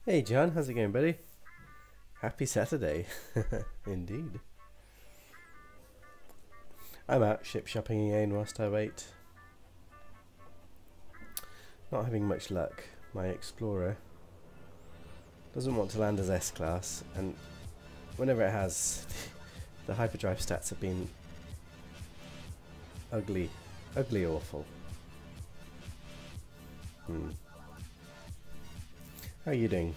Hey John, how's it going, buddy? Happy Saturday. Indeed. I'm out ship shopping again whilst I wait. Not having much luck. My Explorer doesn't want to land as S-Class, and whenever it has, the hyperdrive stats have been ugly awful. How are you doing?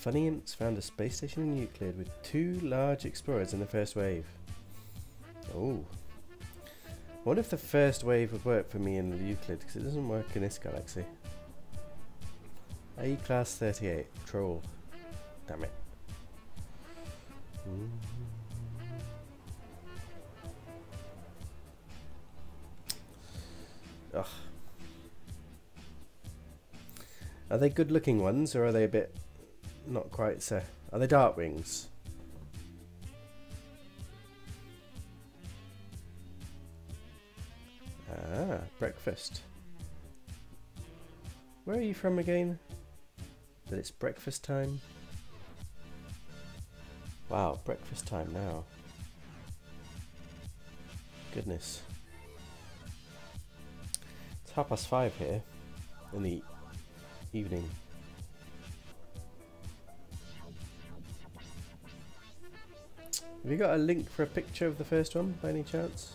Funny Imps found a space station in Euclid with 2 large explorers in the first wave. Oh. I wonder if the first wave would work for me in Euclid, because it doesn't work in this galaxy. A class 38. Troll. Damn it. Ugh. Are they good looking ones, or are they a bit not quite so? Are they dark wings? Ah, breakfast. Where are you from again? That it's breakfast time? Wow, breakfast time now. Goodness. It's 5:30 here in the evening. Have you got a link for a picture of the first one by any chance?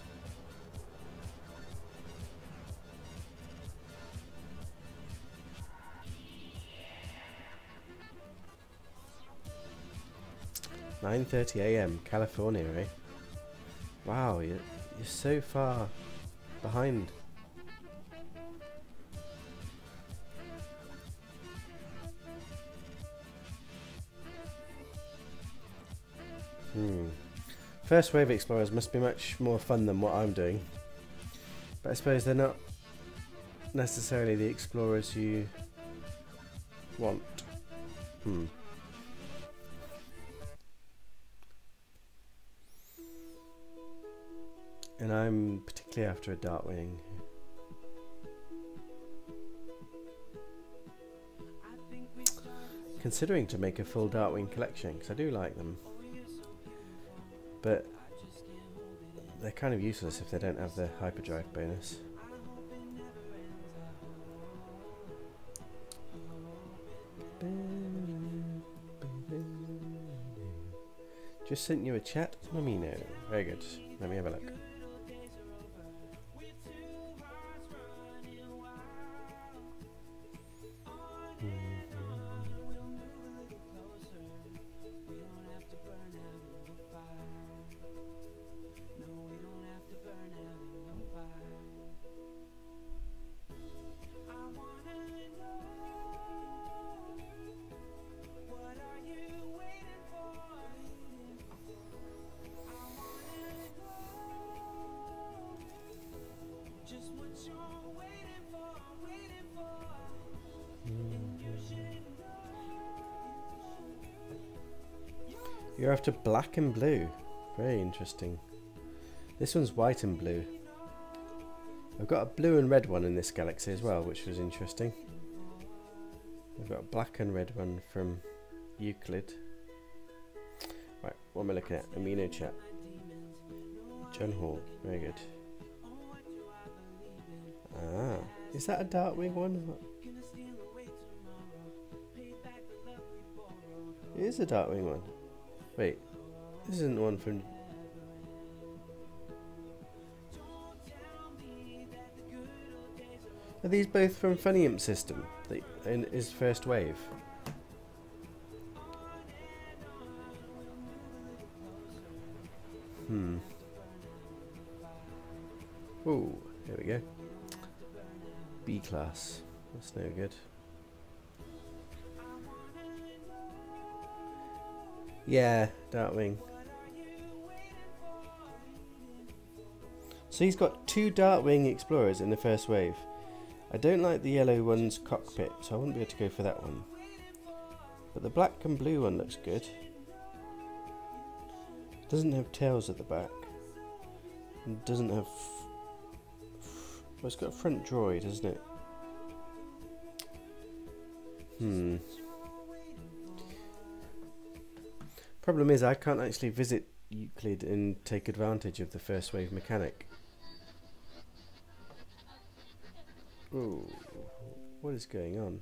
"9:30 AM, California, eh? Wow, you're so far behind. First wave explorers must be much more fun than what I'm doing. But I suppose they're not necessarily the explorers you want. And I'm particularly after a Darkwing. Considering to make a full Darkwing collection, because I do like them. But they're kind of useless if they don't have the hyperdrive bonus. Just sent you a chat? Let me know. Very good. Let me have a look. You're after black and blue. Very interesting. This one's white and blue. I've got a blue and red one in this galaxy as well, which was interesting. I've got a black and red one from Euclid. Right, what am I looking at? Amino chat. John Hall. Very good. Ah, is that a Darkwing one? It is a Darkwing one. Wait, this isn't the one from... Are these both from Funny Imp system? In his first wave? Oh, here we go. B class. That's no good. Yeah, Darkwing. So he's got 2 Darkwing Explorers in the first wave. I don't like the yellow one's cockpit, so I wouldn't be able to go for that one. But the black and blue one looks good. Doesn't have tails at the back. And doesn't have... Well, it's got a front droid, hasn't it? Problem is, I can't actually visit Euclid and take advantage of the first wave mechanic. Ooh, what is going on?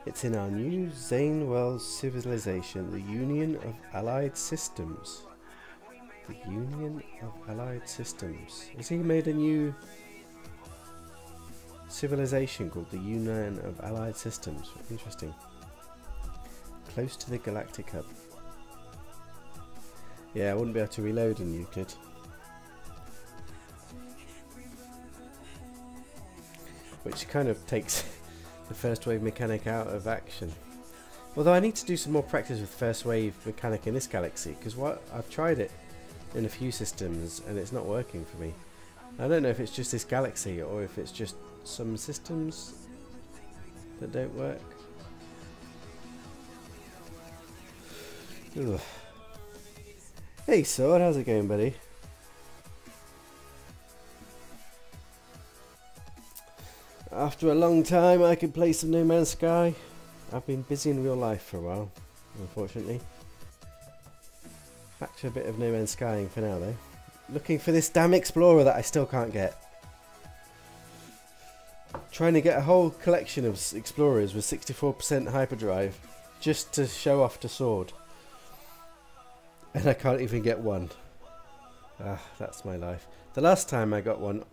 It's in our new Zane Wells civilization, the Union of Allied Systems. The Union of Allied Systems. Has he made a new civilization called the Union of Allied Systems? Interesting. Close to the Galactic Hub. Yeah, I wouldn't be able to reload in Euclid. Which kind of takes the first wave mechanic out of action. Although I need to do some more practice with first wave mechanic in this galaxy, because I've tried it in a few systems and it's not working for me. I don't know if it's just this galaxy or if it's just some systems that don't work. Ugh. Hey Sword, how's it going, buddy? After a long time I could play some No Man's Sky. I've been busy in real life for a while, unfortunately. Back to a bit of No Man's Skying for now though. Looking for this damn Explorer that I still can't get. Trying to get a whole collection of Explorers with 64% hyperdrive just to show off to Sword. And I can't even get one. Ah, that's my life. The last time I got one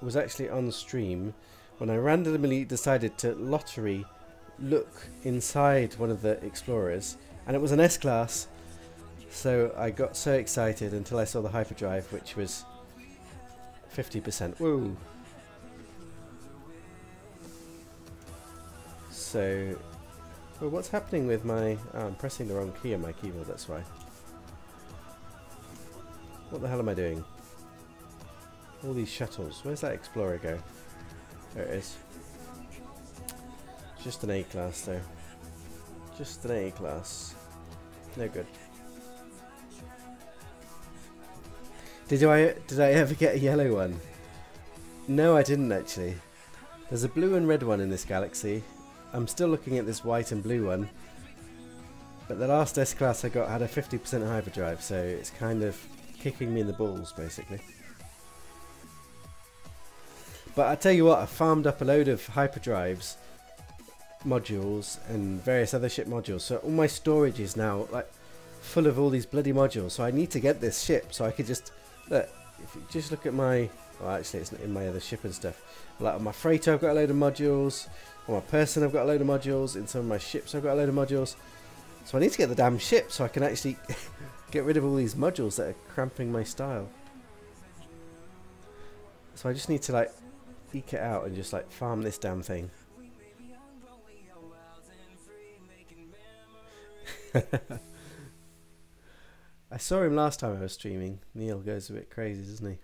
was actually on stream when I randomly decided to lottery look inside one of the Explorers, and it was an S-Class, so I got so excited until I saw the hyperdrive, which was 50%. Woo! So, well, what's happening with my... Oh, I'm pressing the wrong key on my keyboard, that's why. What the hell am I doing? All these shuttles. Where's that Explorer go? There it is. Just an A-Class though. Just an A-Class. No good. Did I ever get a yellow one? No, I didn't actually. There's a blue and red one in this galaxy. I'm still looking at this white and blue one. But the last S-Class I got had a 50% hyperdrive, so it's kind of kicking me in the balls basically. But I tell you what, I farmed up a load of hyperdrives modules and various other ship modules, so all my storage is now like full of all these bloody modules. So I need to get this ship so I could just look. If you just look at my, well, actually it's not in my other ship and stuff. Like on my freighter I've got a load of modules. On my person I've got a load of modules. In some of my ships I've got a load of modules. So I need to get the damn ship so I can actually get rid of all these modules that are cramping my style. So I just need to like eke it out and just like farm this damn thing. I saw him last time I was streaming. Neil goes a bit crazy, doesn't he?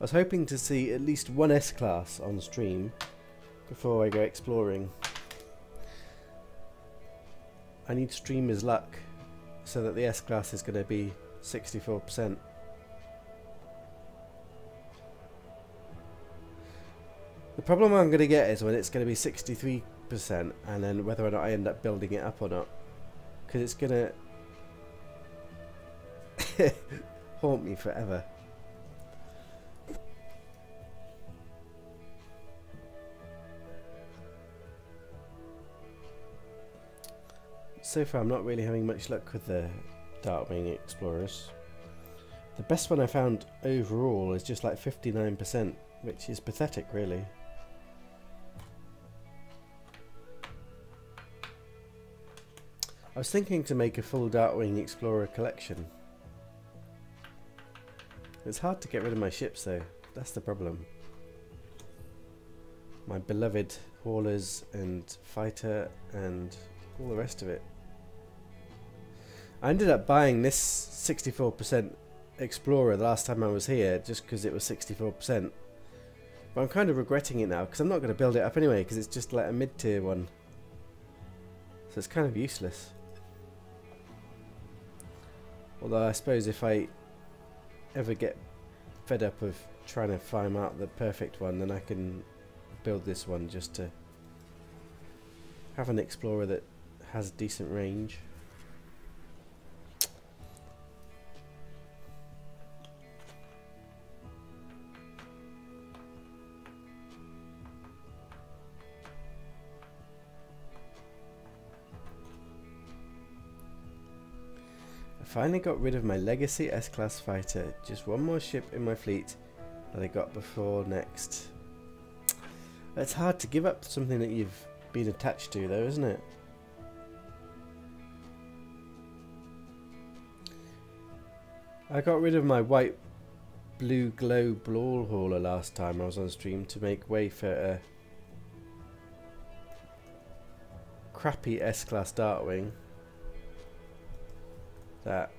I was hoping to see at least one S-Class on stream before I go exploring. I need streamer's luck so that the S-Class is going to be 64%. The problem I'm going to get is when it's going to be 63% and then whether or not I end up building it up or not. Because it's going to haunt me forever. So far I'm not really having much luck with the Darkwing Explorers. The best one I found overall is just like 59%, which is pathetic, really. I was thinking to make a full Darkwing Explorer collection. It's hard to get rid of my ships though, that's the problem. My beloved haulers and fighter and all the rest of it. I ended up buying this 64% Explorer the last time I was here just because it was 64%. But I'm kind of regretting it now because I'm not going to build it up anyway because it's just like a mid-tier one. So it's kind of useless. Although I suppose if I ever get fed up of trying to find out the perfect one, then I can build this one just to have an Explorer that has decent range. I finally got rid of my legacy S-Class fighter. Just one more ship in my fleet that I got before next. It's hard to give up something that you've been attached to though, isn't it? I got rid of my white blue glow ball hauler last time I was on stream to make way for a crappy S-Class Darkwing that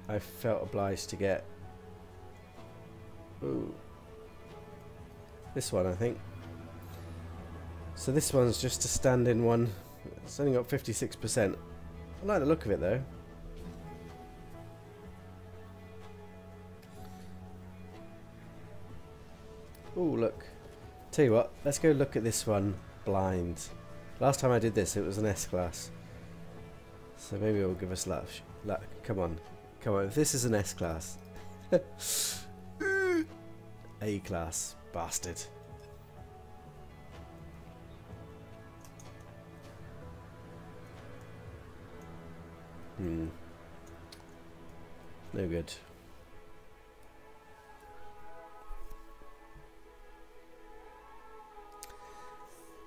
I felt obliged to get. Ooh. This one, I think. So this one's just a stand-in one. It's only got 56%. I like the look of it though. Ooh, look. Tell you what, let's go look at this one blind. Last time I did this, it was an S-Class. So maybe it will give us luck. Come on. Come on, if this is an S-Class. A-Class. Bastard. No good.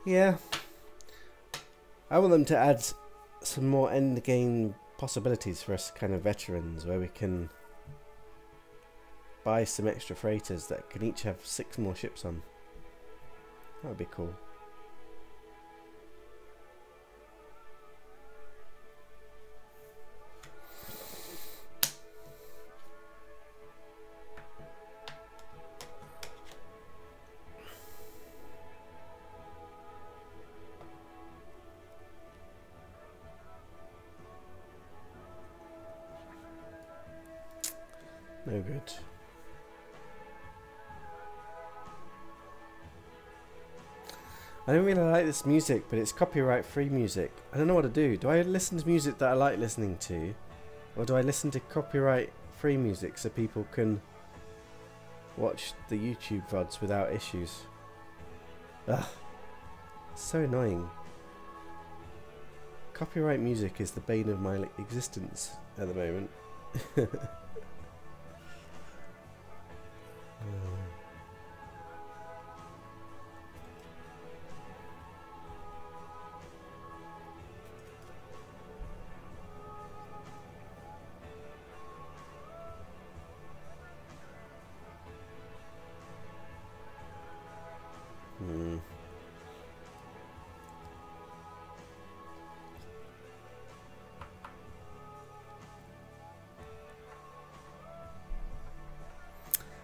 Yeah. I want them to add some more end game possibilities for us kind of veterans where we can buy some extra freighters that can each have 6 more ships on. That would be cool. No good. I don't really like this music, but it's copyright free music. I don't know what to do. Do I listen to music that I like listening to? Or do I listen to copyright free music so people can watch the YouTube VODs without issues? Ugh. So annoying. Copyright music is the bane of my existence at the moment.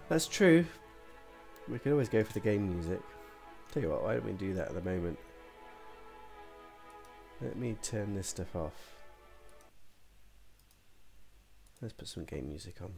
That's true. We could always go for the game music. Tell you what, why don't we do that at the moment? Let me turn this stuff off. Let's put some game music on.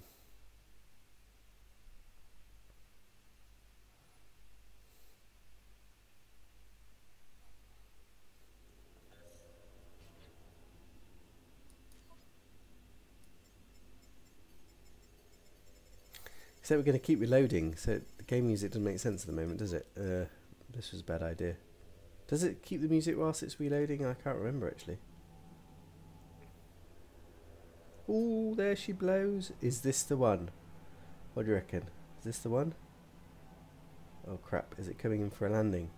So we're going to keep reloading, so the game music doesn't make sense at the moment, does it? This was a bad idea. Does it keep the music whilst it's reloading? I can't remember actually. Oh, there she blows. Is this the one? What do you reckon? Is this the one? Oh crap, is it coming in for a landing?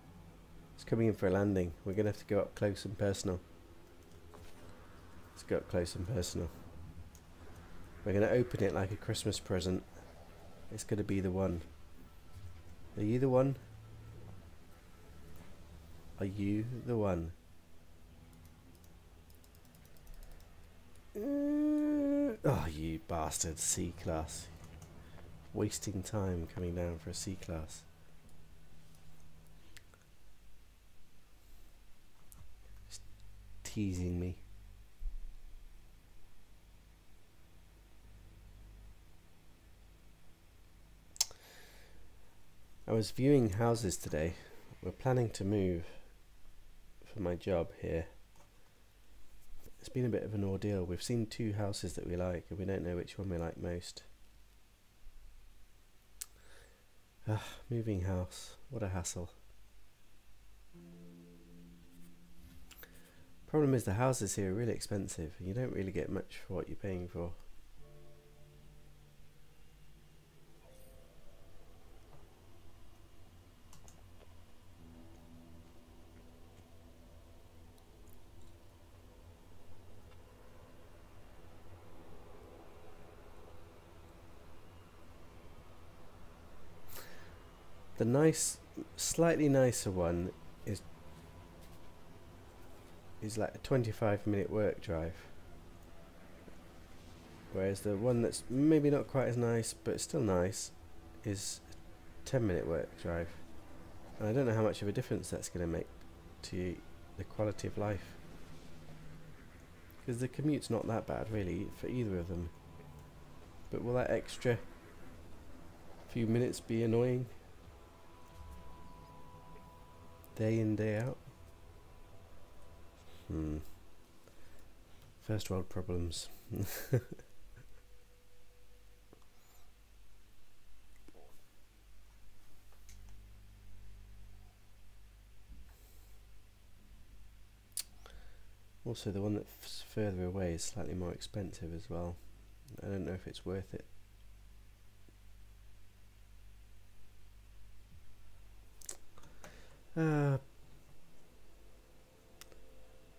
It's coming in for a landing. We're going to have to go up close and personal. Let's go up close and personal. We're going to open it like a Christmas present. It's going to be the one. Are you the one? Are you the one? Oh, you bastard. C-class. Wasting time coming down for a C-class. Just teasing me. I was viewing houses today. We're planning to move for my job here. It's been a bit of an ordeal. We've seen 2 houses that we like and we don't know which one we like most. Moving house. What a hassle. Problem is the houses here are really expensive and you don't really get much for what you're paying for. The slightly nicer one is like a 25-minute work drive. Whereas the one that's maybe not quite as nice, but still nice, is a 10-minute work drive. And I don't know how much of a difference that's going to make to the quality of life. Because the commute's not that bad, really, for either of them. But will that extra few minutes be annoying? Day in, day out? First world problems. Also, the one that's further away is slightly more expensive as well. I don't know if it's worth it.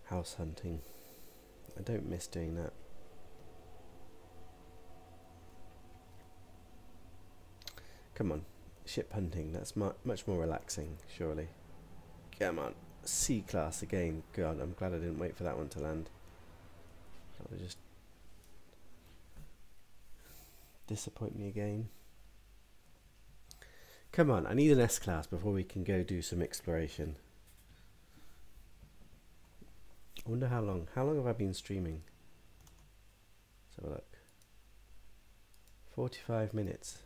House hunting. I don't miss doing that. Come on, ship hunting. That's much more relaxing, surely. Come on, C-class again. God, I'm glad I didn't wait for that one to land. That would just disappoint me again. Come on, I need an S-class before we can go do some exploration. I wonder how long. How long have I been streaming? Let's have a look. 45 minutes.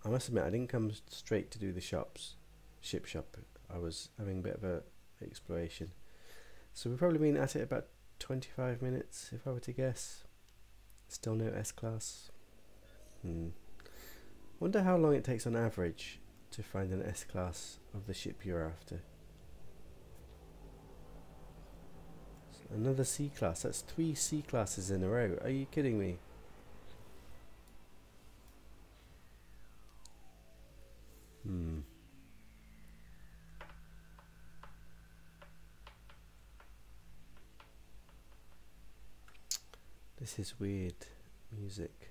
I must admit, I didn't come straight to do the ship shop. I was having a bit of a exploration. So we've probably been at it about 25 minutes, if I were to guess. Still no S-class. Wonder how long it takes on average to find an S-class of the ship you're after. Another C-class. That's 3 C-classes in a row. Are you kidding me? This is weird music.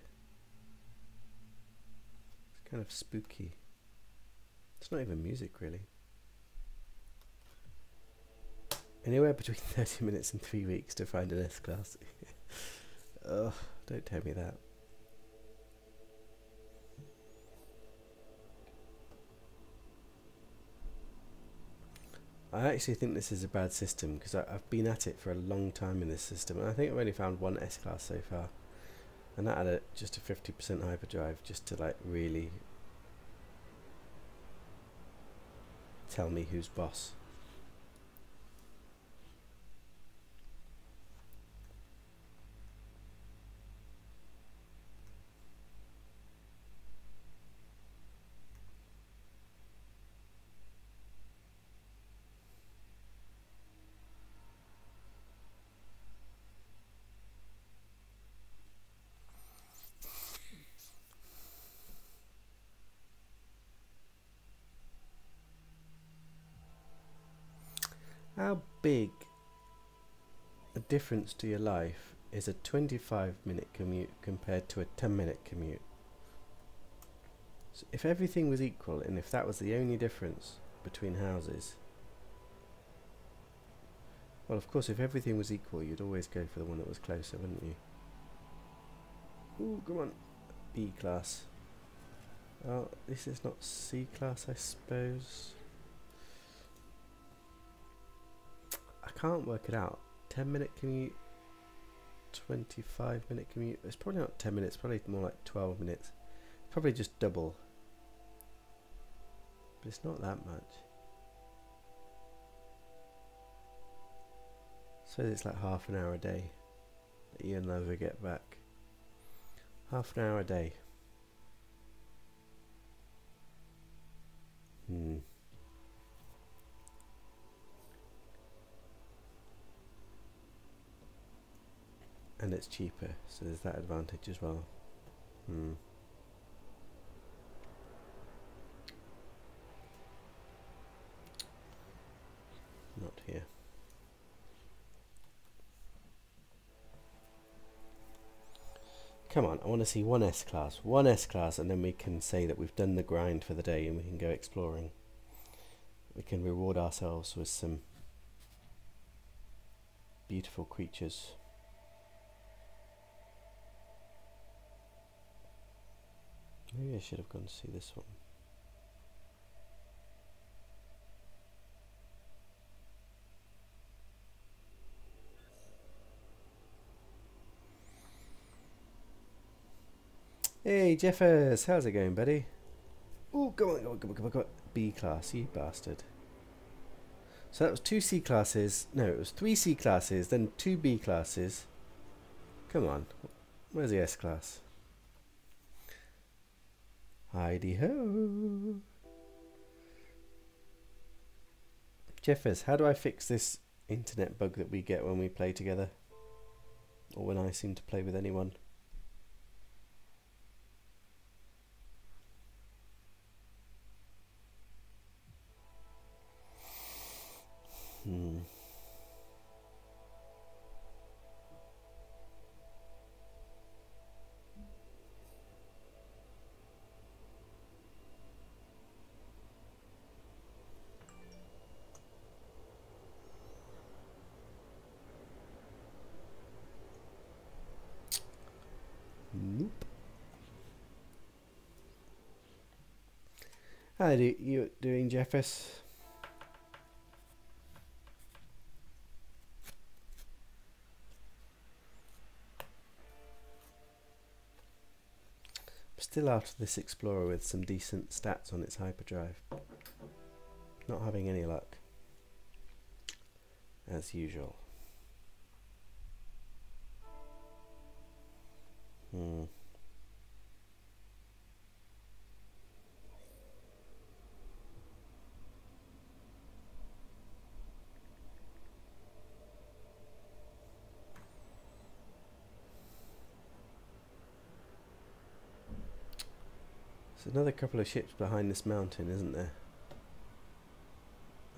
It's kind of spooky. It's not even music, really. Anywhere between 30 minutes and 3 weeks to find an S-class. Ugh, don't tell me that. I actually think this is a bad system because I've been at it for a long time in this system and I think I've only found 1 S-class so far, and that had just a 50% hyperdrive just to like really tell me who's boss. how big a difference to your life is a 25-minute commute compared to a 10-minute commute? So if everything was equal and if that was the only difference between houses, well, of course, if everything was equal, you'd always go for the one that was closer, wouldn't you? Ooh, come on. B class. Oh, this is not C class, I suppose. I can't work it out. 10-minute commute, 25-minute commute. It's probably not 10 minutes, probably more like 12 minutes. Probably just double. But it's not that much. So it's like half an hour a day that you'll never get back. Half an hour a day. And it's cheaper, so there's that advantage as well. Not here. Come on, I want to see one S-Class. One S-Class, and then we can say that we've done the grind for the day and we can go exploring. We can reward ourselves with some beautiful creatures. Maybe I should have gone to see this one. Hey Jeffers, how's it going, buddy? Oh, come on, come on, come on, come on, come on. B class, you bastard. So that was 2 C classes. No, it was 3 C classes, then 2 B classes. Come on, where's the S class? Heidi ho. Jeffers, how do I fix this internet bug that we get when we play together? Or when I seem to play with anyone? Nope. How you doing, Jeffers? Still after this Explorer with some decent stats on its hyperdrive. Not having any luck, as usual. There's another couple of ships behind this mountain, isn't there?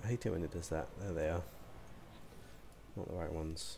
I hate it when it does that. There they are. Not the right ones.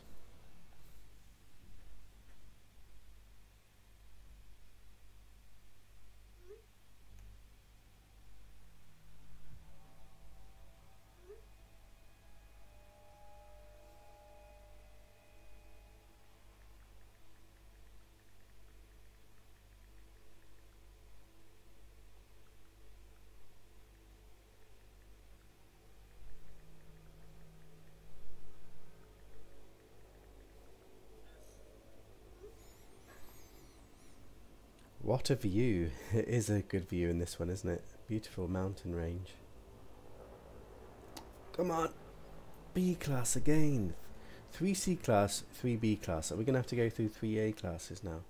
What a view. It is a good view in this one, isn't it? Beautiful mountain range. Come on. B class again. 3 C class, 3 B class. Are we going to have to go through 3 A classes now?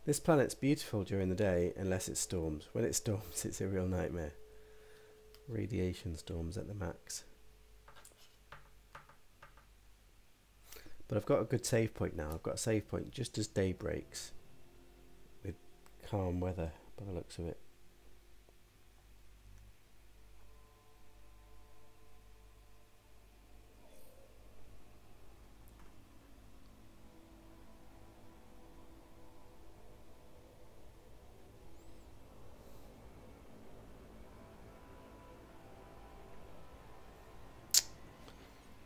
This planet's beautiful during the day unless it storms. When it storms, it's a real nightmare. Radiation storms at the max. But I've got a good save point now. I've got a save point just as day breaks with calm weather by the looks of it.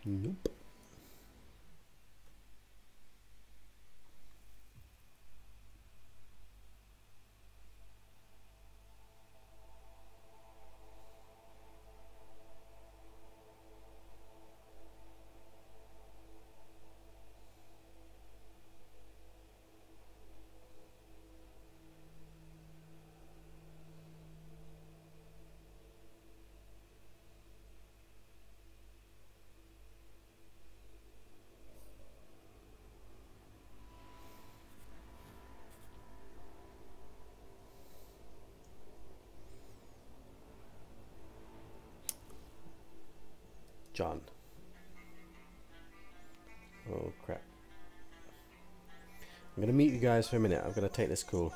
Nope. John. Oh crap. I'm going to meet you guys for a minute. I'm going to take this call.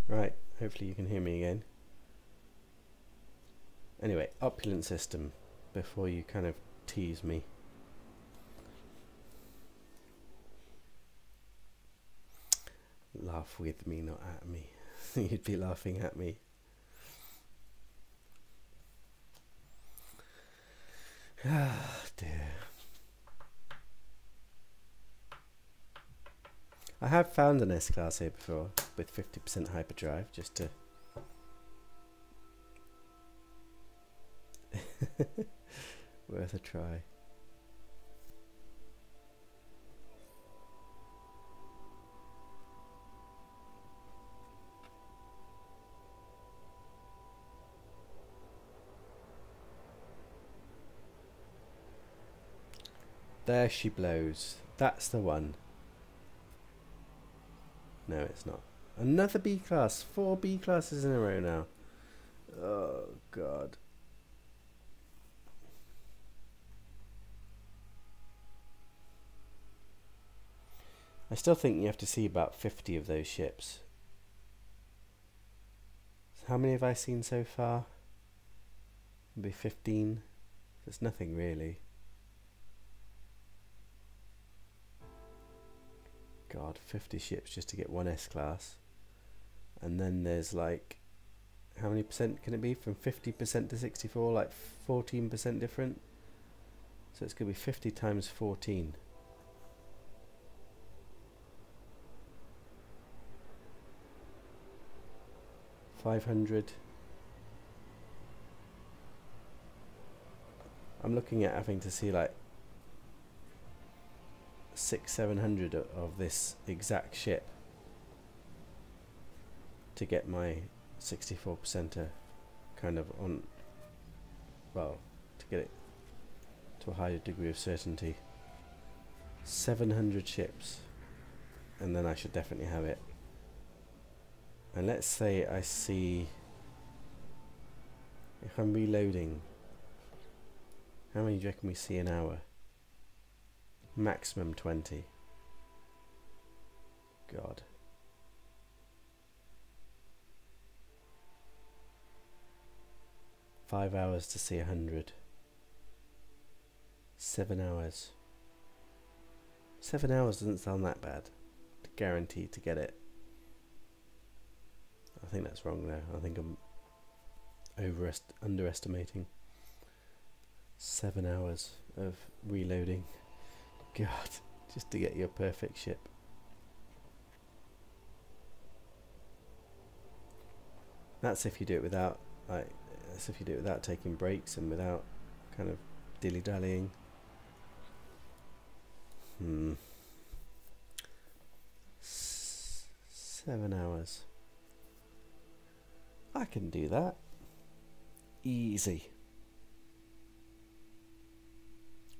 Right, hopefully you can hear me again. Anyway, opulent system, before you kind of tease me. Laugh with me, not at me. You'd be laughing at me. Ah, dear. I have found an S-Class here before with 50% hyperdrive, just to... worth a try. There she blows. That's the one. No, it's not. Another B class. 4 B classes in a row now. Oh, God. I still think you have to see about 50 of those ships. How many have I seen so far? Maybe 15. There's nothing really. God, 50 ships just to get one S-Class. And then there's like, how many percent can it be? From 50% to 64, like 14% different. So it's going to be 50 times 14. 500. I'm looking at having to see like 600-700 of this exact ship to get my 64%er kind of on, well, to get it to a higher degree of certainty. 700 ships, and then I should definitely have it. And let's say I see, if I'm reloading, how many do you reckon we see an hour? Maximum 20. God. Five hours to see 100. 7 hours. 7 hours doesn't sound that bad. Guaranteed to get it. I think that's wrong though. I think I'm underestimating. 7 hours of reloading. God, just to get your perfect ship. That's if you do it without, like, that's if you do it without taking breaks and without kind of dilly-dallying. 7 hours. I can do that. Easy.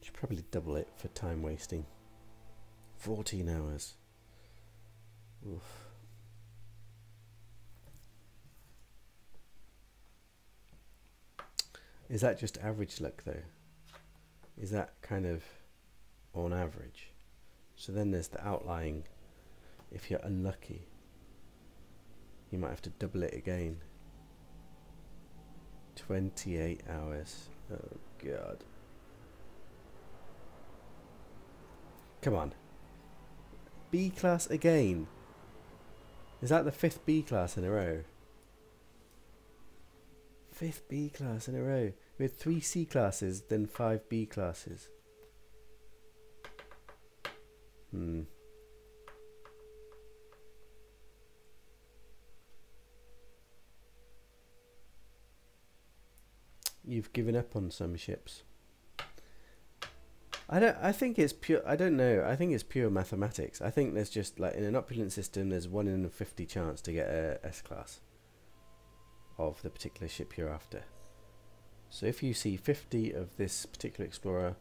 Should probably double it for time wasting. 14 hours. Oof. Is that just average luck though? Is that kind of on average? So then there's the outlying. If you're unlucky, you might have to double it again. 28 hours. Oh god. Come on. B class again. Is that the 5th B class in a row? 5th B class in a row. We had 3 C classes, then 5 B classes. You've given up on some ships. I think it's pure. I don't know. I think it's pure mathematics. I think there's just like in an opulent system, there's 1 in 50 chance to get a S class of the particular ship you're after. So if you see 50 of this particular explorer,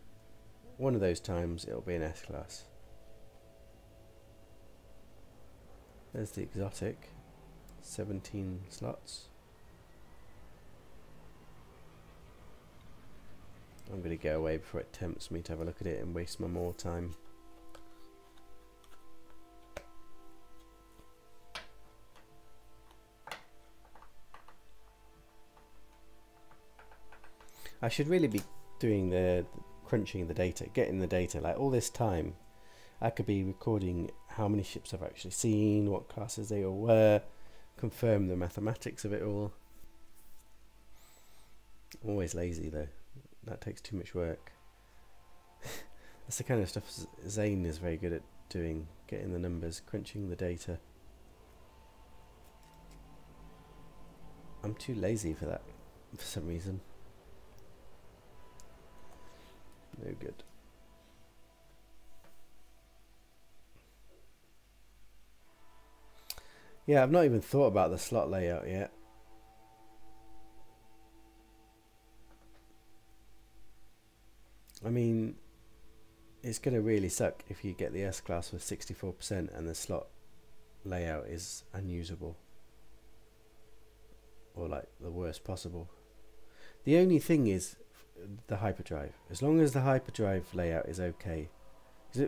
one of those times it'll be an S class. There's the exotic, 17 slots. I'm going to go away before it tempts me to have a look at it and waste my more time. I should really be doing the crunching the data, getting the data. Like all this time, I could be recording how many ships I've actually seen, what classes they all were, confirm the mathematics of it all. Always lazy though. That takes too much work. That's the kind of stuff Zane is very good at doing, getting the numbers, crunching the data. I'm too lazy for that, for some reason. No good. Yeah, I've not even thought about the slot layout yet. I mean, it's going to really suck if you get the S class with 64% and the slot layout is unusable. Or like the worst possible. The only thing is the hyperdrive. As long as the hyperdrive layout is okay.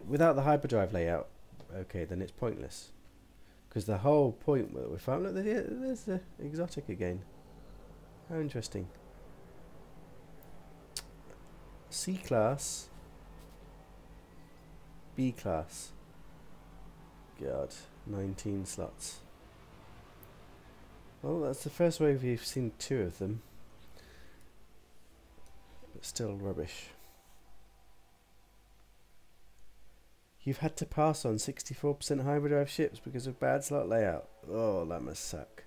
Without the hyperdrive layout, okay, then it's pointless. Because the whole point that we found, look, there's the exotic again. How interesting. C class, B class. God, 19 slots. Well, that's the first wave we've seen 2 of them. But still rubbish. You've had to pass on 64% hyperdrive ships because of bad slot layout. Oh, that must suck.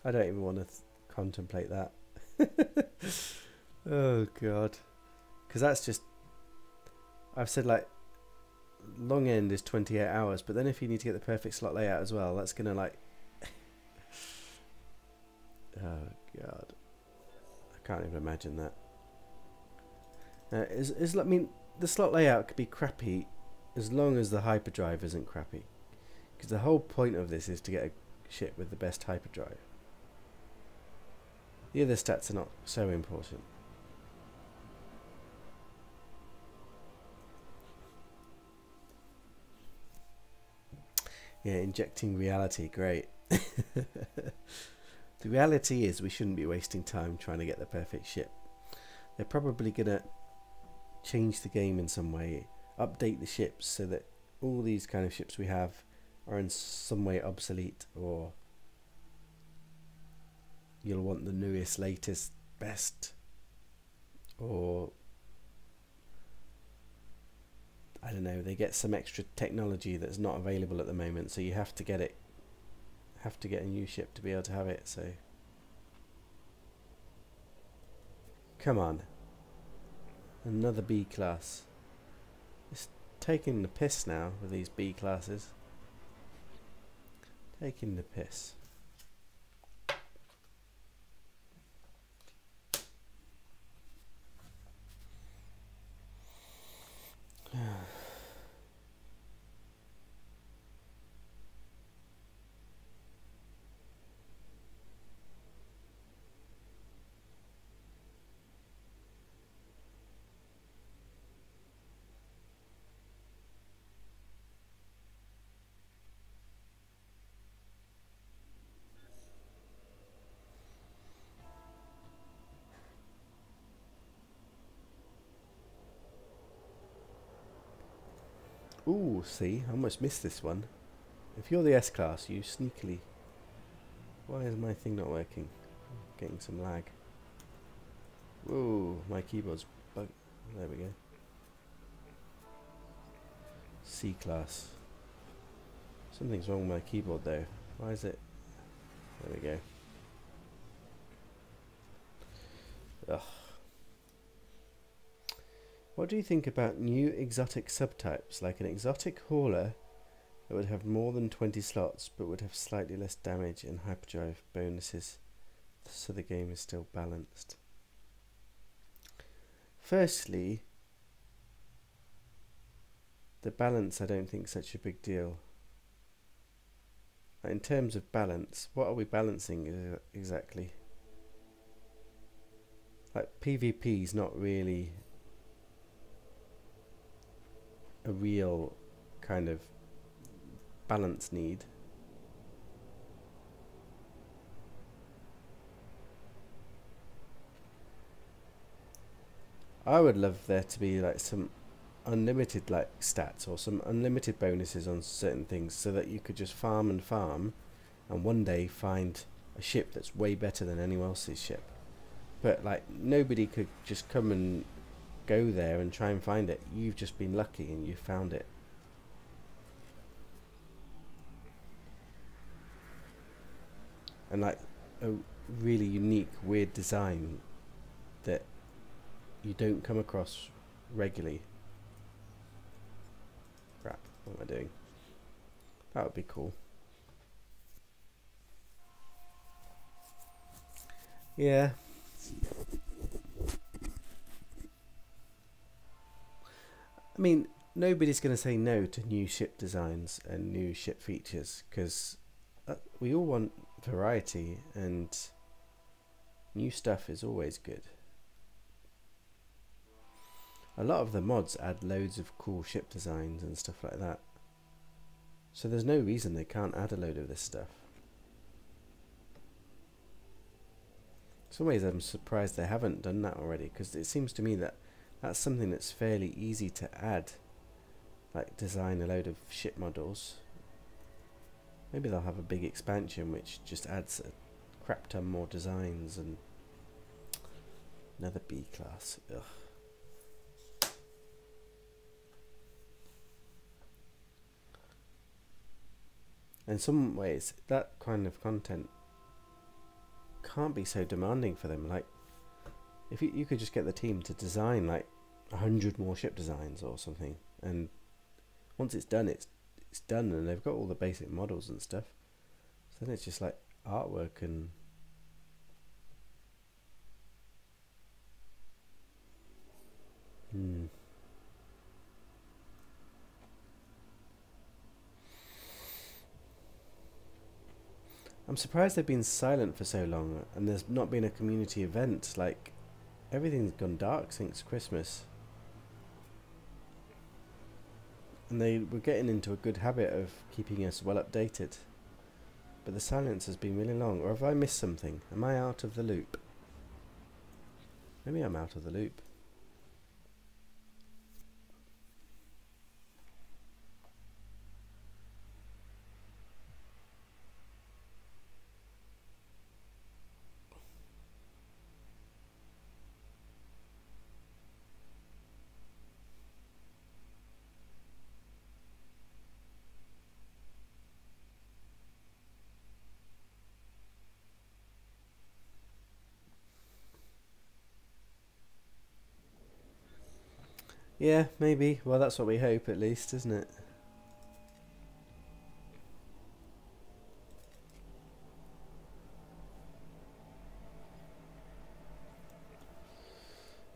I don't even want to contemplate that. Oh god, because that's just, I've said like long end is 28 hours, but then if you need to get the perfect slot layout as well, that's gonna like oh god, I can't even imagine that. I mean, the slot layout could be crappy as long as the hyperdrive isn't crappy, because the whole point of this is to get a ship with the best hyperdrive. The other stats are not so important. Yeah, injecting reality, great. The reality is we shouldn't be wasting time trying to get the perfect ship. They're probably going to change the game in some way, update the ships so that all these kind of ships we have are in some way obsolete, or you'll want the newest, latest, best, or I don't know, they get some extra technology that's not available at the moment, so you have to get it have to get a new ship to be able to have it, so... Come on. Another B class. It's taking the piss now with these B classes. Taking the piss. Ooh, see, I almost missed this one. If you're the S-Class, you sneakily... Why is my thing not working? Getting some lag. Whoa, my keyboard's bug... There we go. C-Class. Something's wrong with my keyboard though. Why is it... There we go. Ugh. What do you think about new exotic subtypes, like an exotic hauler that would have more than 20 slots but would have slightly less damage and hyperdrive bonuses, so the game is still balanced? Firstly, the balance I don't think is such a big deal. In terms of balance, what are we balancing exactly? Like PvP is not really a real kind of balance need. I would love there to be like some unlimited like stats or some unlimited bonuses on certain things, so that you could just farm and farm and one day find a ship that's way better than anyone else's ship. But like nobody could just come and go there and try and find it. You've just been lucky and you found it. And like a really unique, weird design that you don't come across regularly. Crap, what am I doing? That would be cool. Yeah. I mean, nobody's going to say no to new ship designs and new ship features, because we all want variety, and new stuff is always good. A lot of the mods add loads of cool ship designs and stuff like that, so there's no reason they can't add a load of this stuff. In some ways I'm surprised they haven't done that already, because it seems to me that that's something that's fairly easy to add, like design a load of ship models. Maybe they'll have a big expansion which just adds a crap ton more designs. And another B class. Ugh. In some ways that kind of content can't be so demanding for them. Like if you could just get the team to design like 100 more ship designs or something, and once it's done, it's done, and they've got all the basic models and stuff, so then it's just like artwork and I'm surprised they've been silent for so long and there's not been a community event. Like everything's gone dark since Christmas, and they were getting into a good habit of keeping us well updated, but the silence has been really long. Or have I missed something? Am I out of the loop? Maybe I'm out of the loop. Yeah, maybe. Well, that's what we hope at least, isn't it?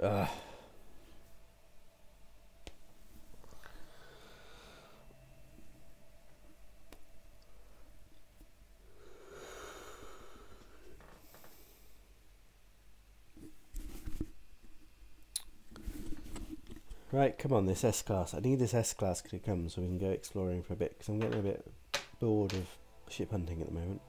Ugh. Right, come on, this S-Class. I need this S-Class to come so we can go exploring for a bit, because I'm getting a bit bored of ship hunting at the moment.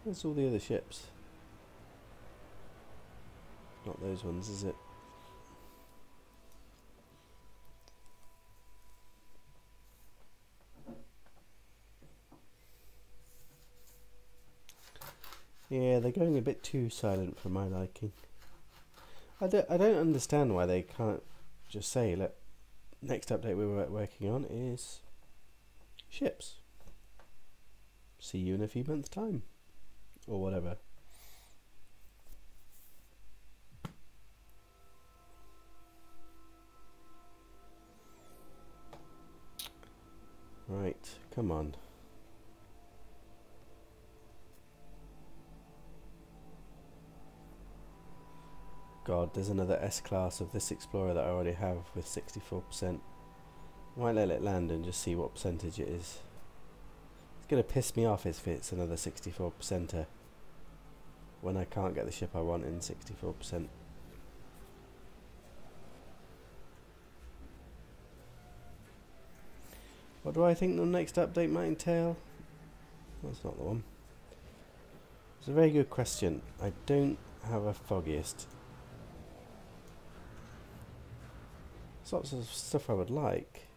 Where's all the other ships? Not those ones, is it? Yeah, they're going a bit too silent for my liking. I don't understand why they can't just say, look, next update we're working on is ships. See you in a few months' time. Or whatever. Right, come on. God, there's another S-Class of this Explorer that I already have with 64%. Might let it land and just see what percentage it is. It's going to piss me off if it's another 64%er when I can't get the ship I want in 64%. What do I think the next update might entail? That's not the one. It's a very good question. I don't have a foggiest. There's lots of stuff I would like.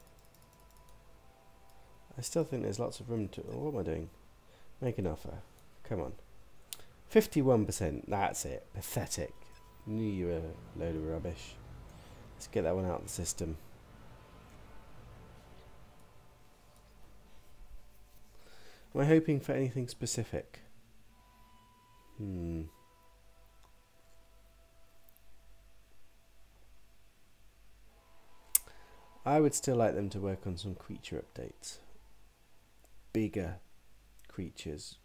I still think there's lots of room to... Oh, what am I doing? Make an offer. Come on. 51%. That's it. Pathetic. Knew you were a load of rubbish. Let's get that one out of the system. Am I hoping for anything specific? I would still like them to work on some creature updates. Bigger creatures,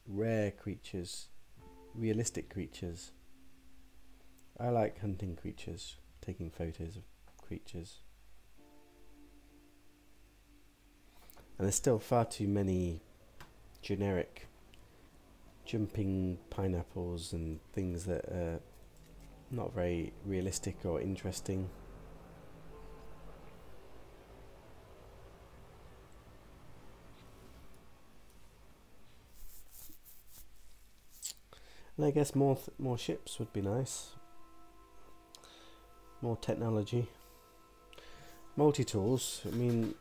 rare creatures, realistic creatures. I like hunting creatures, taking photos of creatures. And there's still far too many generic jumping pineapples and things that are not very realistic or interesting. And I guess more ships would be nice. More technology. Multi-tools, I mean,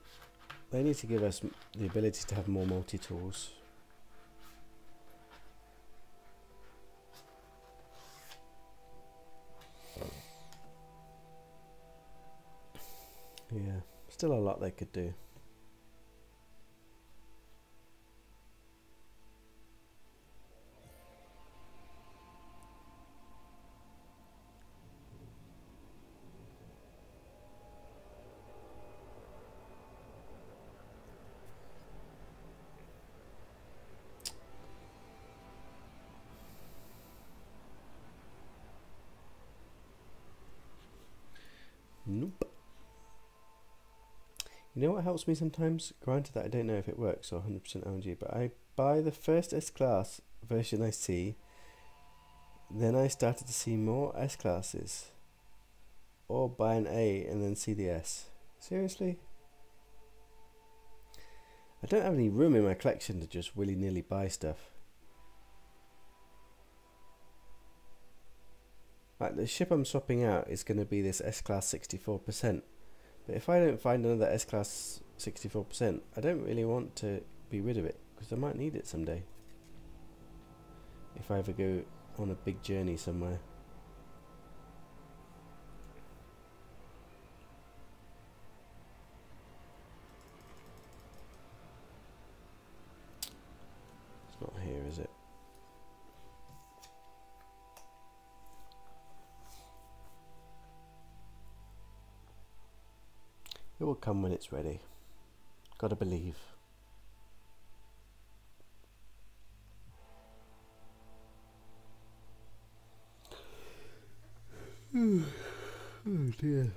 they need to give us the ability to have more multi-tools. Yeah, still a lot they could do. Nope. You know what helps me sometimes? Granted that I don't know if it works or 100% LNG, but I buy the first S-Class version I see, then I started to see more S-Classes. Or buy an A and then see the S. Seriously? I don't have any room in my collection to just willy-nilly buy stuff. Like the ship I'm swapping out is going to be this S-Class 64%. But if I don't find another S-Class 64%, I don't really want to be rid of it, because I might need it someday. if I ever go on a big journey somewhere. It's not here, is it? It will come when it's ready. Gotta believe. Oh dear.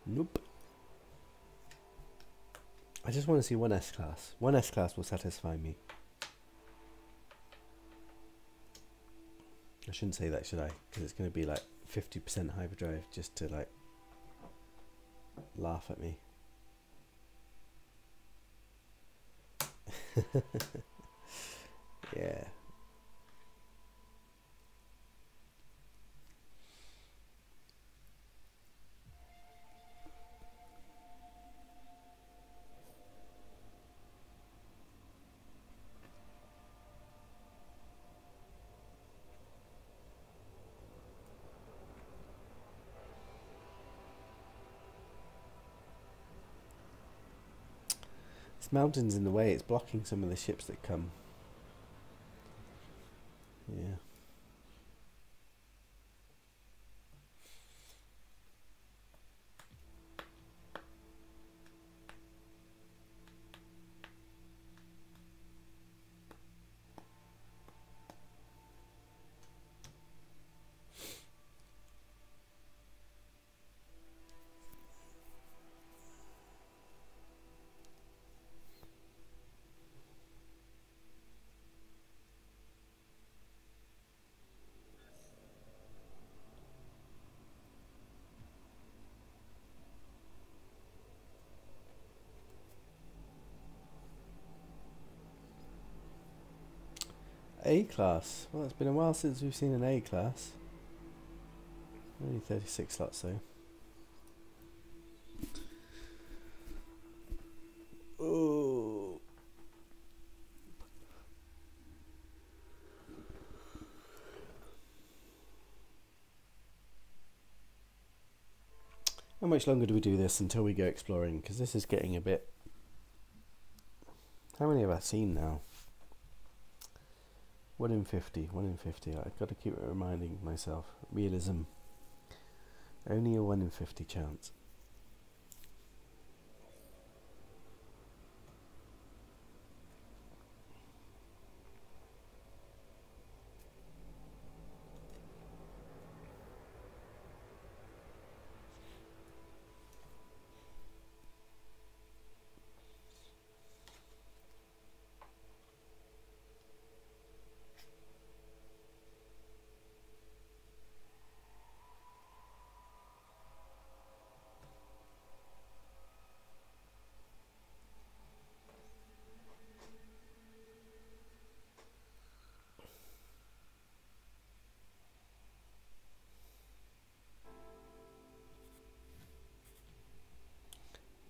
Nope. I just want to see one S-Class. One S-Class will satisfy me. I shouldn't say that, should I? Because it's going to be like 50% hyperdrive just to like laugh at me. Yeah. This mountain's in the way, it's blocking some of the ships that come. Yeah. A-Class. Well, it's been a while since we've seen an A-Class. Only 36 slots though. Oh. How much longer do we do this until we go exploring? Because this is getting a bit... How many have I seen now? 1 in 50. 1 in 50. I've got to keep reminding myself. Realism. Only a 1 in 50 chance.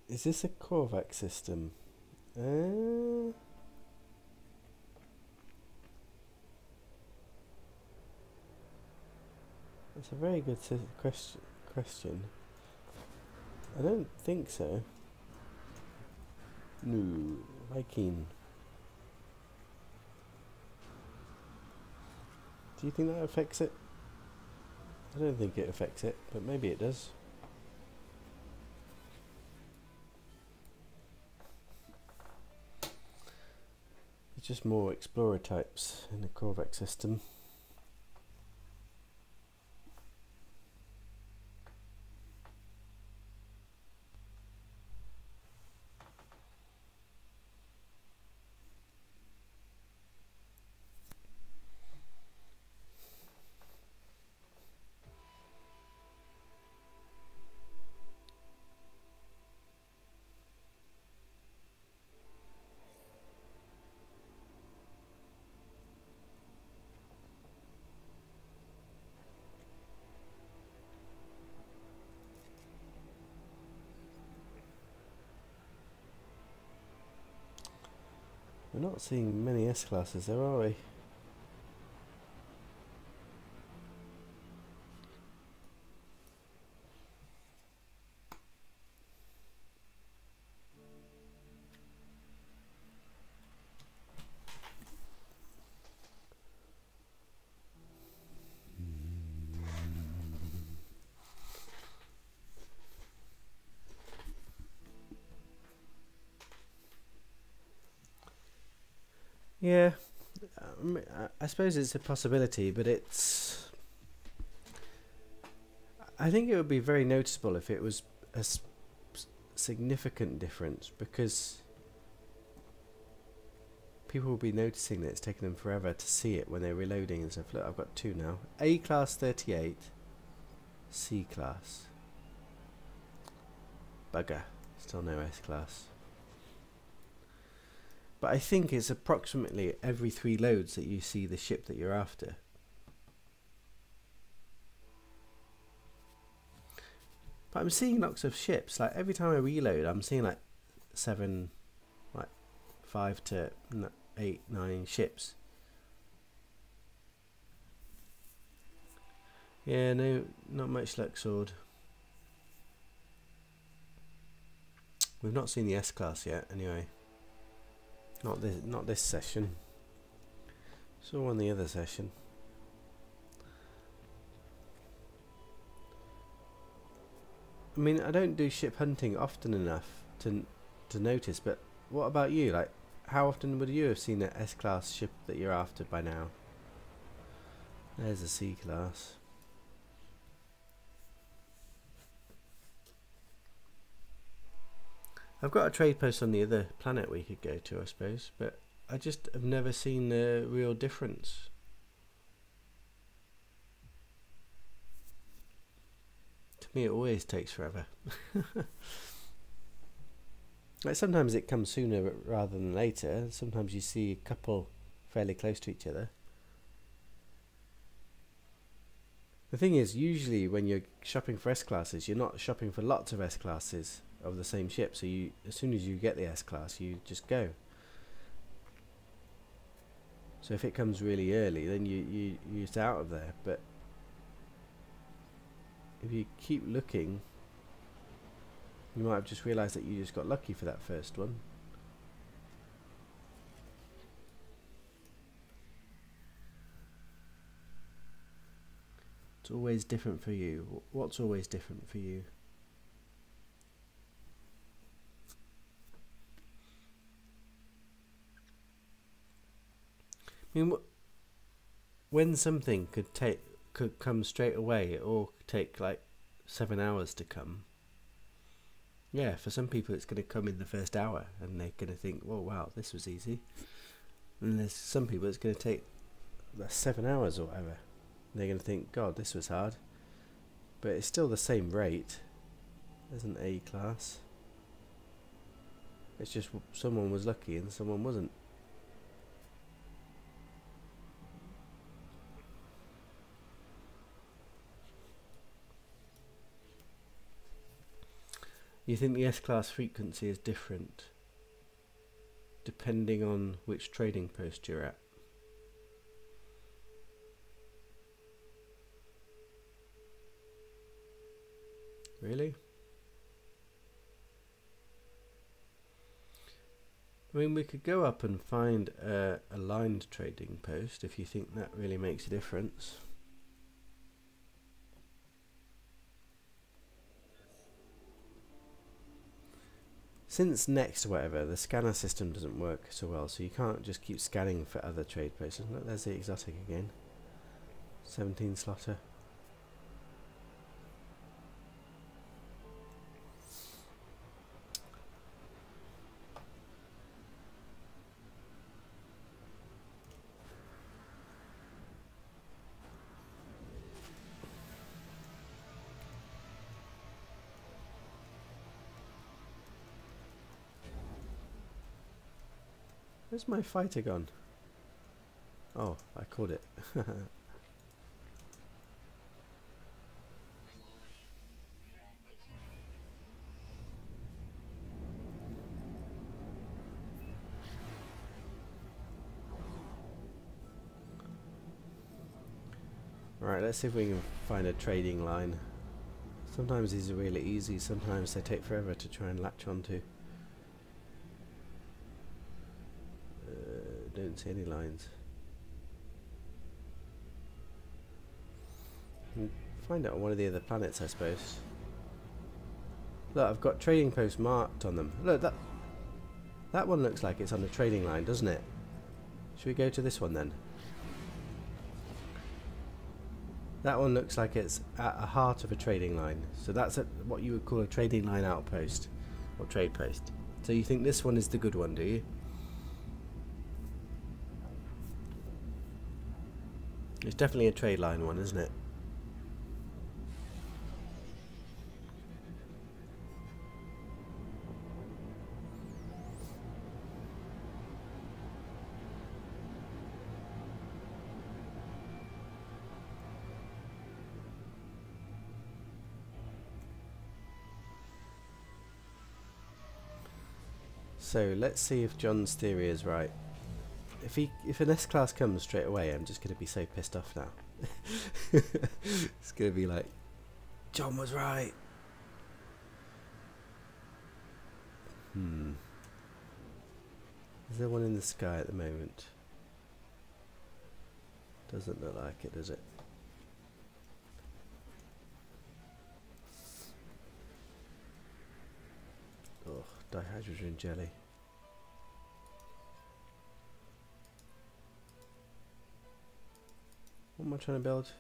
Is this a Korvac system? That's a very good question. I don't think so. No, Viking. Do you think that affects it? I don't think it affects it, but maybe it does. There's just more explorer types in the Korvac system. We're not seeing many S-classes though, are we? Yeah, I suppose it's a possibility, but it's... I think it would be very noticeable if it was a significant difference, because people will be noticing that it's taking them forever to see it when they're reloading and stuff. Look, I've got 2 now. A class 38, C class. Bugger, still no S class. But I think it's approximately every 3 loads that you see the ship that you're after. But I'm seeing lots of ships. Like every time I reload, I'm seeing like 7, like 5 to 8, 9 ships. Yeah, no, not much luck, Sword. We've not seen the S class yet, anyway. Not this session. Saw on the other session. I mean, I don't do ship hunting often enough to notice, but what about you? Like, how often would you have seen an S-class ship that you're after by now? There's a C-class. I've got a trade post on the other planet we could go to, I suppose, but I just have never seen a real difference. To me, it always takes forever. Like sometimes it comes sooner rather than later. Sometimes you see a couple fairly close to each other. The thing is, usually when you're shopping for S-classes, you're not shopping for lots of S-classes of the same ship. So you, as soon as you get the S-class, you just go. So if it comes really early, then you're just out of there. But if you keep looking, you might have just realised that you just got lucky for that first one. It's always different for you. What's always different for you? I mean, when something could come straight away, or take like 7 hours to come. Yeah, for some people it's going to come in the first hour, and they're going to think, "Oh wow, this was easy." And there's some people it's going to take 7 hours or whatever. They're going to think, "God, this was hard," but it's still the same rate as an A class. It's just someone was lucky and someone wasn't. You think the S-class frequency is different depending on which trading post you're at? Really? I mean, we could go up and find a aligned trading post if you think that really makes a difference. Since next or whatever, the scanner system doesn't work so well, so you can't just keep scanning for other trade posts. Look, there's the exotic again. 17 slotter. Where's my fighter gone? Oh, I caught it. Alright, let's see if we can find a trading line. Sometimes these are really easy, sometimes they take forever to try and latch onto. Don't see any lines. Find it on one of the other planets, I suppose. Look, I've got trading posts marked on them. Look, that one looks like it's on a trading line, doesn't it? Should we go to this one then? That one looks like it's at a heart of a trading line. So that's what you would call a trading line outpost or trade post. So you think this one is the good one, do you? It's definitely a trade line one, isn't it? So let's see if John's theory is right. If an S-Class comes straight away, I'm just going to be so pissed off now. It's going to be like, John was right. Is there one in the sky at the moment? Doesn't look like it, does it? Oh, dihydrogen jelly. What am I trying to build?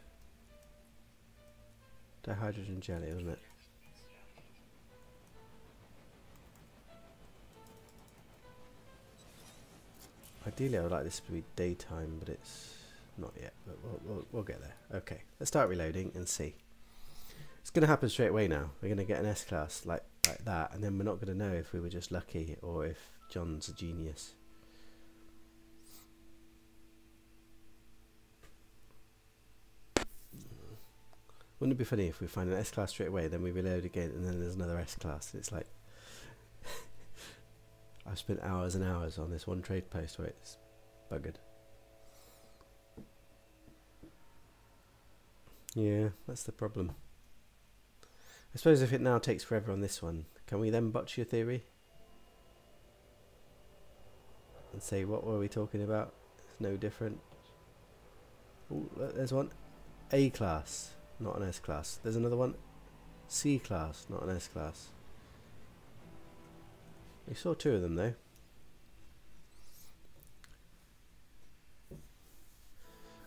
Dihydrogen jelly, isn't it? Ideally I would like this to be daytime, but it's not yet, but we'll get there. Okay, let's start reloading and see. It's going to happen straight away now. We're going to get an S-Class like that, and then we're not going to know if we were just lucky or if John's a genius. Wouldn't it be funny if we find an S-Class straight away, then we reload again, and then there's another S-Class? It's like I've spent hours and hours on this one trade post where it's buggered. Yeah, that's the problem. I suppose if it now takes forever on this one, can we then botch your theory? And say, what were we talking about? It's no different. Oh, there's one. A-Class, not an S-Class. There's another one. C-Class, not an S-Class. We saw two of them though.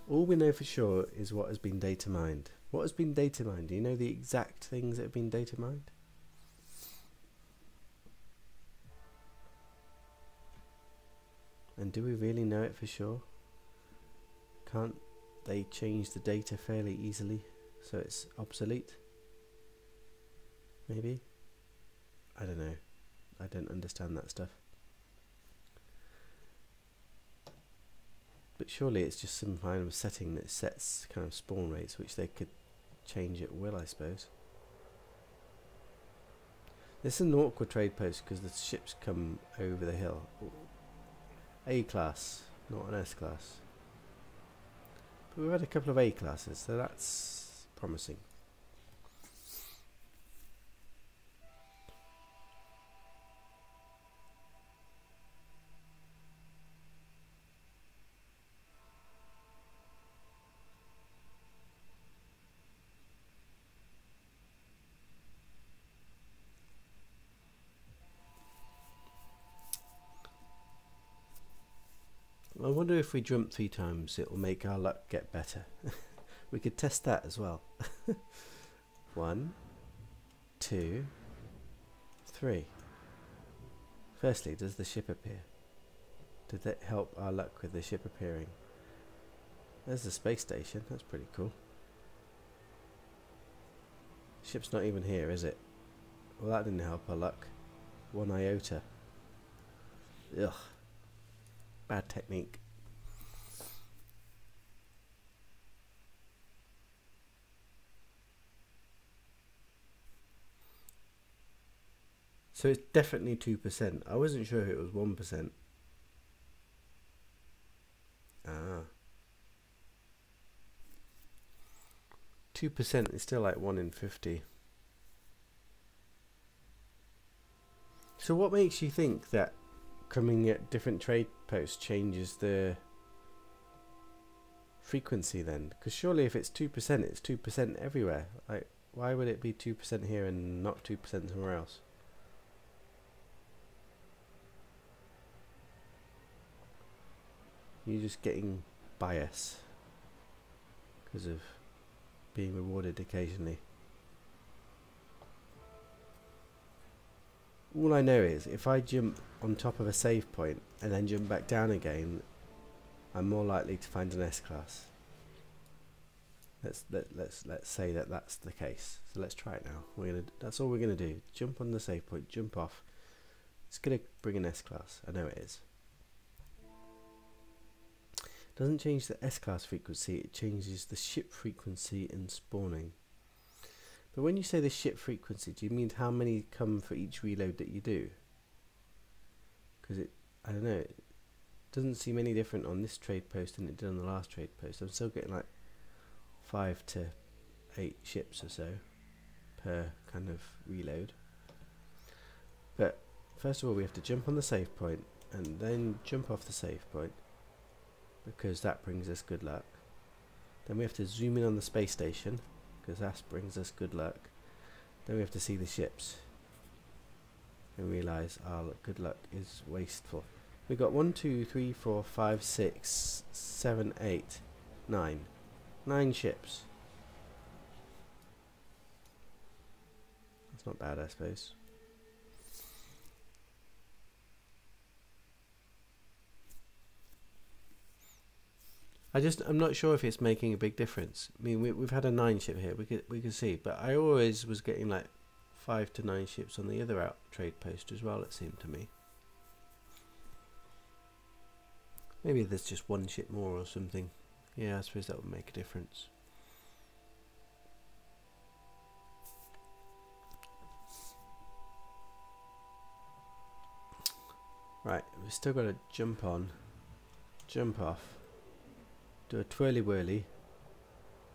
All we know for sure is what has been data mined. What has been data mined? Do you know the exact things that have been data mined? And do we really know it for sure? Can't they change the data fairly easily so it's obsolete? Maybe? I don't know. I don't understand that stuff. But surely it's just some kind of setting that sets kind of spawn rates, which they could change at will, I suppose. This is an awkward trade post because the ships come over the hill. A-Class, not an S-Class. But we've had a couple of A-Classes, so that's promising. I wonder if we jump 3 times it will make our luck get better. We could test that as well. 1, 2, 3. Firstly, does the ship appear? Did that help our luck with the ship appearing? There's the space station, that's pretty cool. Ship's not even here, is it? Well, that didn't help our luck. 1 iota. Ugh. Bad technique. So it's definitely 2%. I wasn't sure if it was 1%. Ah. 2% is still like 1 in 50. So what makes you think that coming at different trade posts changes the frequency then? Because surely if it's 2%, it's 2% everywhere. Like, why would it be 2% here and not 2% somewhere else? You're just getting bias because of being rewarded occasionally. All I know is if I jump on top of a save point and then jump back down again, I'm more likely to find an S-class. Let's say that that's the case. So let's try it now. That's all we're gonna do. Jump on the save point, jump off. It's gonna bring an S-class. I know it is. Doesn't change the S-class frequency, it changes the ship frequency in spawning. But when you say the ship frequency, do you mean how many come for each reload that you do? Because I don't know, it doesn't seem any different on this trade post than it did on the last trade post. I'm still getting like 5 to 8 ships or so per kind of reload. But first of all we have to jump on the save point and then jump off the save point, because that brings us good luck. Then we have to zoom in on the space station, because that brings us good luck. Then we have to see the ships and realise our good luck is wasteful. We got 1, 2, 3, 4, 5, 6, 7, 8, 9. 9 ships. That's not bad, I suppose. I'm not sure if it's making a big difference. I mean, we've had a 9 ship here, we can see, but I always was getting like 5 to 9 ships on the other out trade post as well, it seemed to me. Maybe there's just 1 ship more or something. Yeah, I suppose that would make a difference. Right, we've still got to jump on, jump off, do a twirly whirly,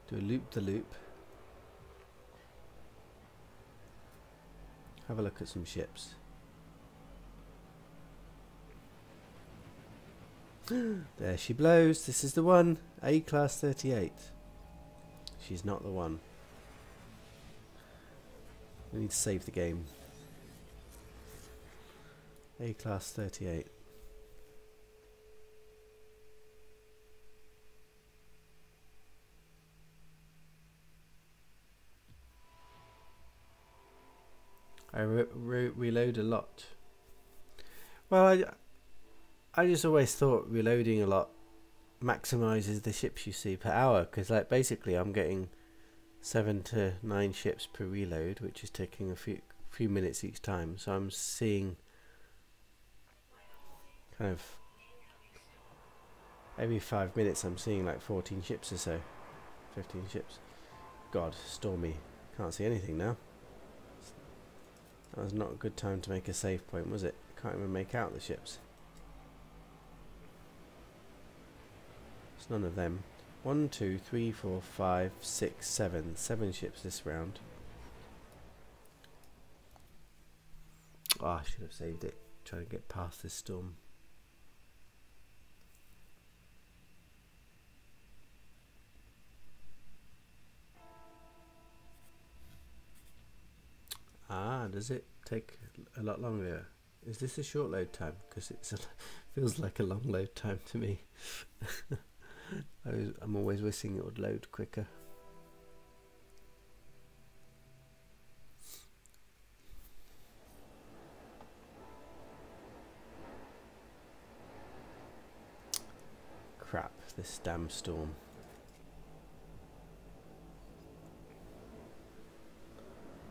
do a loop the loop, have a look at some ships. There she blows. This is the one. A class 38. She's not the one. We need to save the game. A class 38. I reload a lot. Well, I just always thought reloading a lot maximizes the ships you see per hour, because like basically I'm getting 7 to 9 ships per reload, which is taking a few minutes each time. So I'm seeing kind of every 5 minutes I'm seeing like 14 ships or so, 15 ships. God, stormy. Can't see anything now. That was not a good time to make a save point, was it? Can't even make out the ships. It's none of them. 1, 2, 3, 4, 5, 6, 7. 7 ships this round. Oh, I should have saved it. Trying to get past this storm. Ah, does it take a lot longer? Is this a short load time? Because it feels like a long load time to me. I'm always wishing it would load quicker. Crap, this damn storm.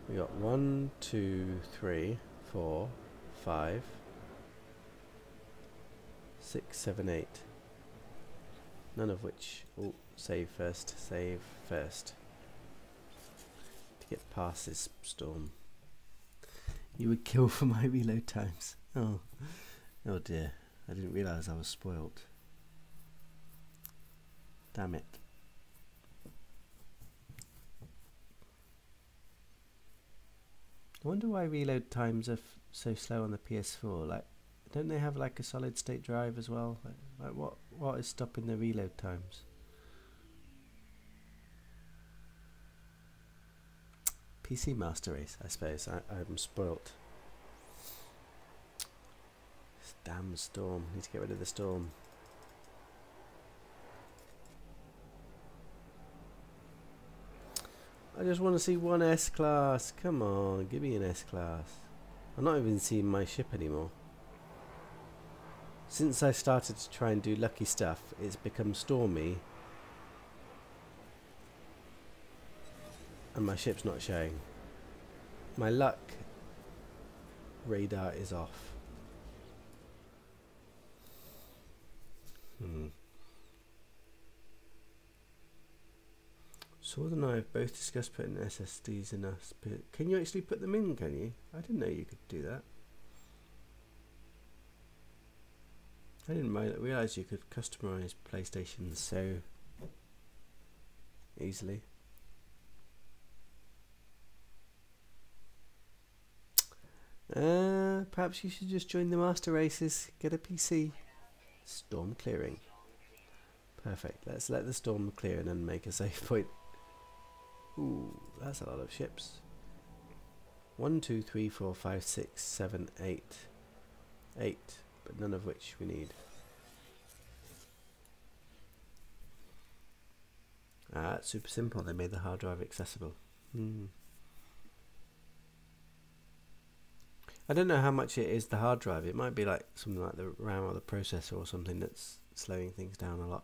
We got 1, 2, 3, 4, 5, 6, 7, 8. None of which. Oh, save first. Save first. To get past this storm. You would kill for my reload times. Oh, oh dear. I didn't realise I was spoilt. Damn it. I wonder why reload times are so slow on the PS4. Like, don't they have like a solid state drive as well? Like what is stopping the reload times? PC Master Race, I suppose. I'm spoilt. This damn storm. Need to get rid of the storm. I just want to see one S-Class. Come on, give me an S-Class. I'm not even seeing my ship anymore. Since I started to try and do lucky stuff, it's become stormy. And my ship's not showing. My luck radar is off. Sword and I have both discussed putting SSDs in us. Can you actually put them in, can you? I didn't know you could do that. I didn't realise you could customise PlayStations so easily. Perhaps you should just join the master races, get a PC. Storm clearing. Perfect. Let's let the storm clear and then make a save point. Ooh, that's a lot of ships. 1, 2, 3, 4, 5, 6, 7, 8. 8, but none of which we need. Ah, it's super simple. They made the hard drive accessible. I don't know how much it is the hard drive. It might be like something like the RAM or the processor or something that's slowing things down a lot.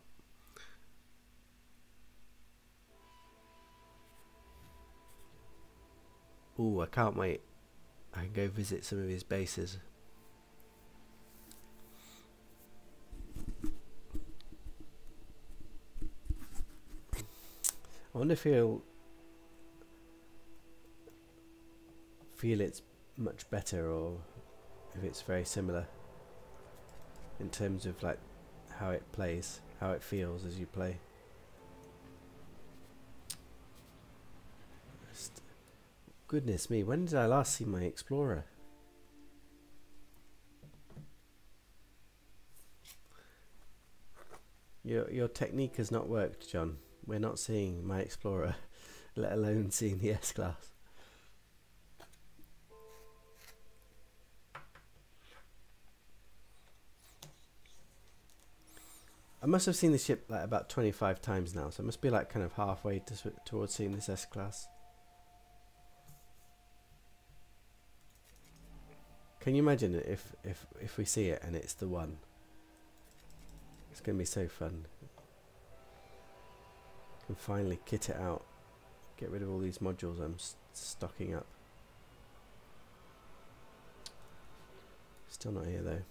Ooh, I can't wait. I can go visit some of his bases. I wonder if he'll feel it's much better or if it's very similar in terms of like how it plays, how it feels as you play. Goodness me, when did I last see my Explorer? Your technique has not worked, John. We're not seeing my Explorer, let alone seeing the S-Class. I must have seen the ship like about 25 times now, so I must be like kind of halfway towards seeing this S-Class. Can you imagine it if we see it and it's the one? It's going to be so fun. Can finally kit it out. Get rid of all these modules I'm stocking up. Still not here though.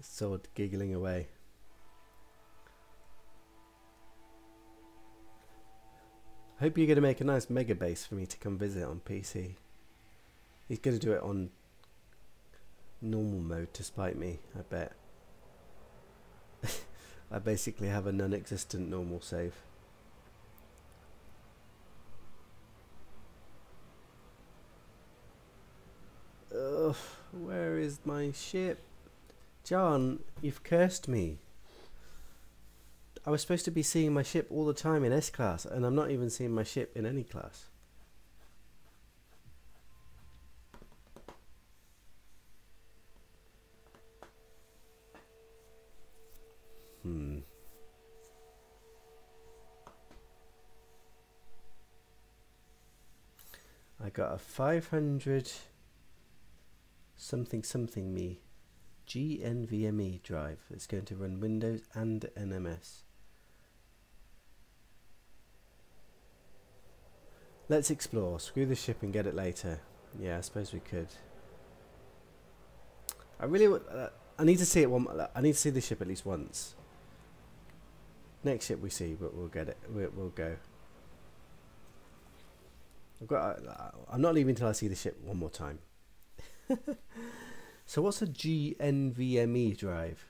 Sword giggling away. I hope you're going to make a nice mega base for me to come visit on PC. He's going to do it on normal mode to spite me, I bet. I basically have a non-existent normal save. Ugh, where is my ship? John, you've cursed me. I was supposed to be seeing my ship all the time in S-Class, and I'm not even seeing my ship in any class. I got a 500 something me GNVMe drive. It's going to run Windows and NMS. Let's explore. Screw the ship and get it later. Yeah, I suppose we could. I really would. I need to see it one. I need to see the ship at least once. Next ship we see, but we'll get it. We'll go. I'm not leaving until I see the ship one more time. So what's a GNVMe drive?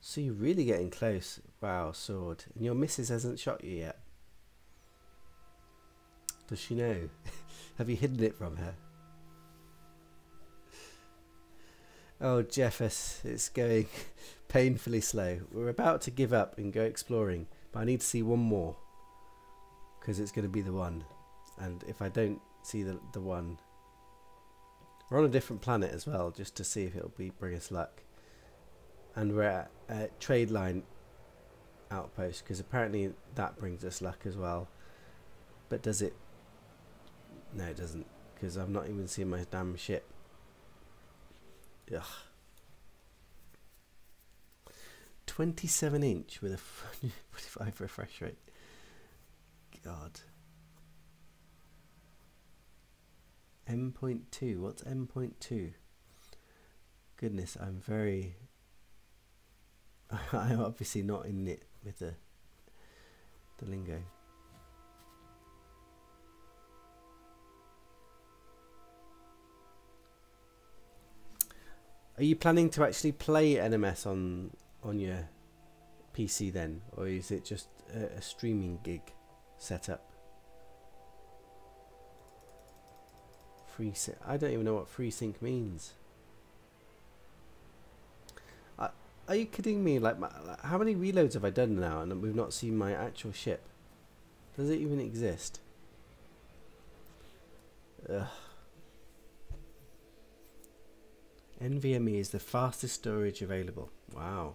So you're really getting close. Wow, sword. And your missus hasn't shot you yet. Does she know? Have you hidden it from her? Oh, Jeffers, it's going painfully slow. We're about to give up and go exploring, but I need to see one more because it's going to be the one. And if I don't see the one, we're on a different planet as well, just to see if it'll bring us luck. And we're at a trade line outpost because apparently that brings us luck as well. But does it? No, it doesn't, because I'm not even seeing my damn ship. Ugh. 27 inch with a 45 refresh rate. God. M.2. What's M.2? Goodness, I'm very... I'm obviously not in it with the lingo. Are you planning to actually play NMS on your PC then, or is it just a streaming gig setup? FreeSync. I don't even know what FreeSync means. Are you kidding me? Like, how many reloads have I done now, and we've not seen my actual ship? Does it even exist? Ugh. NVMe is the fastest storage available. Wow.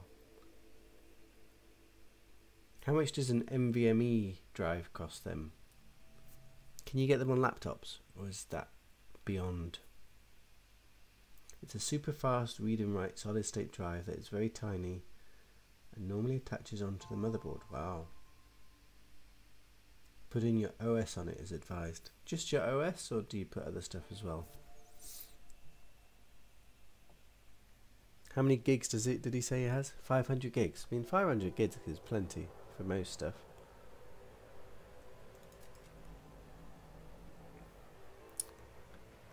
How much does an NVMe drive cost them? Can you get them on laptops, or is that beyond? It's a super fast read and write solid state drive that is very tiny and normally attaches onto the motherboard. Wow. Putting your OS on it is advised. Just your OS, or do you put other stuff as well? How many gigs did he say he has? 500 gigs. I mean, 500 gigs is plenty for most stuff.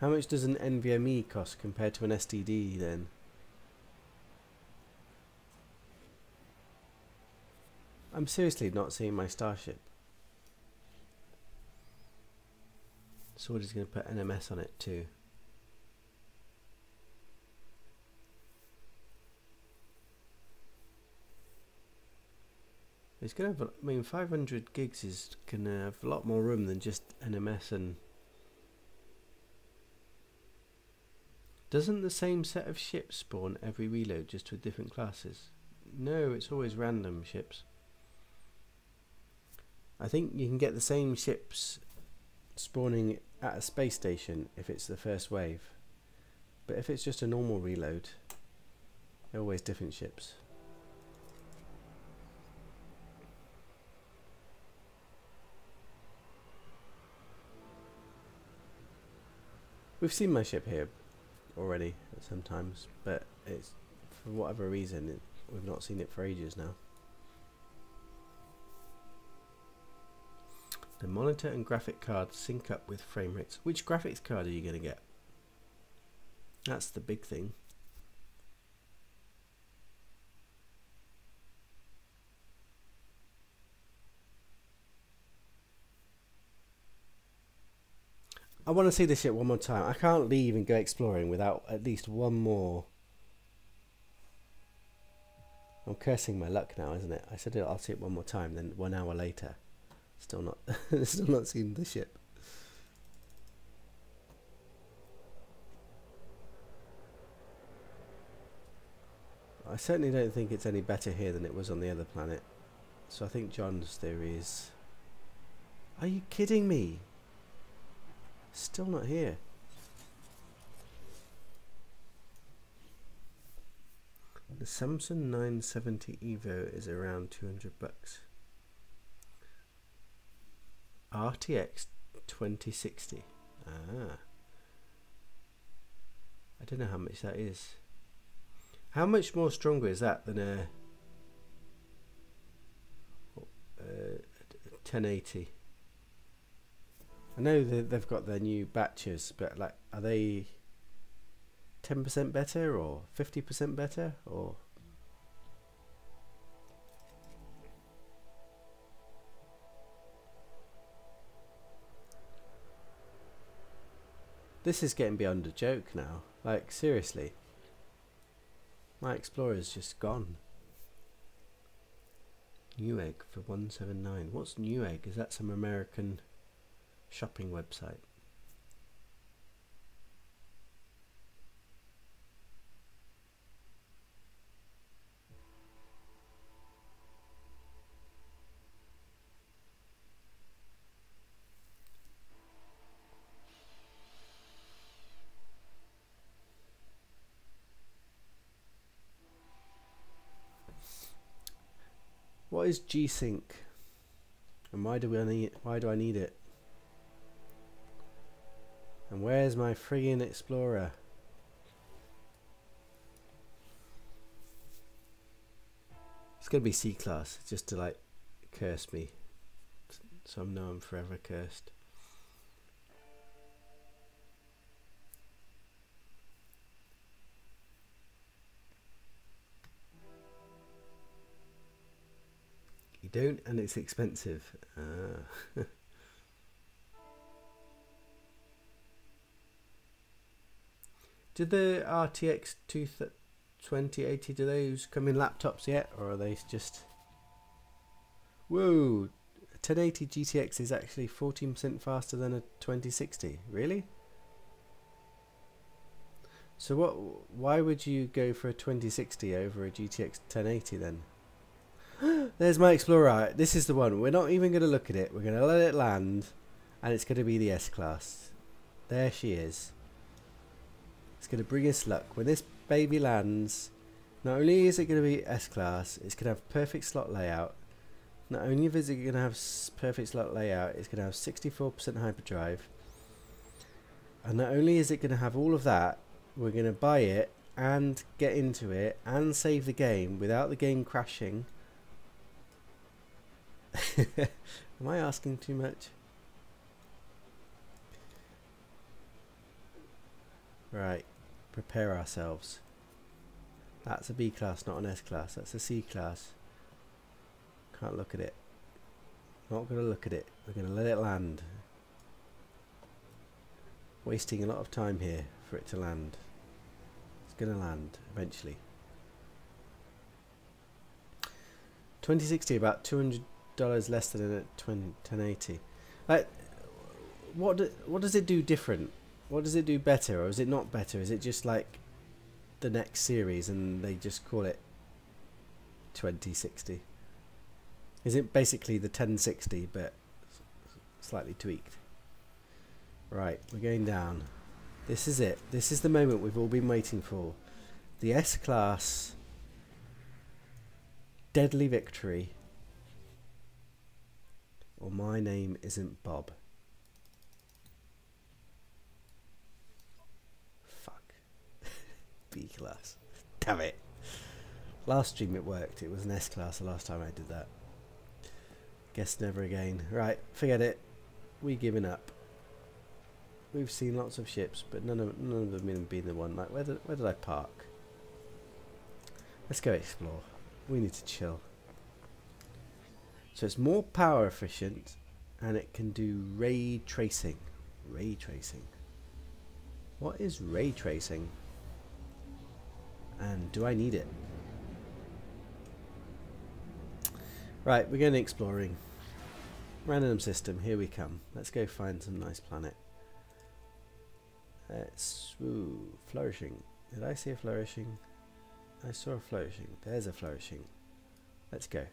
How much does an NVMe cost compared to an STD then? I'm seriously not seeing my starship. Sword is going to put NMS on it too. It's going to have, I mean, 500 gigs is going to have a lot more room than just NMS. And doesn't the same set of ships spawn every reload, just with different classes? No, it's always random ships. I think you can get the same ships spawning at a space station if it's the first wave, but if it's just a normal reload, they're always different ships. We've seen my ship here already sometimes, but it's, for whatever reason, we've not seen it for ages now. The monitor and graphic card sync up with frame rates. Which graphics card are you going to get? That's the big thing. I want to see this ship one more time. I can't leave and go exploring without at least one more. I'm cursing my luck now, isn't it? I said I'll see it one more time, then 1 hour later, still not seen the ship. I certainly don't think it's any better here than it was on the other planet. So I think John's theory is... Are you kidding me? Still not here. The Samsung 970 Evo is around 200 bucks. RTX 2060. Ah. I don't know how much that is. How much more stronger is that than a 1080? I know they've got their new batches, but like, are they 10% better or 50% better or? This is getting beyond a joke now. Like, seriously. My Explorer's just gone. Newegg for 179. What's Newegg? Is that some American shopping website? What is G-Sync? And why do I need it? And where's my friggin' Explorer? It's gonna be C-class, just to like curse me. So I know I'm forever cursed. You don't, and it's expensive. Did the RTX 2080, do those come in laptops yet, or are they just... Whoa, 1080 GTX is actually 14% faster than a 2060. Really? So why would you go for a 2060 over a GTX 1080 then? There's my Explorer. This is the one. We're not even going to look at it. We're going to let it land, and it's going to be the S-Class. There she is. It's going to bring us luck. When this baby lands, not only is it going to be S-Class, it's going to have perfect slot layout. Not only is it going to have perfect slot layout, it's going to have 64% hyperdrive. And not only is it going to have all of that, we're going to buy it and get into it and save the game without the game crashing. Am I asking too much? Right, prepare ourselves. That's a B class, not an S class. That's a C class. Can't look at it. Not going to look at it. We're going to let it land. Wasting a lot of time here for it to land. It's going to land eventually. 2060, about $200 less than a 1080. Like, what does it do different? What does it do better, or is it not better? Is it just like the next series and they just call it 2060? Is it basically the 1060 but slightly tweaked? Right, we're going down. This is it. This is the moment we've all been waiting for. The S-Class deadly victory. Or my name isn't Bob. Fuck. B-Class. Damn it. Last stream it worked. It was an S-Class the last time I did that. Guess never again. Right, forget it. We're giving up. We've seen lots of ships, but none of them have been the one. Like, where did I park? Let's go explore. We need to chill. So it's more power efficient, and it can do ray tracing. Ray tracing. What is ray tracing? And do I need it? Right, we're going exploring. Random system, here we come. Let's go find some nice planet. Ooh, flourishing. Did I see a flourishing? I saw a flourishing. There's a flourishing. Let's go.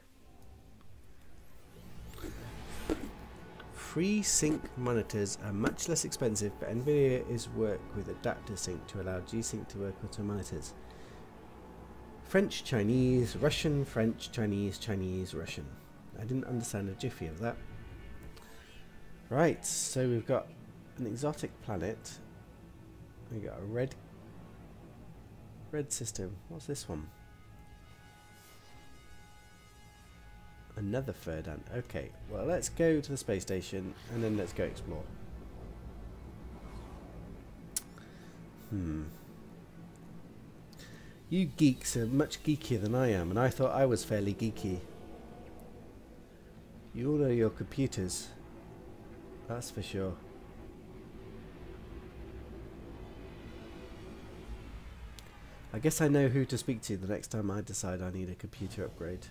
FreeSync monitors are much less expensive, but NVIDIA is work with adapter sync to allow G-Sync to work onto monitors. French, Chinese, Russian, French, Chinese, Chinese, Russian. I didn't understand a jiffy of that. Right, so we've got an exotic planet. We got a red Red system. What's this one? Another Ferdinand. Okay, well let's go to the space station and then let's go explore. You geeks are much geekier than I am, and I thought I was fairly geeky. You all know your computers. That's for sure. I guess I know who to speak to the next time I decide I need a computer upgrade.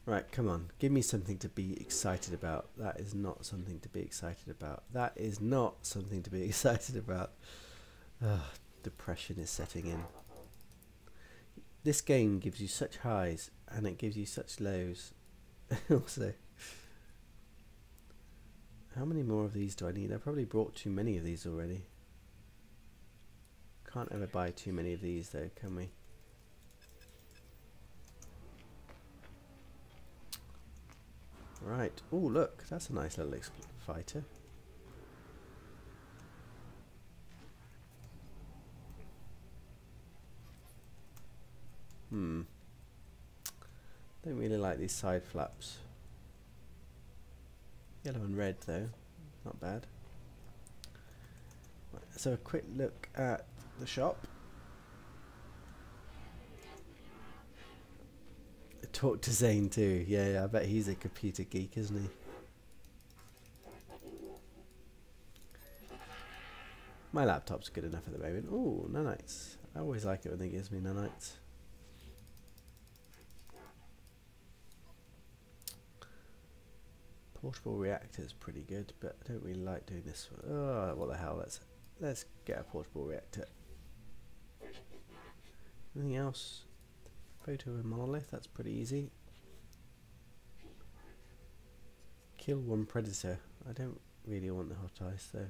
Right, come on. Give me something to be excited about. That is not something to be excited about. That is not something to be excited about. Ugh, depression is setting in. This game gives you such highs and it gives you such lows. Also, how many more of these do I need? I probably bought too many of these already. Can't ever buy too many of these though, can we? Right. Oh, look, that's a nice little fighter. Don't really like these side flaps. Yellow and red though, not bad. Right, so a quick look at the shop. Talk to Zane too. Yeah, I bet he's a computer geek, isn't he? My laptop's good enough at the moment. Ooh, nanites. I always like it when they gives me nanites. Portable reactor is pretty good, but I don't really like doing this one. Oh, what the hell? Let's get a portable reactor. Anything else? Photo and monolith, that's pretty easy. Kill one predator. I don't really want the hot ice though.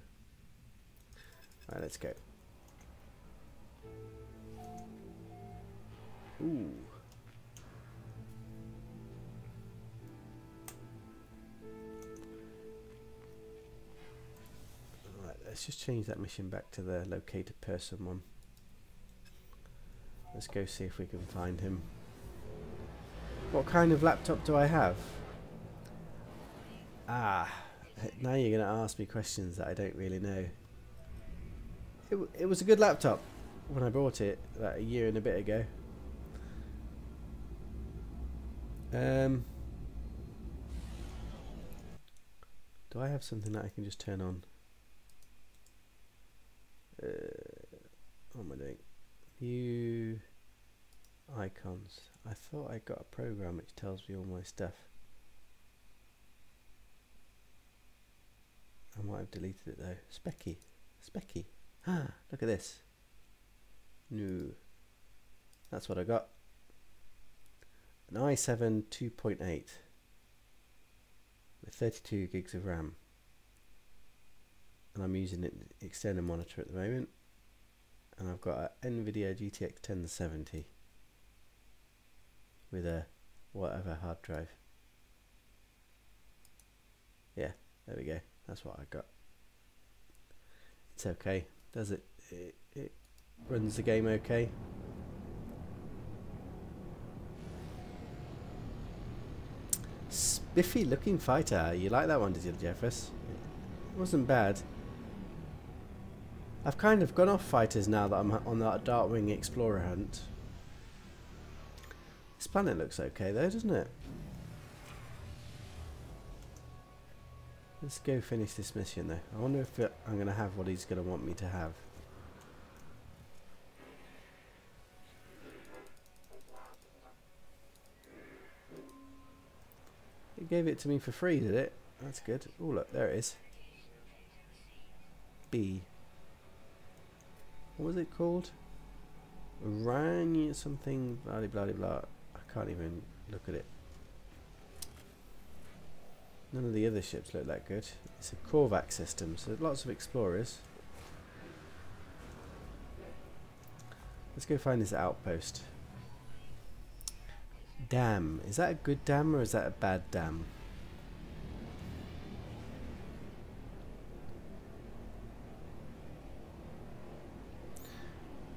Right, let's go. Ooh. Right, let's just change that mission back to the located person one. Let's go see if we can find him. What kind of laptop do I have? Ah, now you're going to ask me questions that I don't really know. It was a good laptop when I bought it like a year and a bit ago. Do I have something that I can just turn on? What am I doing? View icons. I thought I got a program which tells me all my stuff. I might have deleted it though. Specky. Ah, look at this. No. That's what I got. An i7 2.8 with 32 gigs of RAM. And I'm using an external monitor at the moment. And I've got an NVIDIA GTX 1070 with a whatever hard drive. Yeah, there we go. That's what I got. It's okay. Does it? It runs the game okay. Spiffy looking fighter. You like that one, did you, Jeffers? It wasn't bad. I've kind of gone off fighters now that I'm on that Darkwing Explorer hunt. This planet looks okay though, doesn't it? Let's go finish this mission though. I wonder if I'm going to have what he's going to want me to have. It gave it to me for free, did it? That's good. Oh look, there it is. B. What was it called? Rang something blah blah blah. I can't even look at it. None of the other ships look that good. It's a Korvac system, so lots of explorers. Let's go find this outpost. Dam. Is that a good dam or is that a bad dam?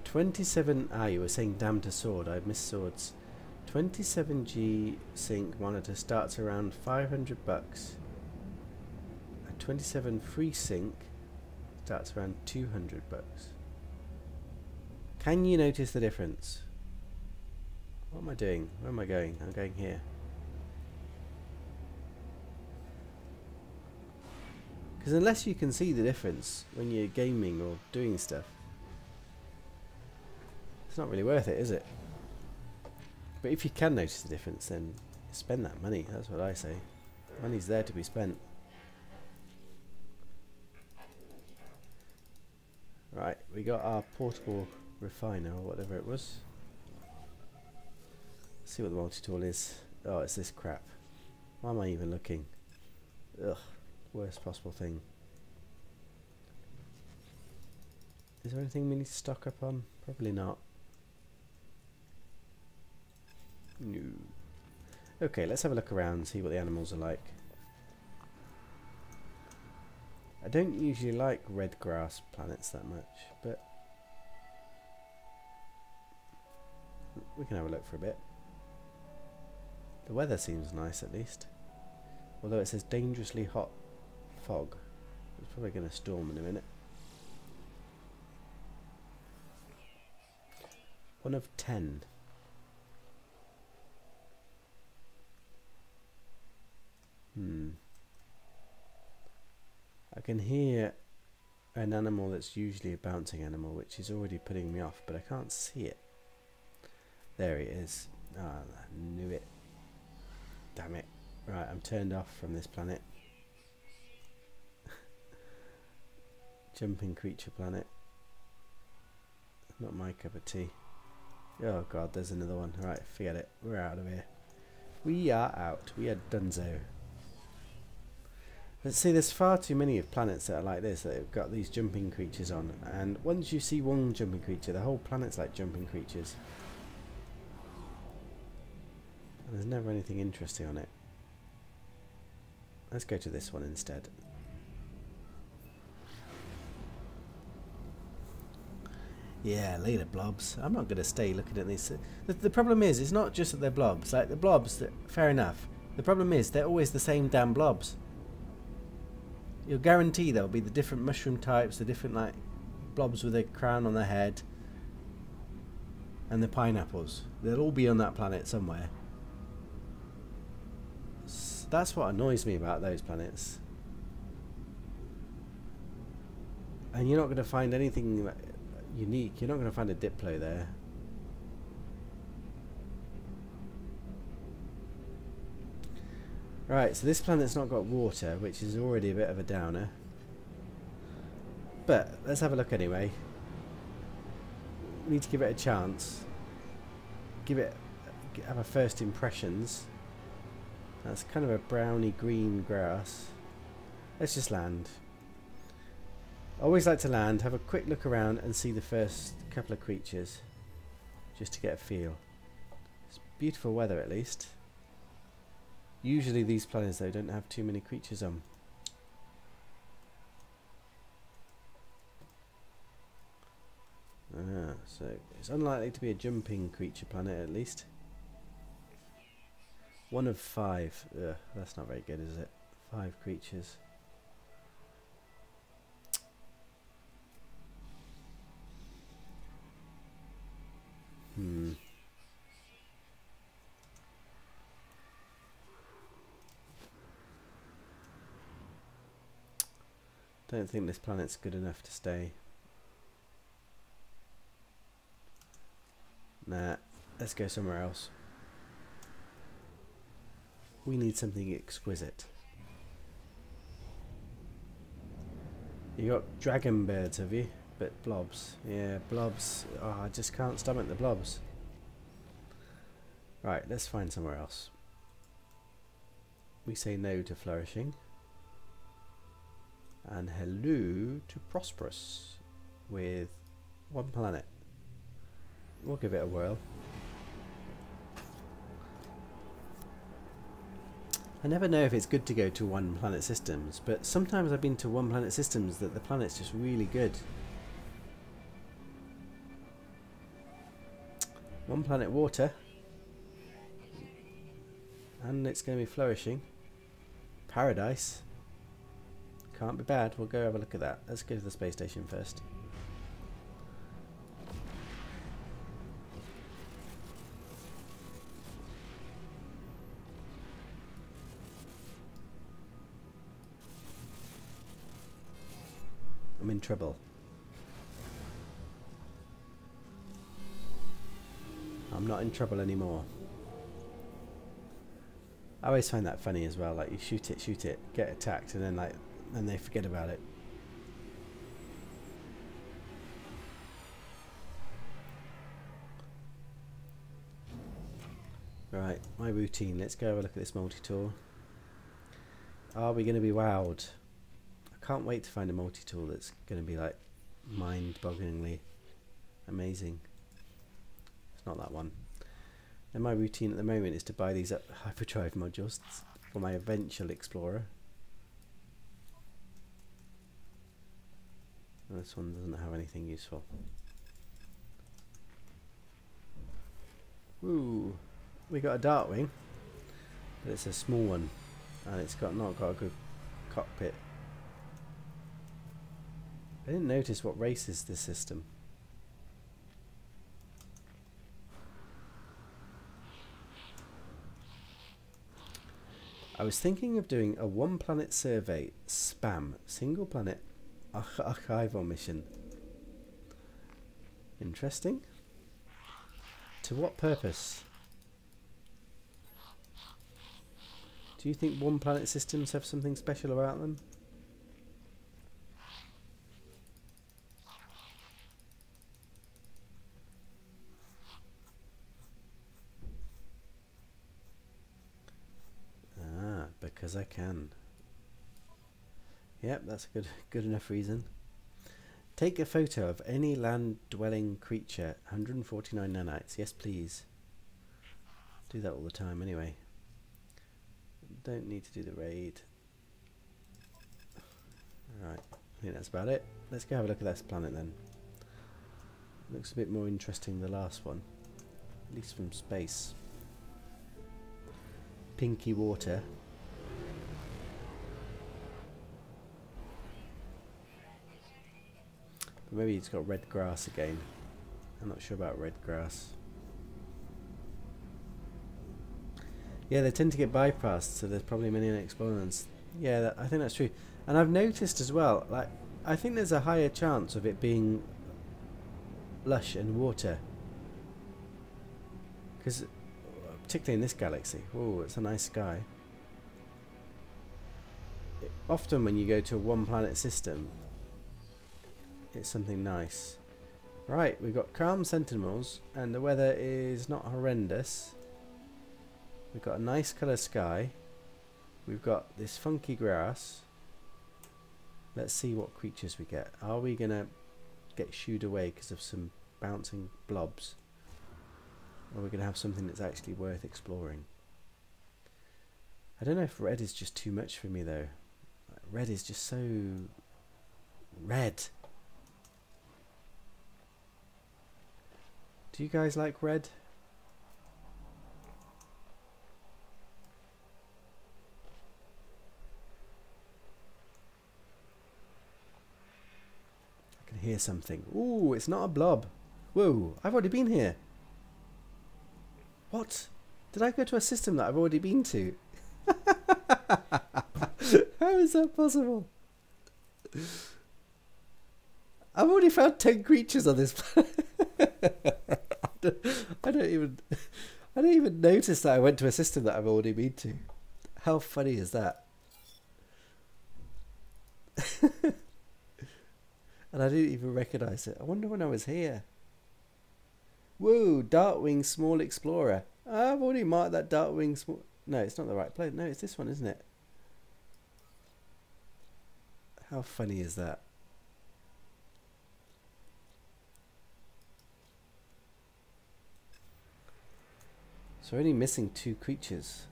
27. Ah, you were saying damn to sword. I missed swords. 27G sync monitor starts around $500. A 27 free sync starts around $200. Can you notice the difference? What am I doing? Where am I going? I'm going here. Because unless you can see the difference when you're gaming or doing stuff, it's not really worth it, is it? But if you can notice the difference, then spend that money. That's what I say. Money's there to be spent. Right, we got our portable refiner or whatever it was. Let's see what the multi-tool is. Oh, it's this crap. Why am I even looking? Ugh, worst possible thing. Is there anything we need to stock up on? Probably not. No. Okay, let's have a look around and see what the animals are like. I don't usually like red grass planets that much, but we can have a look for a bit. The weather seems nice at least. Although it says dangerously hot fog. It's probably going to storm in a minute. 1 of 10. I can hear an animal that's usually a bouncing animal, which is already putting me off, but I can't see it. There he is. Ah, I knew it. Damn it. Right, I'm turned off from this planet. Jumping creature planet. Not my cup of tea. Oh god, there's another one. Right, forget it. We're out of here. We are out. We are donezo. Let's see, there's far too many of planets that are like this, that have got these jumping creatures on, and once you see one jumping creature, the whole planet's like jumping creatures. And there's never anything interesting on it. Let's go to this one instead. Yeah, later blobs. I'm not going to stay looking at these. The problem is, it's not just that they're blobs. Like the blobs, fair enough. The problem is, they're always the same damn blobs. You'll guarantee there'll be the different mushroom types, the different like blobs with a crown on their head, and the pineapples. They'll all be on that planet somewhere. So that's what annoys me about those planets. And you're not going to find anything unique. You're not going to find a Diplo there. Right, so this planet's not got water, which is already a bit of a downer. But let's have a look anyway. We need to give it a chance. Have a first impressions. That's kind of a browny green grass. Let's just land. I always like to land, have a quick look around and see the first couple of creatures. Just to get a feel. It's beautiful weather at least. Usually these planets though don't have too many creatures on. So it's unlikely to be a jumping creature planet at least. 1 of 5. Ugh, that's not very good, is it? 5 creatures. Don't think this planet's good enough to stay. Nah, let's go somewhere else. We need something exquisite. You got dragon birds, have you? But blobs. Yeah, blobs. Oh, I just can't stomach the blobs. Right, let's find somewhere else. We say no to flourishing. And hello to prosperous with 1 planet. We'll give it a whirl. I never know if it's good to go to 1 planet systems, but sometimes I've been to 1 planet systems that the planet's just really good. One planet water. And it's going to be flourishing. Paradise. Can't be bad. We'll go have a look at that. Let's go to the space station first. I'm in trouble. I'm not in trouble anymore. I always find that funny as well. Like you shoot it, get attacked, and then they forget about it. Right, my routine. Let's go have a look at this multi-tool. Are we going to be wowed? I can't wait to find a multi-tool that's going to be like mind-bogglingly amazing. It's not that one. And my routine at the moment is to buy these hyperdrive modules for my eventual Explorer. And this one doesn't have anything useful. Ooh, we got a Darkwing, but it's a small one, and it's not got a good cockpit. I didn't notice what race is this system. I was thinking of doing a one planet survey spam single planet archival mission. Interesting. To what purpose? Do you think one planet systems have something special about them? Because I can. Yep, that's a good enough reason. Take a photo of any land-dwelling creature. 149 nanites. Yes, please. Do that all the time anyway. Don't need to do the raid. Alright, I think that's about it. Let's go have a look at this planet then. Looks a bit more interesting than the last one. At least from space. Pinky water. Maybe it's got red grass again. I'm not sure about red grass. Yeah, they tend to get bypassed, so there's probably many unexplored. Yeah, I think that's true. And I've noticed as well, like, I think there's a higher chance of it being lush and water. Because, particularly in this galaxy, oh, it's a nice sky. Often when you go to a one planet system, it's something nice. Right, we've got calm sentinels and the weather is not horrendous. We've got a nice colour sky. We've got this funky grass. Let's see what creatures we get. Are we going to get shooed away because of some bouncing blobs? Or are we going to have something that's actually worth exploring? I don't know if red is just too much for me though. Red is just so red. Do you guys like red? I can hear something. Ooh, it's not a blob. Whoa, I've already been here. What? Did I go to a system that I've already been to? How is that possible? I've already found 10 creatures on this planet. I don't even notice that I went to a system that I've already been to. How funny is that? And I didn't even recognise it. I wonder when I was here. Whoa, Darkwing Small Explorer. I've already marked that Darkwing Small... No, it's not the right place. No, it's this one, isn't it? How funny is that? So we're only missing 2 creatures.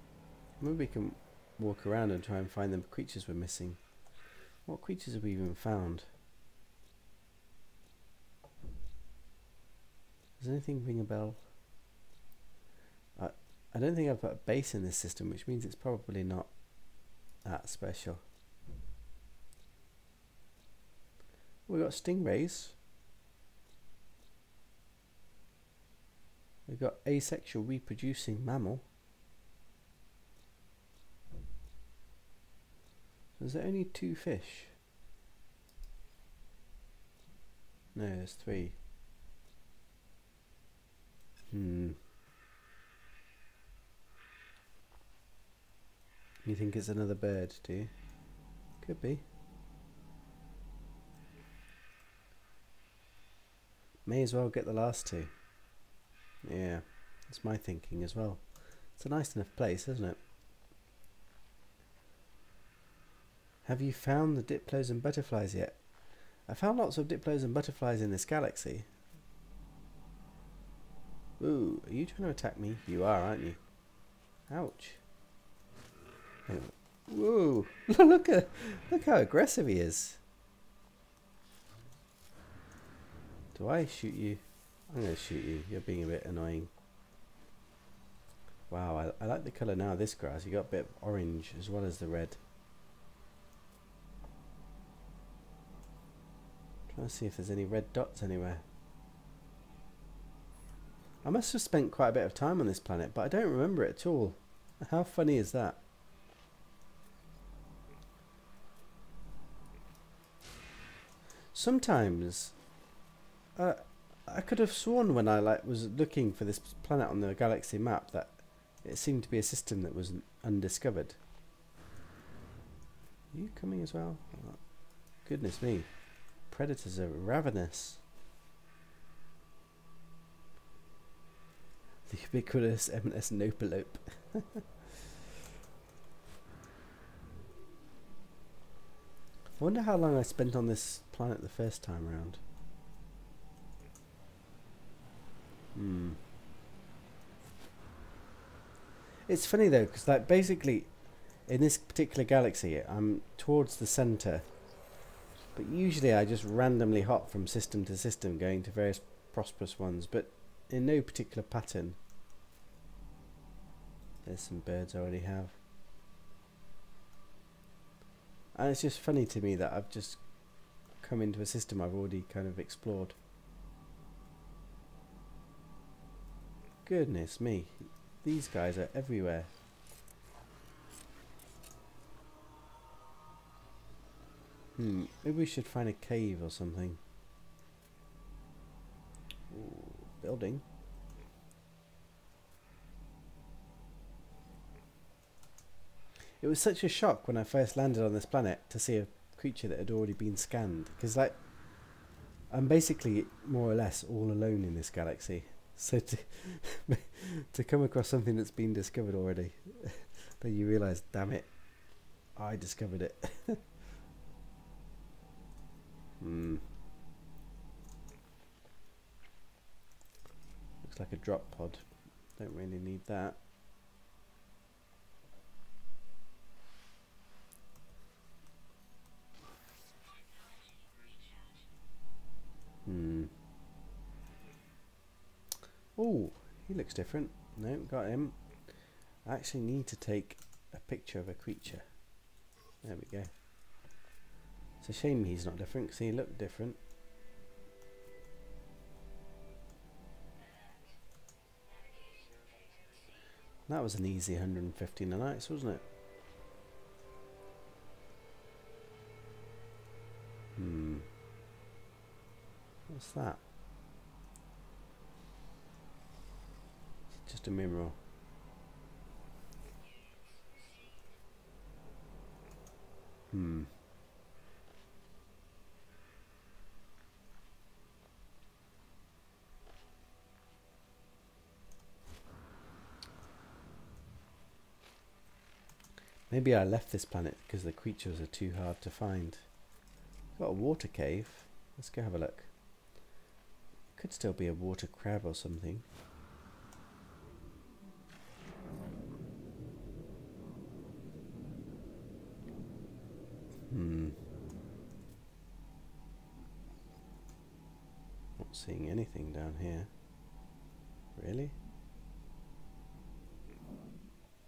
Maybe we can walk around and try and find the creatures we're missing. What creatures have we even found? Does anything ring a bell? I don't think I've put a base in this system, which means it's probably not that special. We've got stingrays. We've got asexual reproducing mammal. Is there only 2 fish? No, there's 3. You think it's another bird, do you? Could be. May as well get the last 2. Yeah, that's my thinking as well. It's a nice enough place, isn't it? Have you found the diplos and butterflies yet? I found lots of diplos and butterflies in this galaxy. Ooh, are you trying to attack me? You are, aren't you? Ouch. Whoa! look how aggressive he is. Do I shoot you? I'm going to shoot you. You're being a bit annoying. Wow, I like the colour now of this grass. You got a bit of orange as well as the red. Trying to see if there's any red dots anywhere. I must have spent quite a bit of time on this planet, but I don't remember it at all. How funny is that? Sometimes I could have sworn when I was looking for this planet on the galaxy map that it seemed to be a system that was undiscovered. Are you coming as well? Oh, goodness me. Predators are ravenous. The ubiquitous NMS Nopalope. I wonder how long I spent on this planet the first time around. It's funny though, because like basically in this particular galaxy I'm towards the center, but usually I just randomly hop from system to system going to various prosperous ones, but in no particular pattern. There's some birds I already have. And it's just funny to me that I've just come into a system I've already kind of explored. Goodness me, these guys are everywhere. Maybe we should find a cave or something. Ooh, building. It was such a shock when I first landed on this planet to see a creature that had already been scanned, because like I'm basically more or less all alone in this galaxy, so to come across something that's been discovered already, then you realise, damn it, I discovered it. Looks like a drop pod. Don't really need that. Oh, he looks different. No, got him. I actually need to take a picture of a creature. There we go. It's a shame he's not different because he looked different. That was an easy 150 nanites, wasn't it? What's that? It's just a mineral. Maybe I left this planet because the creatures are too hard to find. Got a water cave. Let's go have a look. Could still be a water crab or something. Not seeing anything down here. Really?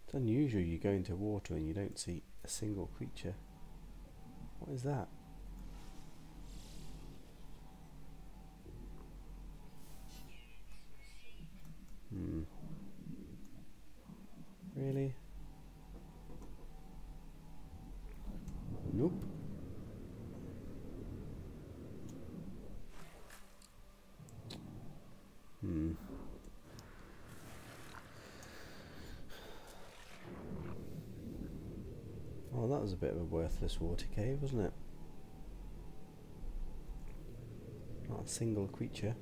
It's unusual you go into water and you don't see a single creature. What is that? Really? Nope. Well, that was a bit of a worthless water cave, wasn't it? Not a single creature.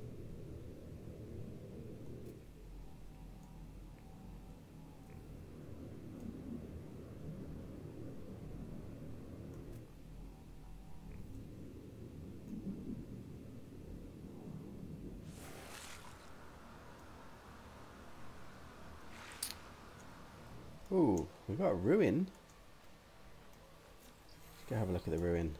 Ooh, we've got a ruin. Let's go have a look at the ruin.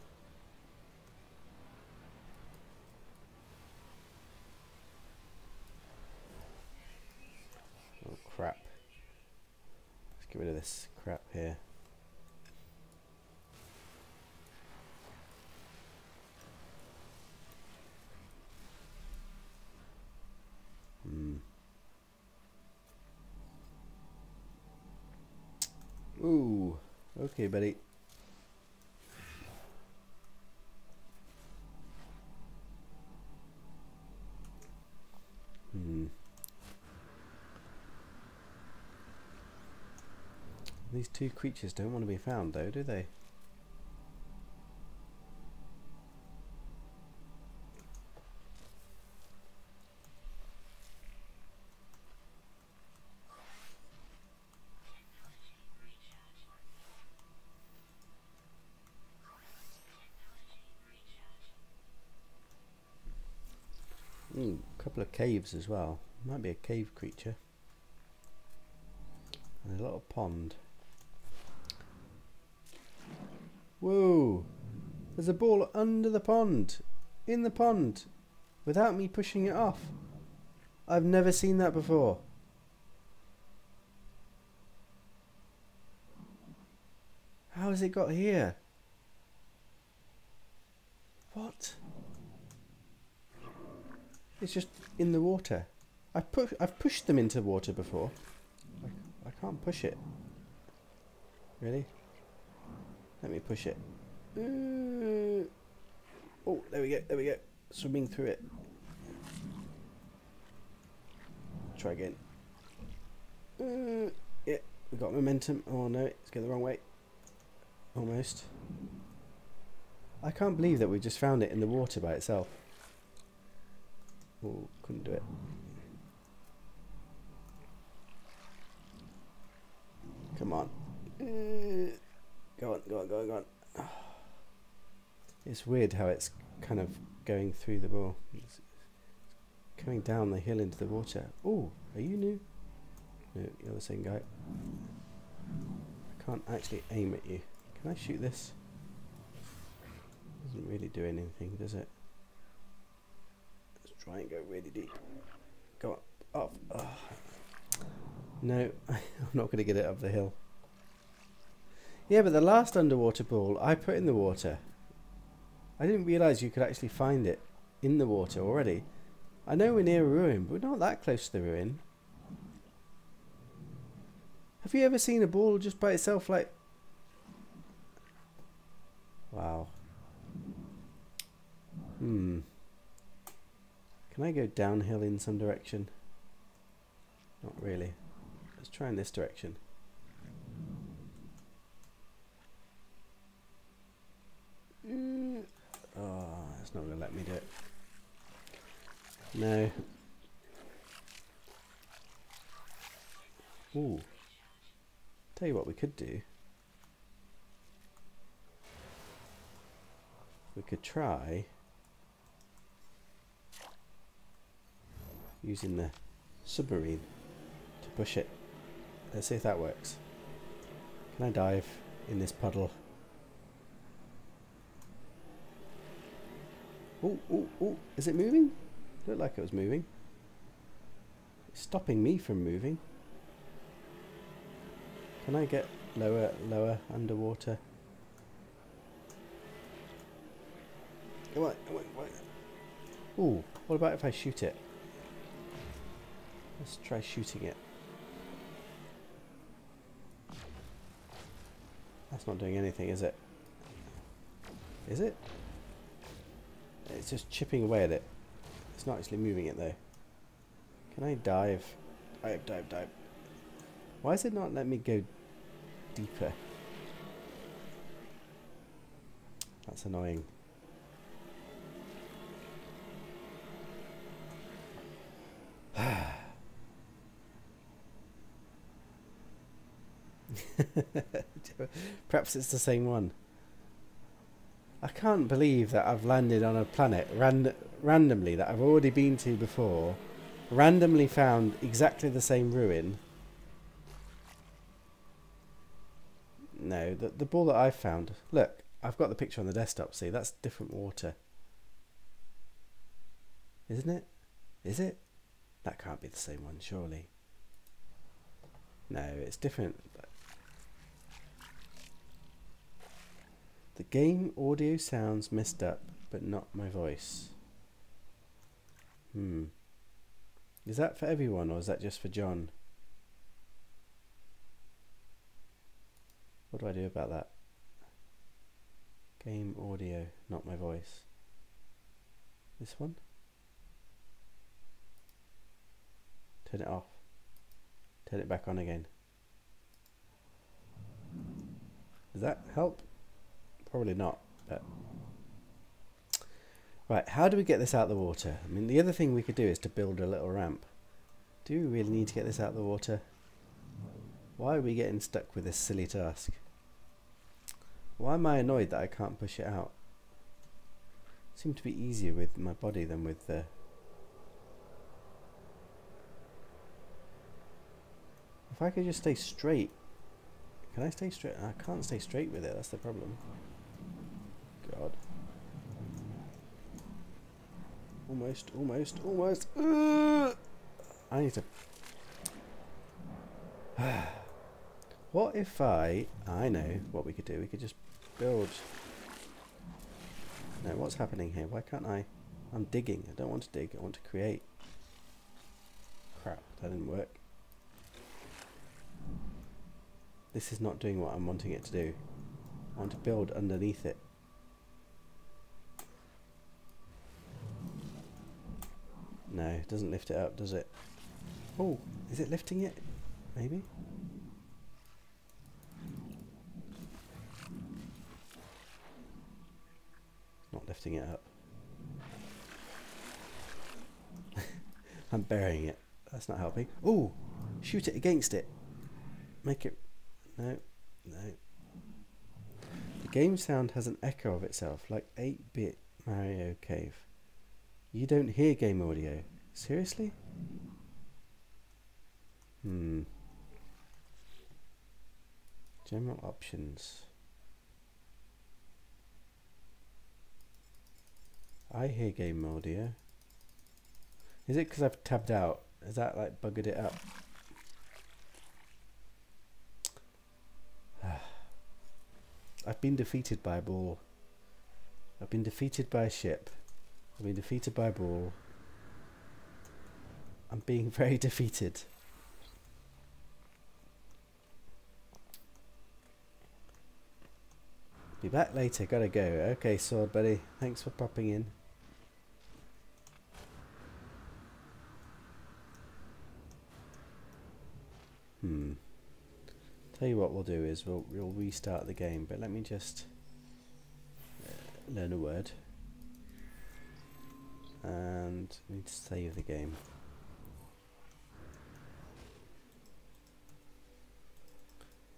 Oh crap. Let's get rid of this crap here. Ooh, okay buddy. These two creatures don't want to be found though, do they? A couple of caves as well. Might be a cave creature. And a little pond. Whoa! There's a ball under the pond. In the pond. Without me pushing it off. I've never seen that before. How has it got here? What? It's just in the water. I've pushed them into water before. I can't push it. Really? Let me push it. Oh, there we go. There we go. Swimming through it. Try again. Yeah, we got momentum. Oh no, it's going the wrong way. Almost. I can't believe that we just found it in the water by itself. Oh, couldn't do it. Come on. Go on, go on, go on, go on. It's weird how it's kind of going through the ball. It's coming down the hill into the water. Oh, are you new? No, you're the same guy. I can't actually aim at you. Can I shoot this? Doesn't really do anything, does it? Let's try and go really deep. Go on, up. Oh. No, I'm not going to get it up the hill. Yeah, but the last underwater ball I put in the water. I didn't realise you could actually find it in the water already. I know we're near a ruin, but we're not that close to the ruin. Have you ever seen a ball just by itself like... Wow. Can I go downhill in some direction? Not really. Let's try in this direction. Oh, it's not going to let me do it. No. Ooh. Tell you what we could do. We could try using the submarine to push it. Let's see if that works. Can I dive in this puddle? Oh, oh, oh, is it moving? Looked like it was moving. It's stopping me from moving. Can I get lower, underwater? Come on, come on, come on. Ooh, what about if I shoot it? Let's try shooting it. That's not doing anything, is it? Is it? It's just chipping away at it. It's not actually moving it though. Can I dive? Dive. Why is it not letting me go deeper? That's annoying. Perhaps it's the same one. I can't believe that I've landed on a planet randomly that I've already been to before, randomly found exactly the same ruin. No, the ball that I found, look, I've got the picture on the desktop, see, that's different water. Isn't it? Is it? That can't be the same one, surely. No, it's different. The game audio sounds messed up, but not my voice. Is that for everyone, or is that just for John? What do I do about that? Game audio, not my voice. This one? Turn it off. Turn it back on again. Does that help? Probably not, but... Right, how do we get this out of the water? I mean, the other thing we could do is to build a little ramp. Do we really need to get this out of the water? Why are we getting stuck with this silly task? Why am I annoyed that I can't push it out? It seemed to be easier with my body than with the... If I could just stay straight. Can I stay straight? I can't stay straight with it, that's the problem. God. Almost. I need to... What if I know what we could do. We could just build... No, what's happening here? Why can't I... I'm digging. I don't want to dig. I want to create. Crap, that didn't work. This is not doing what I'm wanting it to do. I want to build underneath it. No, it doesn't lift it up, does it? Oh, is it lifting it? Maybe? Not lifting it up. I'm burying it. That's not helping. Oh, shoot it against it. Make it... No. The game sound has an echo of itself, like 8-bit Mario Cave. You don't hear game audio. Seriously? General options. I hear game audio. Is it because I've tabbed out? Has that like buggered it up? I've been defeated by a ball. I've been defeated by a ship. I've been defeated by a ball. I'm being very defeated. Be back later, gotta go. Okay, sword buddy, thanks for popping in. Tell you what we'll do is we'll restart the game, but let me just learn a word. And we need to save the game.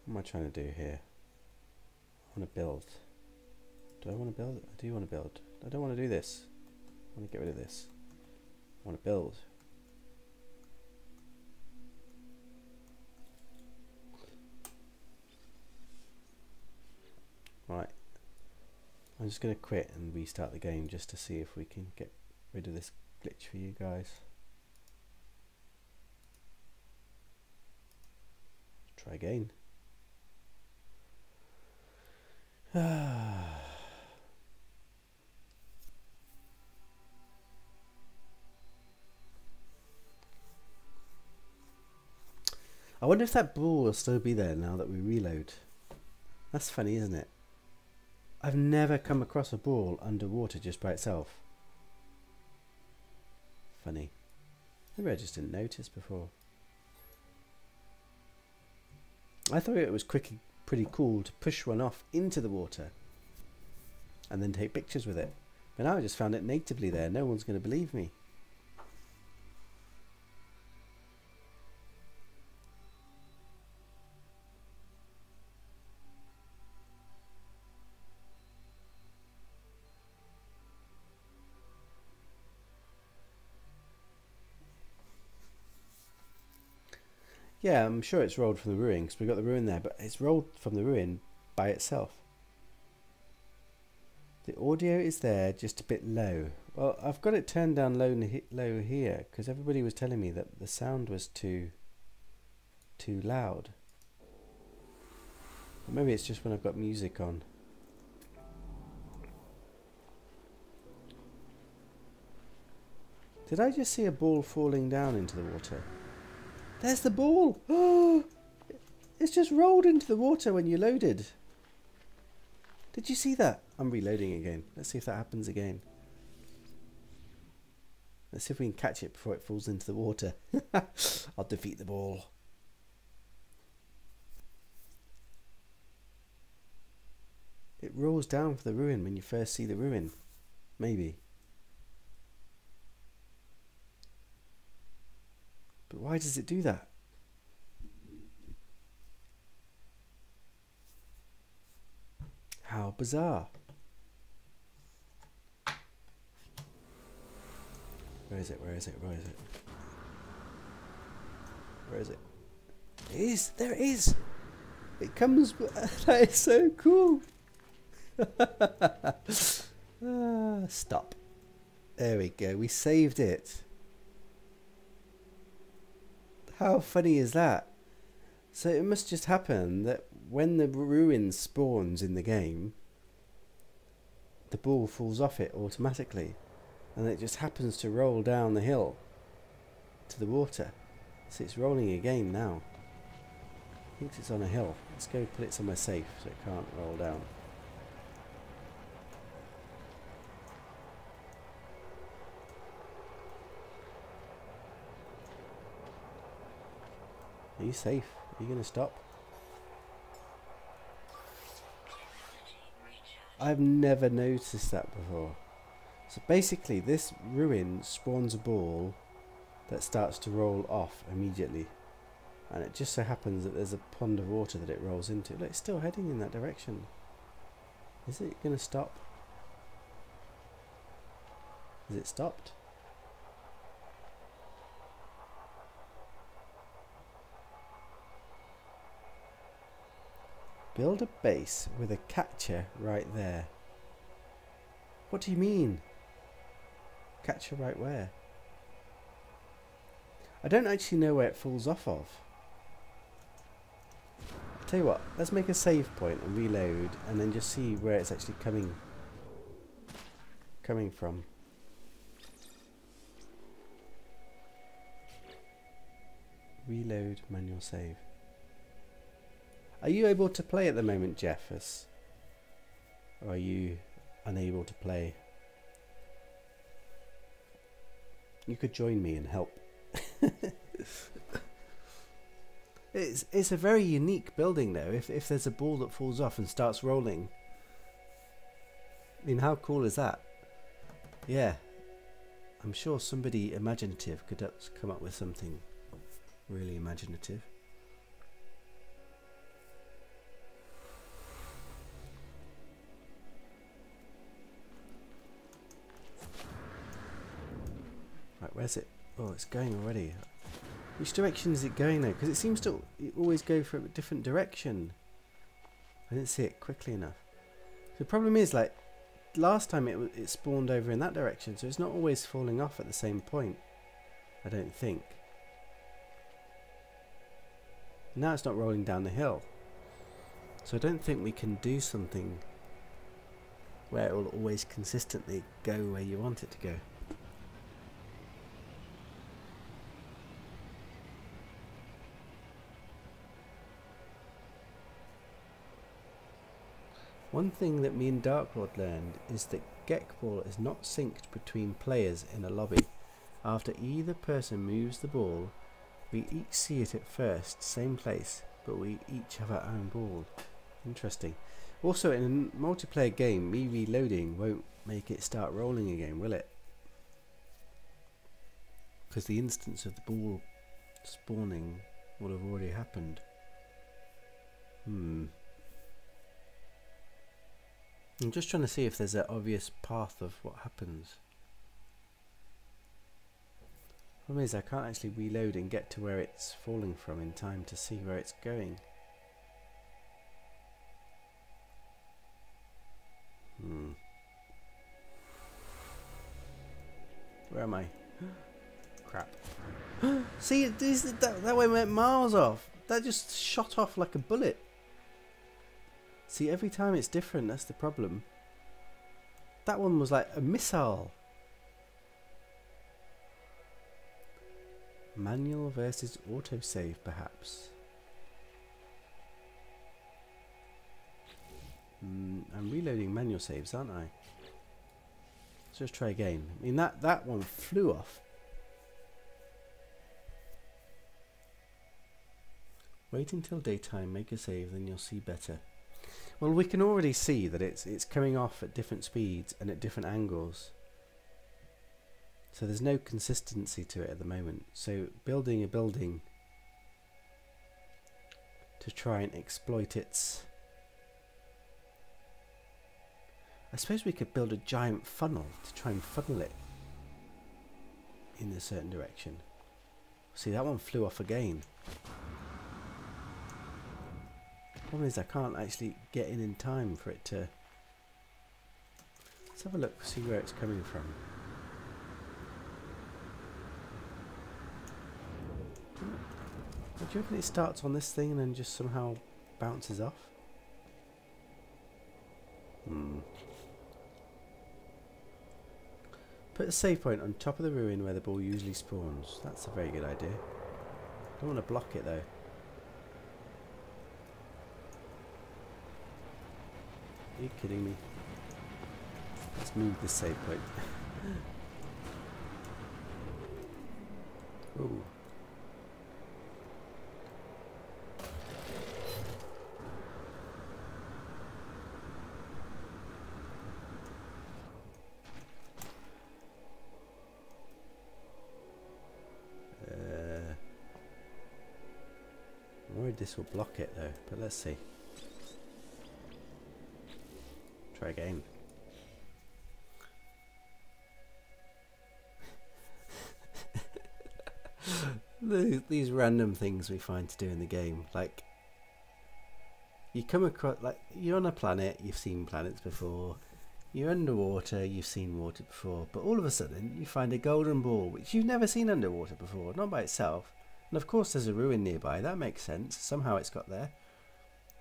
What am I trying to do here? I want to build. Do I want to build? I do want to build. I don't want to do this. I want to get rid of this. I want to build. Right. I'm just going to quit and restart the game just to see if we can get rid of this glitch for you guys. Try again. I wonder if that ball will still be there now that we reload. That's funny, isn't it? I've never come across a ball underwater just by itself. Funny. Maybe I just didn't notice before. I thought it was pretty cool to push one off into the water and then take pictures with it. But now I just found it natively there. No one's going to believe me. Yeah, I'm sure it's rolled from the ruin because we've got the ruin there, but it's rolled from the ruin by itself. The audio is there, just a bit low. Well, I've got it turned down low here because everybody was telling me that the sound was too loud. Or maybe it's just when I've got music on. Did I just see a ball falling down into the water? There's the ball! Oh, it's just rolled into the water when you loaded. Did you see that? I'm reloading again. Let's see if that happens again. Let's see if we can catch it before it falls into the water. I'll defeat the ball. It rolls down for the ruin when you first see the ruin. Maybe. But why does it do that? How bizarre. Where is it? Where is it? Where is it? Where is it? It is! There it is! It comes... That is so cool! Stop. There we go. We saved it. How funny is that? So it must just happen that when the ruin spawns in the game, the ball falls off it automatically, and it just happens to roll down the hill to the water. So it's rolling again now. Thinks it's on a hill. Let's go put it somewhere safe so it can't roll down. Are you safe? Are you going to stop? I've never noticed that before. So basically this ruin spawns a ball that starts to roll off immediately. And it just so happens that there's a pond of water that it rolls into. Look, it's still heading in that direction. Is it going to stop? Is it stopped? Build a base with a catcher right there. What do you mean? Catcher right where? I don't actually know where it falls off of. I'll tell you what, let's make a save point and reload and then just see where it's actually coming from. Reload, manual save. Are you able to play at the moment, Jeffers? Or are you unable to play? You could join me and help. It's a very unique building though. If there's a ball that falls off and starts rolling. I mean, how cool is that? Yeah. I'm sure somebody imaginative could come up with something really imaginative. Right, where's it? Oh, it's going already. Which direction is it going though? Because it seems to always go for a different direction. I didn't see it quickly enough. The problem is, like, last time it spawned over in that direction, so it's not always falling off at the same point. I don't think. Now it's not rolling down the hill. So I don't think we can do something where it will always consistently go where you want it to go. One thing that me and Darklord learned is that Gekball is not synced between players in a lobby. After either person moves the ball, we each see it at first, same place, but we each have our own ball. Interesting. Also, in a multiplayer game, me reloading won't make it start rolling again, will it? Because the instance of the ball spawning will have already happened. I'm just trying to see if there's an obvious path of what happens. The problem is I can't actually reload and get to where it's falling from in time to see where it's going. Where am I? Crap. See, that way went miles off. That just shot off like a bullet. See, every time it's different, that's the problem. That one was like a missile. Manual versus autosave, perhaps. I'm reloading manual saves, aren't I? Let's just try again. I mean, that one flew off. Wait until daytime, make a save, then you'll see better. Well, we can already see that it's coming off at different speeds and at different angles. So there's no consistency to it at the moment. So building a building to try and exploit its... I suppose we could build a giant funnel to try and funnel it in a certain direction. See, that one flew off again. Problem is I can't actually get in time for it to... Let's have a look, see where it's coming from. Do you reckon it starts on this thing and then just somehow bounces off? Put a save point on top of the ruin where the ball usually spawns. That's a very good idea. Don't want to block it though. Are you kidding me? Let's move this save point. Ooh. I'm worried this will block it though, but let's see. Try again. These random things we find to do in the game, like you come across, like you're on a planet, you've seen planets before, you're underwater, you've seen water before, but all of a sudden you find a golden ball which you've never seen underwater before, not by itself. And of course there's a ruin nearby, that makes sense, somehow it's got there.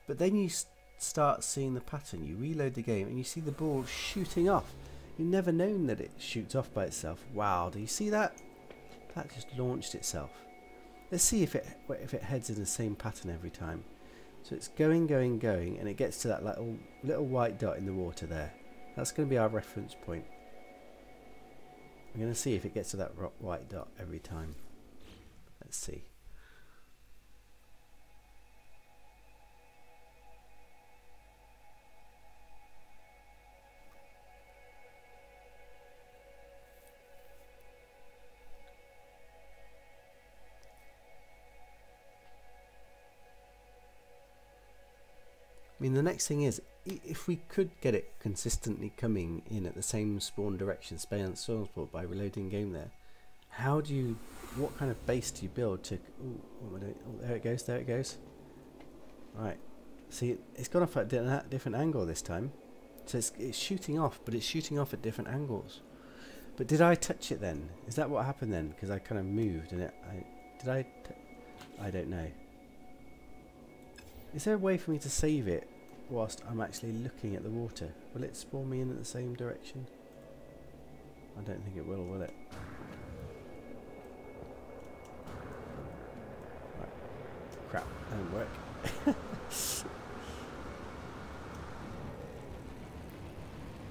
But then you start seeing the pattern, you reload the game and you see the ball shooting off. You've never known that it shoots off by itself. Wow, do you see that? That just launched itself. Let's see if it heads in the same pattern every time. So it's going, going, going, and it gets to that little white dot in the water there. That's going to be our reference point. I'm going to see if it gets to that white dot every time. Let's see. I mean, the next thing is, if we could get it consistently coming in at the same spawn direction, spawn sport by reloading game there, how do you, what kind of base do you build to, there it goes, there it goes. Right, see, it's gone off at a different angle this time. So it's shooting off, but it's shooting off at different angles. But did I touch it then? Is that what happened then? Because I kind of moved and I don't know. Is there a way for me to save it whilst I'm actually looking at the water. Will it spawn me in at the same direction? I don't think it will it? Right. Crap, that didn't work.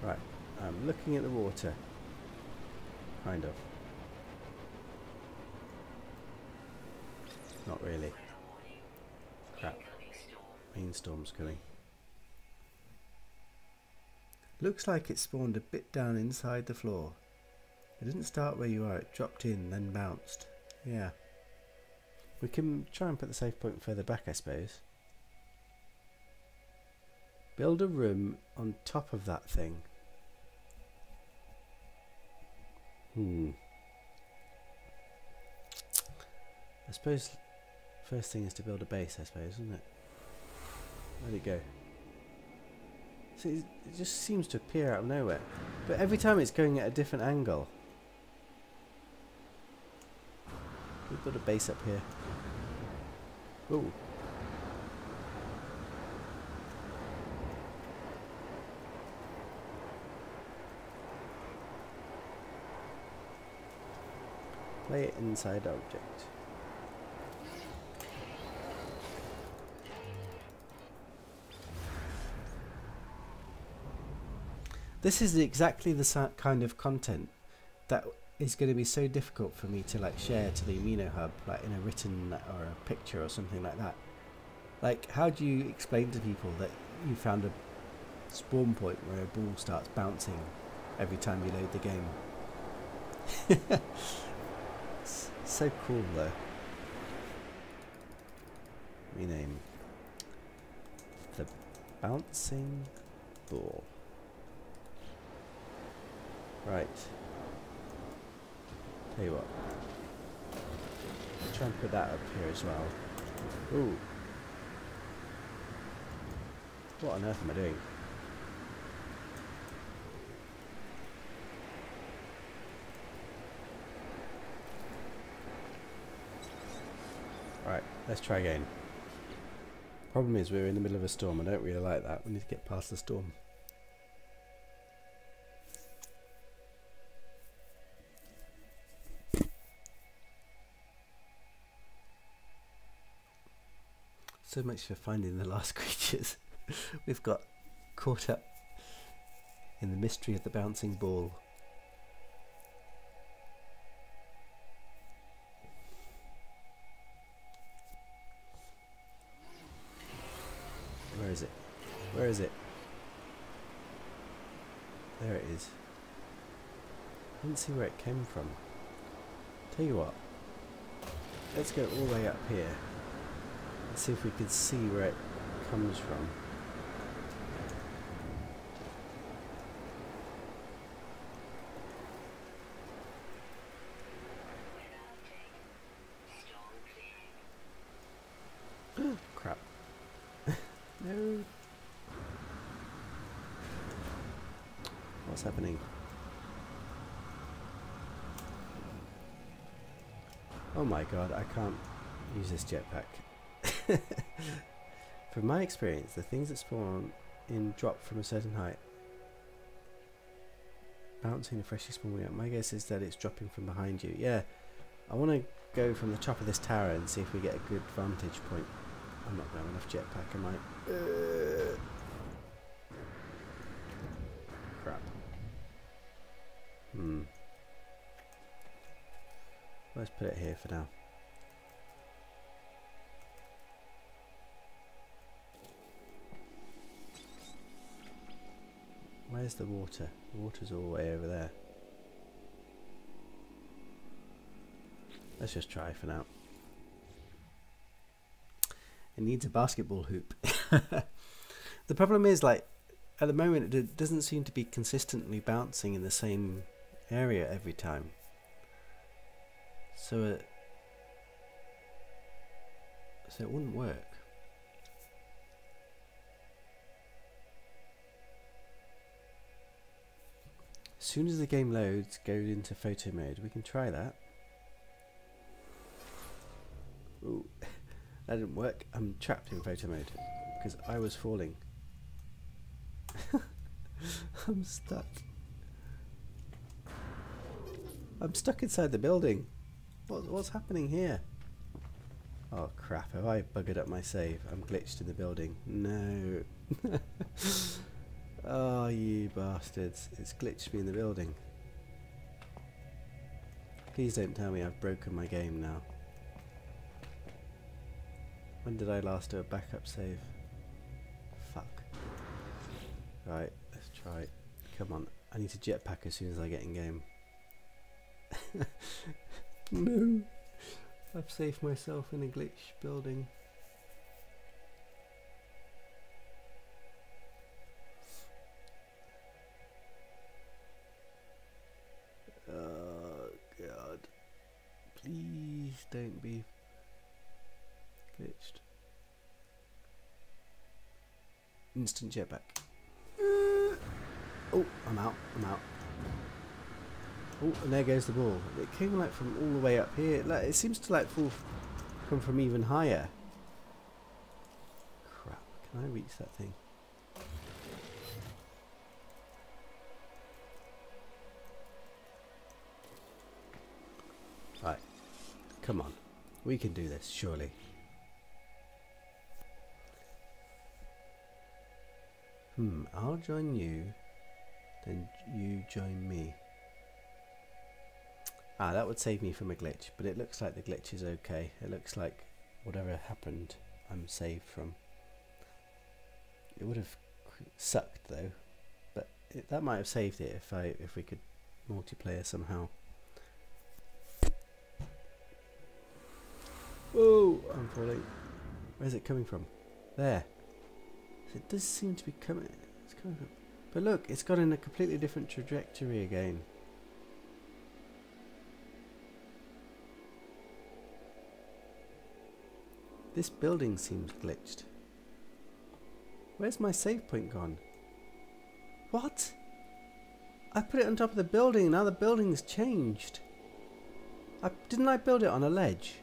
Right, I'm looking at the water. Kind of. Not really. Crap. Rainstorm's coming. Looks like it spawned a bit down inside the floor. It didn't start where you are, it dropped in, then bounced. Yeah. We can try and put the save point further back, I suppose. Build a room on top of that thing. I suppose first thing is to build a base, I suppose, isn't it? Where'd it go? See, it just seems to appear out of nowhere. But every time it's going at a different angle. We build a base up here. Ooh. Play it inside object. This is exactly the kind of content that is going to be so difficult for me to like share to the Amino Hub, like in a written or a picture or something like that. Like, how do you explain to people that you found a spawn point where a ball starts bouncing every time you load the game? It's so cool though. Rename the bouncing ball. Right. Tell you what. I'll try and put that up here as well. Ooh. What on earth am I doing? Right, let's try again. Problem is we're in the middle of a storm. I don't really like that. We need to get past the storm. So much for finding the last creatures. We've got caught up in the mystery of the bouncing ball. Where is it? Where is it? There it is. I didn't see where it came from. Tell you what. Let's go all the way up here. Let's see if we can see where it comes from. Crap. No. What's happening? Oh my god, I can't use this jetpack. From my experience, the things that spawn in drop from a certain height. Bouncing a freshly spawned wing up. My guess is that it's dropping from behind you. Yeah, I want to go from the top of this tower and see if we get a good vantage point. I'm not going to have enough jetpack, am I? Crap. Let's put it here for now. Where's the water? The water's all the way over there. Let's just try for now. It needs a basketball hoop. The problem is, like, at the moment it doesn't seem to be consistently bouncing in the same area every time. So it wouldn't work. As soon as the game loads, go into photo mode. We can try that. Ooh, that didn't work. I'm trapped in photo mode because I was falling. I'm stuck. I'm stuck inside the building. What's happening here? Oh crap, have I buggered up my save? I'm glitched in the building. No. Oh, you bastards. It's glitched me in the building. Please don't tell me I've broken my game now. When did I last do a backup save? Fuck. Right, let's try it. Come on. I need to jetpack as soon as I get in game. No. I've saved myself in a glitch building. Oh god. Please don't be glitched. Instant jetpack. Oh, I'm out. Oh, and there goes the ball. It came like from all the way up here. Like, it seems to like come from even higher. Crap! Can I reach that thing? Right, come on. We can do this, surely. I'll join you. Then you join me. Ah, that would save me from a glitch, but it looks like the glitch is okay. It looks like whatever happened, I'm saved from. It would have sucked though, but that might have saved it if we could multiplayer somehow. Whoa! I'm falling. Where's it coming from? There. It does seem to be coming. It's coming from. But look, it's got in a completely different trajectory again. This building seems glitched. Where's my save point gone? What? I put it on top of the building and now the building's changed. Didn't I build it on a ledge?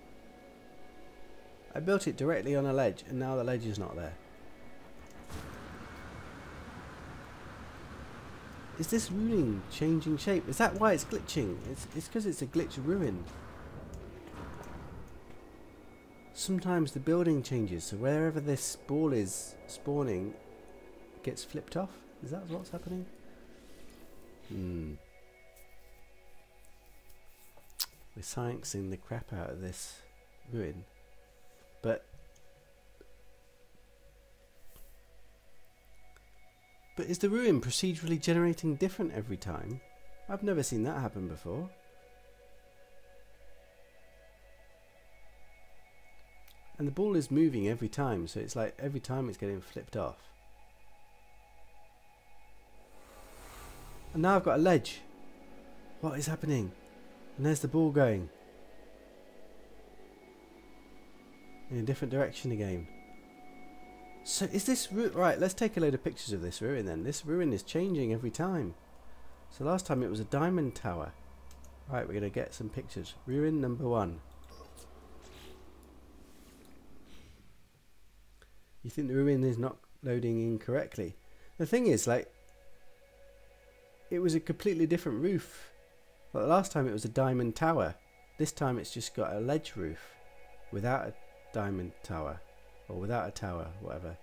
I built it directly on a ledge and now the ledge is not there. Is this ruin changing shape? Is that why it's glitching? It's because it's a glitch ruin. Sometimes the building changes, so wherever this ball is spawning, it gets flipped off. Is that what's happening? We're sciencing the crap out of this ruin. But is the ruin procedurally generating different every time? I've never seen that happen before. And the ball is moving every time, so it's like every time it's getting flipped off. And now I've got a ledge. What is happening? And there's the ball going. In a different direction again. So is this... Right, let's take a load of pictures of this ruin then. This ruin is changing every time. So last time it was a diamond tower. Right, we're going to get some pictures. Ruin number 1. You think the ruin is not loading incorrectly? The thing is, like, it was a completely different roof. Like, last time it was a diamond tower. This time it's just got a ledge roof without a diamond tower, or without a tower, whatever.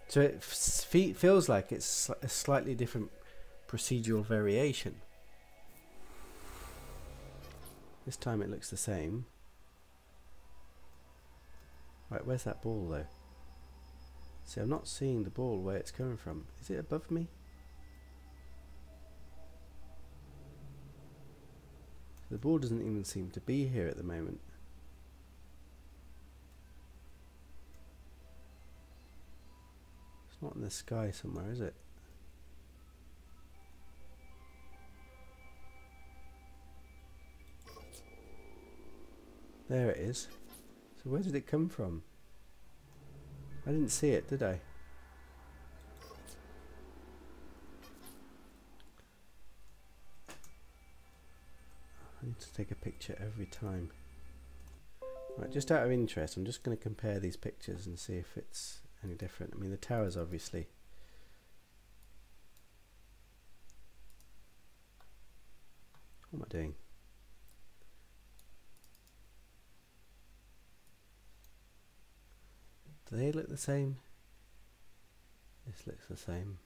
So it feels like it's a slightly different procedural variation. This time it looks the same. Right, where's that ball though? See, I'm not seeing the ball where it's coming from. Is it above me? The ball doesn't even seem to be here at the moment. It's not in the sky somewhere, is it? There it is. So where did it come from? I didn't see it, did I? I need to take a picture every time. Right, just out of interest, I'm just going to compare these pictures and see if it's any different. I mean, the towers obviously. What am I doing? Do they look the same? This looks the same.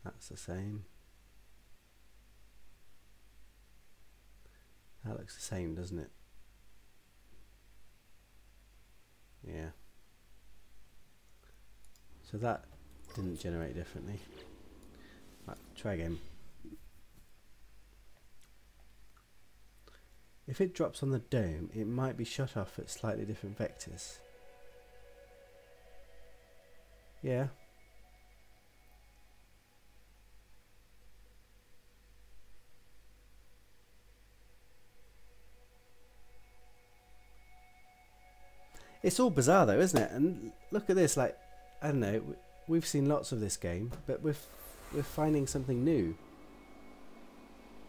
That's the same. That looks the same, doesn't it? Yeah. So that didn't generate differently. Right, try again. If it drops on the dome, it might be shut off at slightly different vectors. Yeah. It's all bizarre though, isn't it? And look at this, like, I don't know, we've seen lots of this game, but we're finding something new.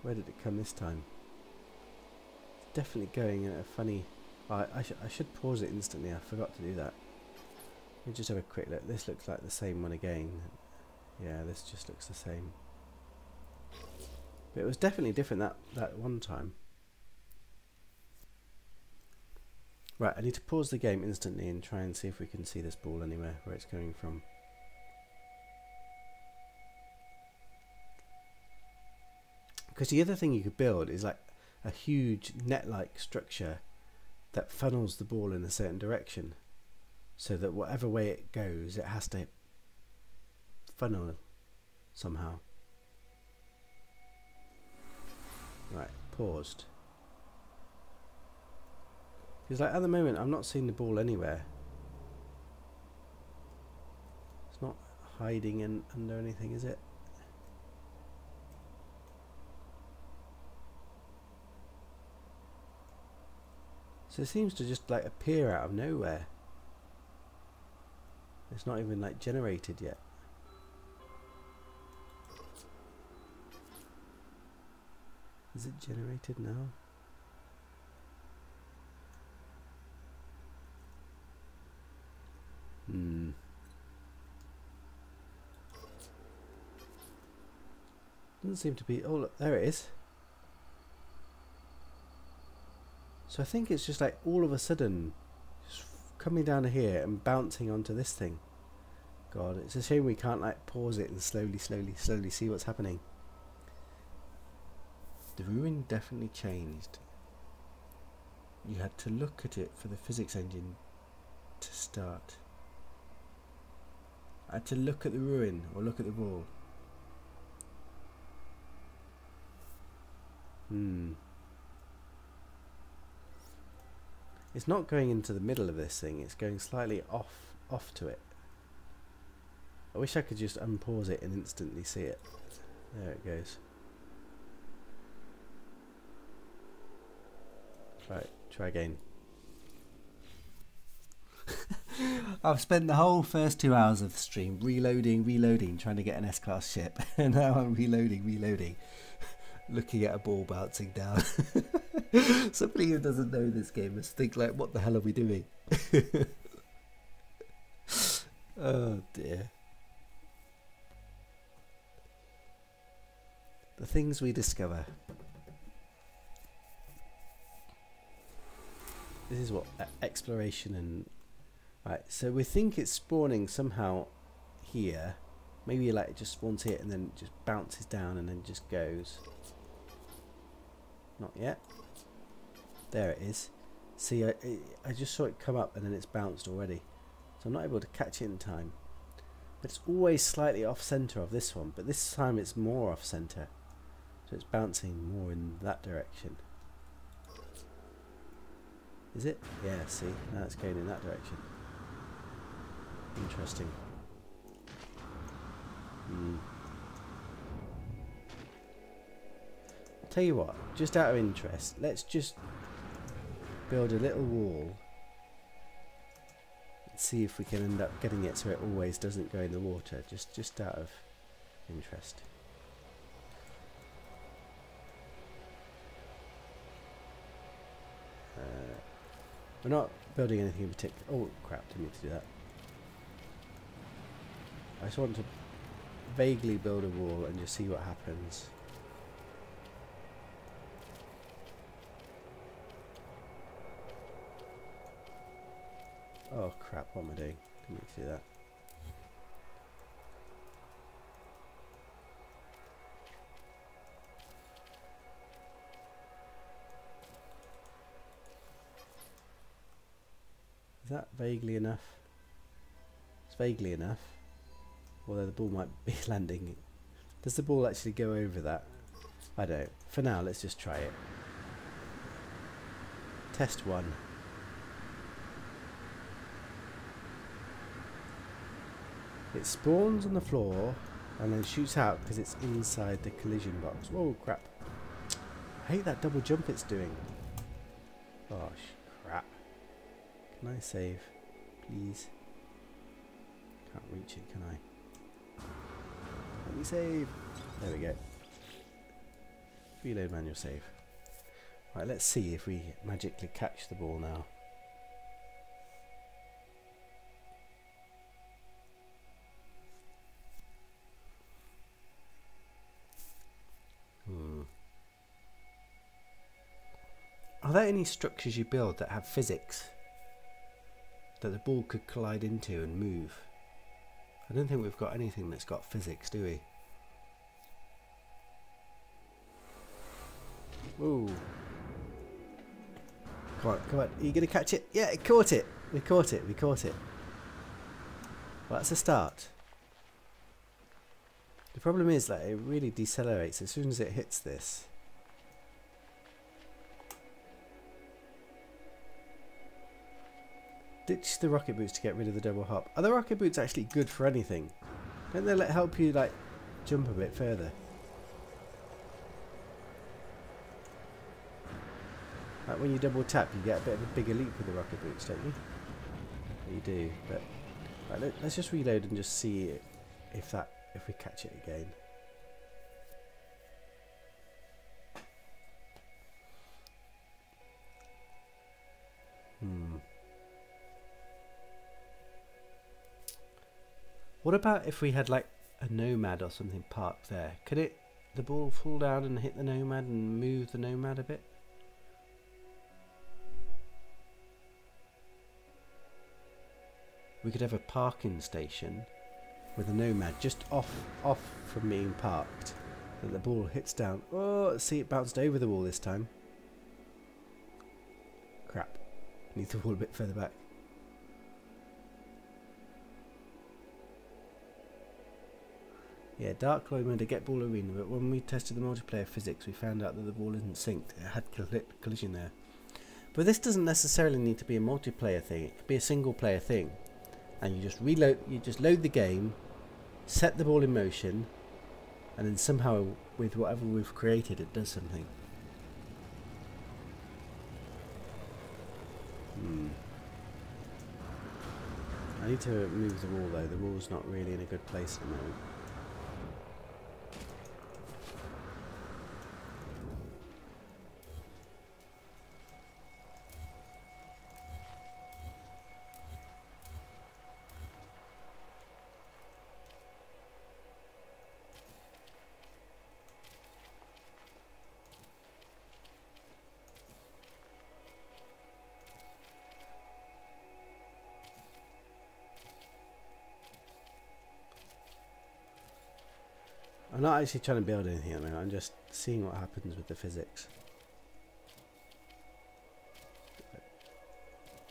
Where did it come this time? It's definitely going at a funny... Oh, I should pause it instantly, I forgot to do that. Let me just have a quick look. This looks like the same one again. Yeah, this just looks the same. But it was definitely different that one time. Right, I need to pause the game instantly and try and see if we can see this ball anywhere, where it's coming from. Because the other thing you could build is like a huge net-like structure that funnels the ball in a certain direction, so that whatever way it goes, it has to funnel somehow. Right, paused. Because like at the moment I'm not seeing the ball anywhere. It's not hiding under anything, is it? So it seems to just like appear out of nowhere. It's not even like generated yet. Is it generated now? Doesn't seem to be. Oh look, there it is. So I think it's just like all of a sudden just coming down to here and bouncing onto this thing. God, it's a shame we can't like pause it and slowly see what's happening. The ruin definitely changed. You had to look at it for the physics engine to start. I had to look at the ruin or look at the wall. It's not going into the middle of this thing, it's going slightly off to it. I wish I could just unpause it and instantly see it. There it goes. Try again. I've spent the whole first 2 hours of the stream reloading, trying to get an S-class ship, and now I'm reloading, looking at a ball bouncing down. Somebody who doesn't know this game must think like, what the hell are we doing? Oh dear. The things we discover. This is what exploration and... Right, so we think it's spawning somehow here. Maybe like it just spawns here and then just bounces down and then just goes. Not yet. There it is. See, I just saw it come up and then it's bounced already. So I'm not able to catch it in time. But it's always slightly off center of this one, but this time it's more off center. So it's bouncing more in that direction. Is it? Yeah, see, now it's going in that direction. Interesting. Tell you what, just out of interest, let's just build a little wall and see if we can end up getting it so it always doesn't go in the water, just out of interest. We're not building anything in particular. Oh crap, didn't mean to do that. I just want to vaguely build a wall and just see what happens. Oh crap, what am I doing? Didn't mean to do that. Is that vaguely enough? It's vaguely enough. Although the ball might be landing. Does the ball actually go over that? I don't know. For now, let's just try it. Test 1. It spawns on the floor and then shoots out because it's inside the collision box. Whoa, crap. I hate that double jump it's doing. Gosh, crap. Can I save, please? Can't reach it, can I? Let me save. There we go. Reload manual save. Right, let's see if we magically catch the ball now. Are there any structures you build that have physics that the ball could collide into and move? I don't think we've got anything that's got physics, do we? Ooh. Come on, come on. Are you going to catch it? Yeah, it caught it. We caught it. We caught it. Well, that's a start. The problem is that it really decelerates as soon as it hits this. Ditch the rocket boots to get rid of the double hop. Are the rocket boots actually good for anything? Don't they help you like jump a bit further? Like when you double tap, you get a bit of a bigger leap with the rocket boots, don't you? You do, but right, let's just reload and just see if we catch it again. What about if we had like a nomad or something parked there? Could the ball fall down and hit the nomad and move the nomad a bit? We could have a parking station with a nomad just off from being parked. That the ball hits down. Oh, see, it bounced over the wall this time. Crap. Need the wall a bit further back. Yeah, Dark Lord to get ball arena, but when we tested the multiplayer physics, we found out that the ball isn't synced. It had collision there. But this doesn't necessarily need to be a multiplayer thing. It could be a single player thing. And you just load the game, set the ball in motion, and then somehow with whatever we've created, it does something. I need to move the wall though. The wall's not really in a good place at the moment. I'm not actually trying to build anything at the moment, I'm just seeing what happens with the physics.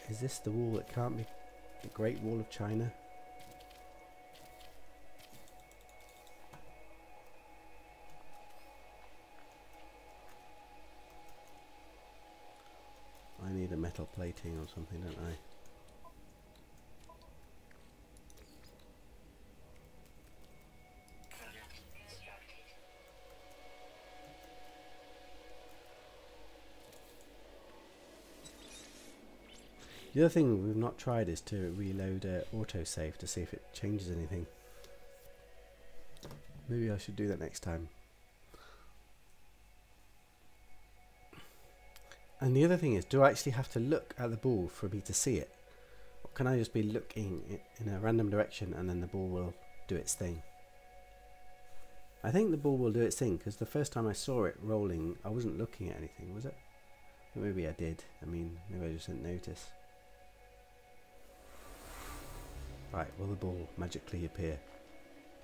Is this the wall that can't be the Great Wall of China? I need a metal plating or something, don't I? The other thing we've not tried is to reload autosave to see if it changes anything. Maybe I should do that next time. And the other thing is, do I actually have to look at the ball for me to see it? Or can I just be looking in a random direction and then the ball will do its thing? I think the ball will do its thing, because the first time I saw it rolling, I wasn't looking at anything, was it? Maybe I did. I mean, maybe I just didn't notice. Right, will the ball magically appear?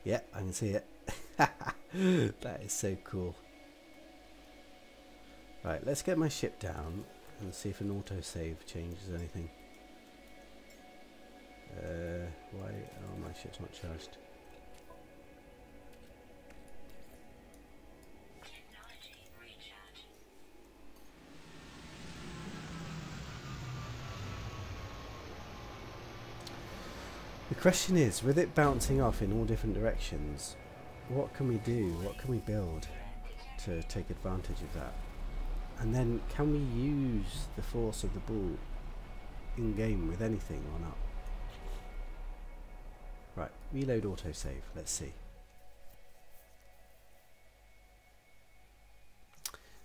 Yeah, I can see it. That is so cool. Right, let's get my ship down and see if an autosave changes anything. Why? Oh, my ship's not charged. The question is, with it bouncing off in all different directions, what can we do? What can we build to take advantage of that? And then, can we use the force of the ball in game with anything or not? Right, reload autosave. Let's see.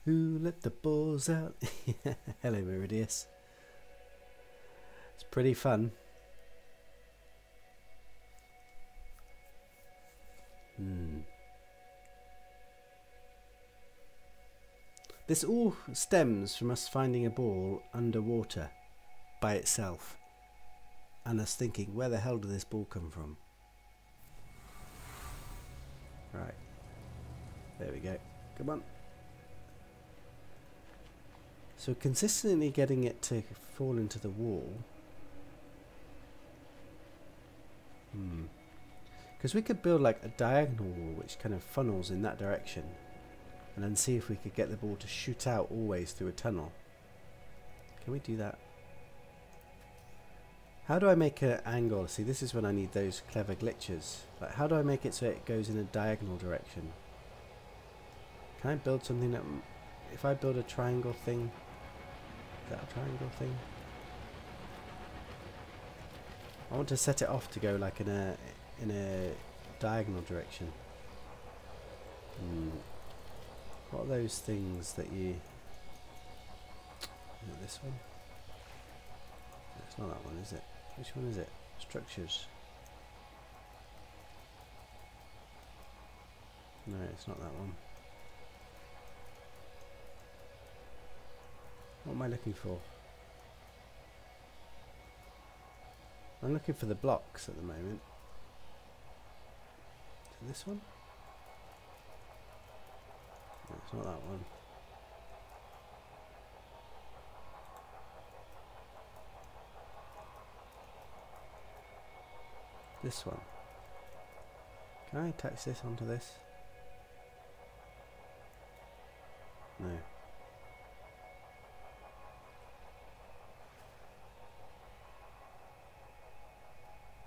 Who let the balls out? Hello, Meridius. It's pretty fun. This all stems from us finding a ball underwater by itself and us thinking, where the hell did this ball come from? Right, there we go, come on. So consistently getting it to fall into the wall. Because we could build like a diagonal wall which kind of funnels in that direction, and then see if we could get the ball to shoot out always through a tunnel. Can we do that? How do I make an angle? See, this is when I need those clever glitches. Like, how do I make it so it goes in a diagonal direction? Can I build something that... If I build a triangle thing... Is that a triangle thing? I want to set it off to go like in a diagonal direction. What are those things that you... Is it this one? It's not that one, is it? Which one is it? Structures. No, it's not that one. What am I looking for? I'm looking for the blocks at the moment. Is it this one? No, it's not that one. This one. Can I attach this onto this? No.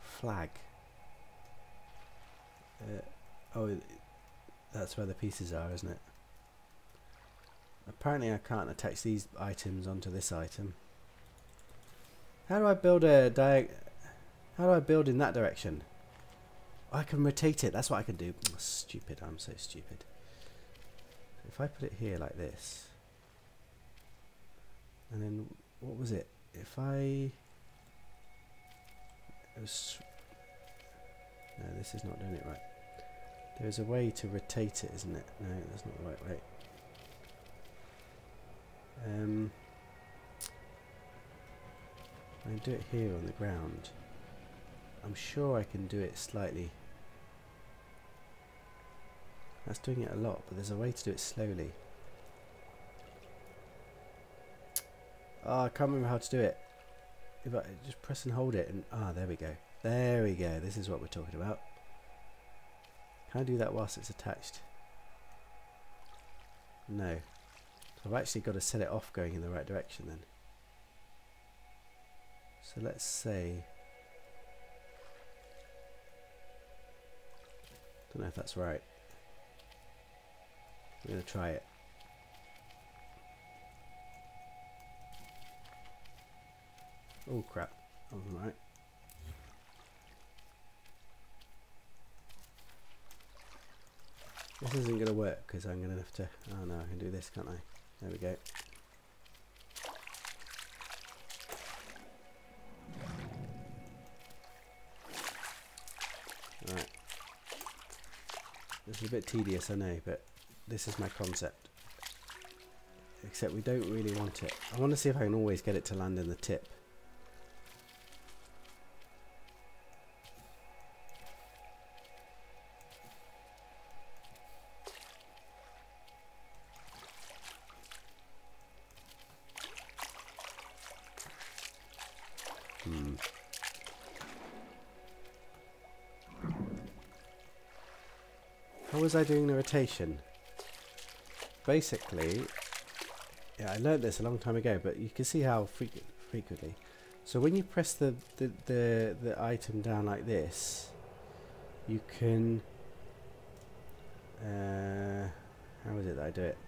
Flag. Oh, that's where the pieces are, isn't it? Apparently I can't attach these items onto this item. How do I build a How do I build in that direction? I can rotate it. That's what I can do. Oh, stupid. I'm so stupid. If I put it here like this, and then what was it? If I... No, this is not doing it right. There's a way to rotate it, isn't it? No, that's not the right way. I can do it here on the ground. I'm sure I can do it slightly. That's doing it a lot, but there's a way to do it slowly. Oh, I can't remember how to do it. If I just press and hold it and... Ah, there we go. There we go. This is what we're talking about. Can I do that whilst it's attached? No. So I've actually got to set it off going in the right direction then. So let's say... Don't know if that's right. I'm going to try it. Oh crap, that wasn't right. This isn't going to work because I'm going to have to... Oh no, I can do this, can't I? There we go. This is a bit tedious, I know, but this is my concept. Except we don't really want it. I want to see if I can always get it to land in the tip. How was I doing the rotation? Basically, yeah, I learned this a long time ago, but you can see how frequently. So when you press the item down like this, you can. How is it that I do it?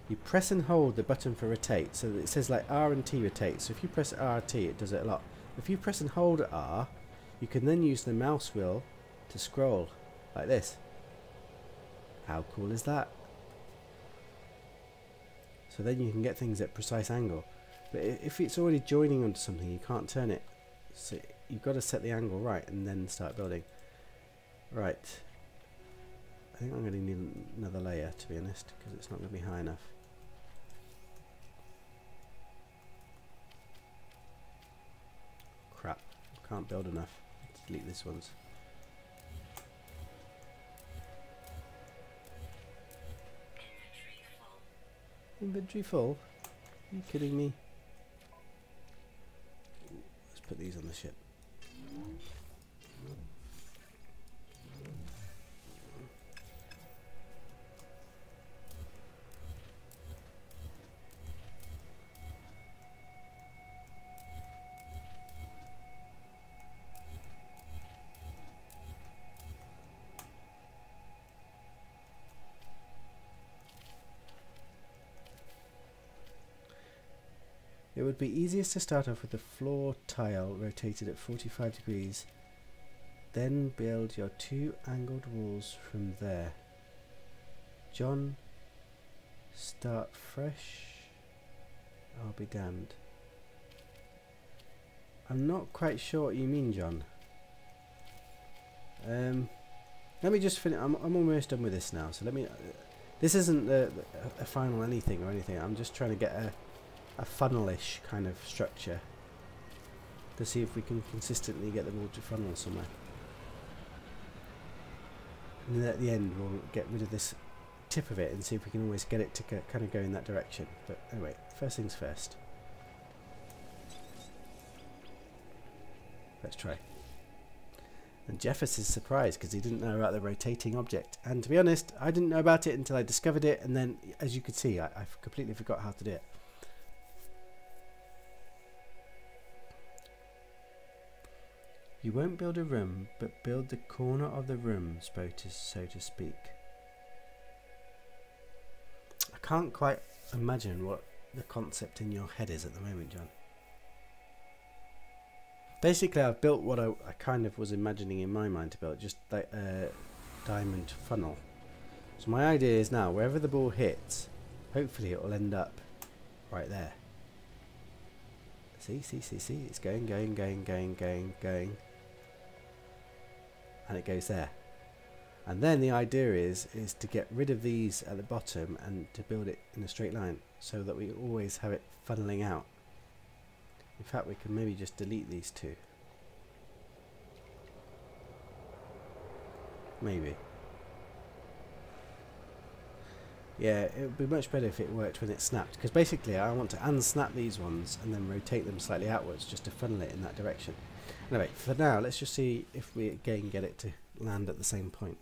You press and hold the button for rotate. So it says like R and T rotate. So if you press RT, it does it a lot. If you press and hold R, you can then use the mouse wheel to scroll like this. How cool is that? So then you can get things at precise angle. But if it's already joining onto something, you can't turn it. So you've got to set the angle right and then start building. Right. I think I'm going to need another layer, to be honest, because it's not going to be high enough. Crap. Can't build enough. Let's delete this ones. Inventory full? Are you kidding me? Let's put these on the ship. It would be easiest to start off with the floor tile rotated at 45 degrees, then build your 2 angled walls from there. John, start fresh. I'll be damned. I'm not quite sure what you mean, John. Let me just finish. I'm almost done with this now, so let me. This isn't a final anything or anything. I'm just trying to get a funnel-ish kind of structure to see if we can consistently get them all to funnel somewhere. And then at the end we'll get rid of this tip of it and see if we can always get it to kind of go in that direction. But anyway, first things first. Let's try. And Jeffers is surprised because he didn't know about the rotating object. And to be honest, I didn't know about it until I discovered it, and then, as you could see, I completely forgot how to do it. You won't build a room, but build the corner of the room, so to speak. I can't quite imagine what the concept in your head is at the moment, John. Basically, I've built what I kind of was imagining in my mind to build, just like a diamond funnel. So my idea is now, wherever the ball hits, hopefully it will end up right there. See, it's going. And it goes there. And then the idea is to get rid of these at the bottom and to build it in a straight line so that we always have it funneling out. In fact, we can maybe just delete these two. Maybe. Yeah, it would be much better if it worked when it snapped, because basically I want to unsnap these ones and then rotate them slightly outwards just to funnel it in that direction. Anyway, for now, let's just see if we again get it to land at the same point.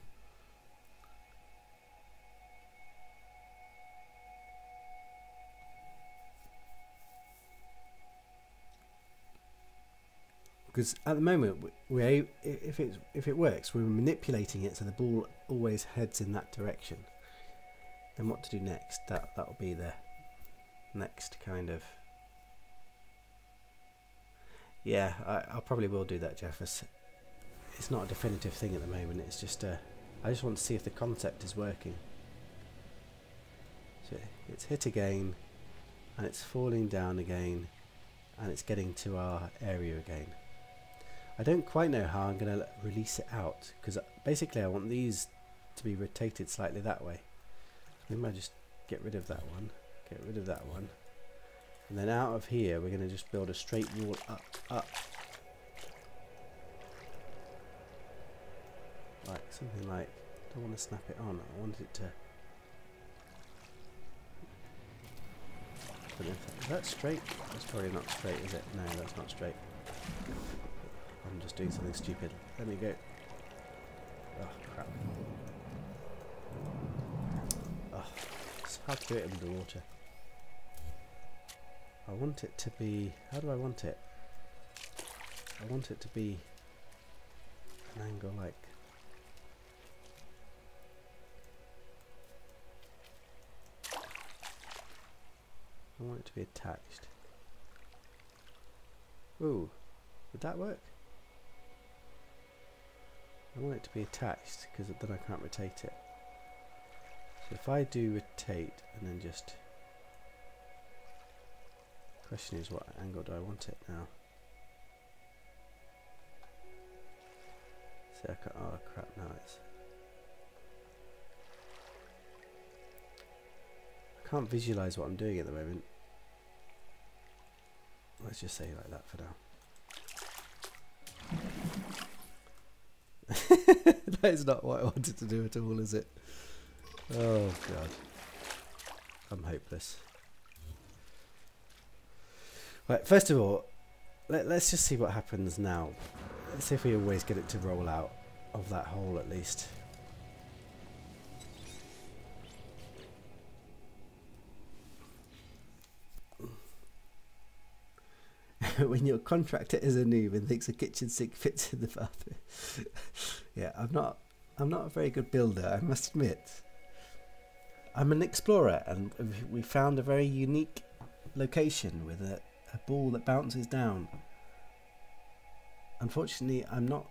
Because at the moment, if it works, we're manipulating it so the ball always heads in that direction. Then what to do next? That'll be the next kind of. Yeah, I probably will do that, Jeff. It's not a definitive thing at the moment. It's just I just want to see if the concept is working. So it's hit again, and it's falling down again, and it's getting to our area again. I don't quite know how I'm going to release it out, because basically I want these to be rotated slightly that way. We might just get rid of that one, get rid of that one, and then out of here we're going to just build a straight wall up. Like something like, I don't want to snap it on, I want it to, is that straight? That's probably not straight, is it? No, that's not straight. I'm just doing something stupid. Let me go. Oh crap. Oh, it's hard to do it underwater. I want it to be, how do I want it? I want it to be an angle like, I want it to be attached. Ooh, would that work? I want it to be attached because then I can't rotate it. So if I do rotate and then just, question is what angle do I want it now? See, I can't, oh crap, now it's, I can't visualize what I'm doing at the moment. Let's just say like that for now. That is not what I wanted to do at all, is it? Oh god, I'm hopeless. Right, first of all, let's just see what happens now. Let's see if we always get it to roll out of that hole at least. When your contractor is a noob and thinks a kitchen sink fits in the bathroom. Yeah, I'm not a very good builder, I must admit. I'm an explorer, and we found a very unique location with a ball that bounces down. Unfortunately, I'm not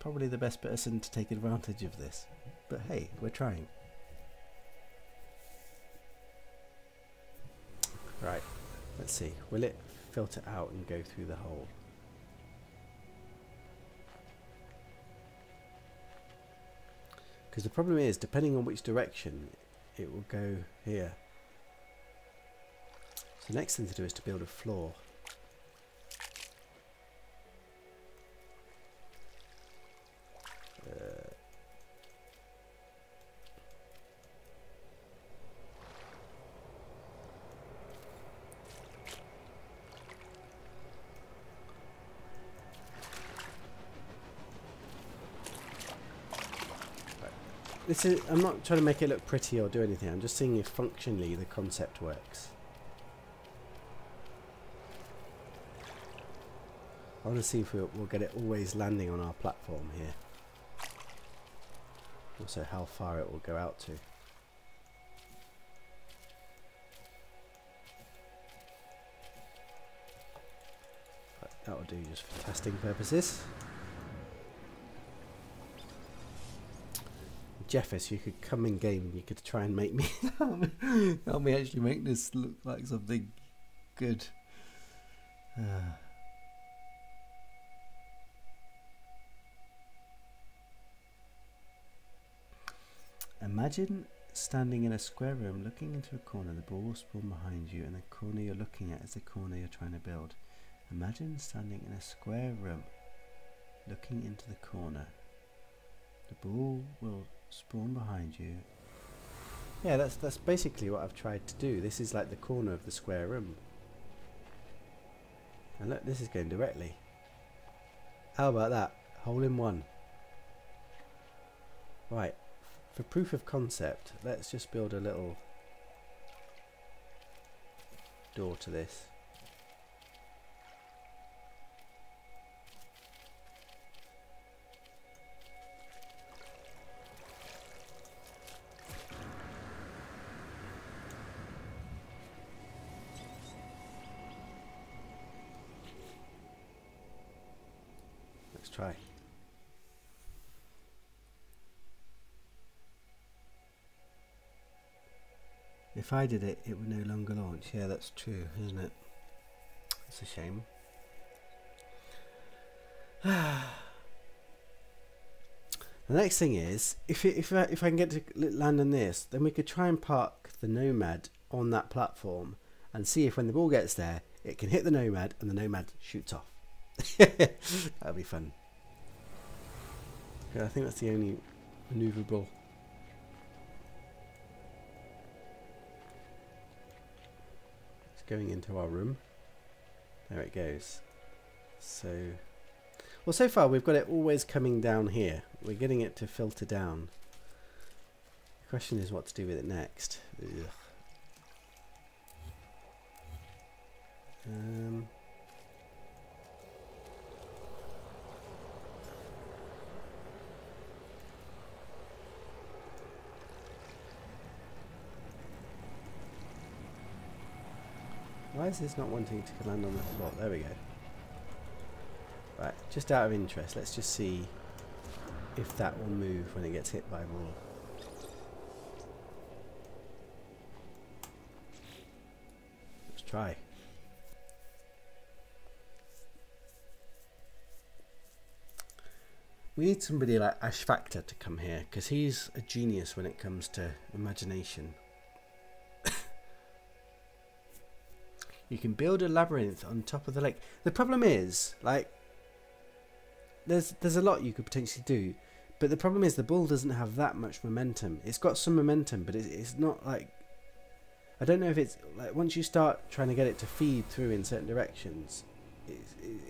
probably the best person to take advantage of this, but hey, we're trying. Right, let's see, will it filter out and go through the hole? Because the problem is, depending on which direction, it will go here. So the next thing to do is to build a floor. This is, I'm not trying to make it look pretty or do anything, I'm just seeing if functionally the concept works. I want to see if we'll get it always landing on our platform here. Also how far it will go out to. But that will do just for testing purposes. Jeffers, you could come in game and you could try and make me help me actually make this look like something good. Imagine standing in a square room looking into a corner. The ball will spawn behind you and the corner you're looking at is the corner you're trying to build. Imagine standing in a square room looking into the corner. The ball will spawn behind you. Yeah, that's basically what I've tried to do. This is like the corner of the square room. And look, this is going directly. How about that? Hole in one. Right, for proof of concept, let's just build a little door to this. Let's try. If I did it, it would no longer launch. Yeah, that's true, isn't it? It's a shame. The next thing is, if I can get to land on this, then we could try and park the Nomad on that platform and see if when the ball gets there, it can hit the Nomad and the Nomad shoots off. That'll be fun. Yeah, I think that's the only maneuverable. It's going into our room. There it goes. So, well, so far we've got it always coming down here. We're getting it to filter down. The question is what to do with it next. Ugh. Why is this not wanting to land on the floor? There we go. Right, just out of interest, let's just see if that will move when it gets hit by a ball. Let's try. We need somebody like Ash Factor to come here, because he's a genius when it comes to imagination. You can build a labyrinth on top of the lake. The problem is, like, there's a lot you could potentially do, but the problem is the ball doesn't have that much momentum. It's got some momentum, but it's not like, I don't know if it's like once you start trying to get it to feed through in certain directions, it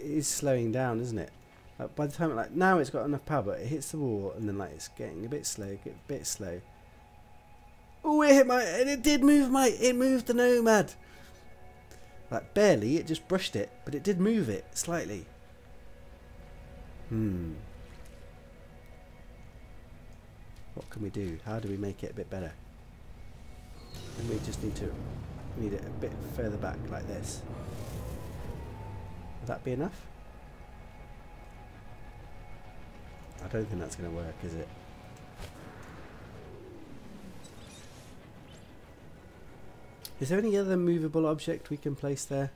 is slowing down, isn't it? Like by the time like now it's got enough power, but it hits the wall and then like it's getting a bit slow, Oh, it hit and it did move it moved the Nomad. Like barely, it just brushed it, but it did move it slightly. What can we do? How do we make it a bit better? And we just need it a bit further back like this. Would that be enough? I don't think that's going to work, is it? Is there any other movable object we can place there?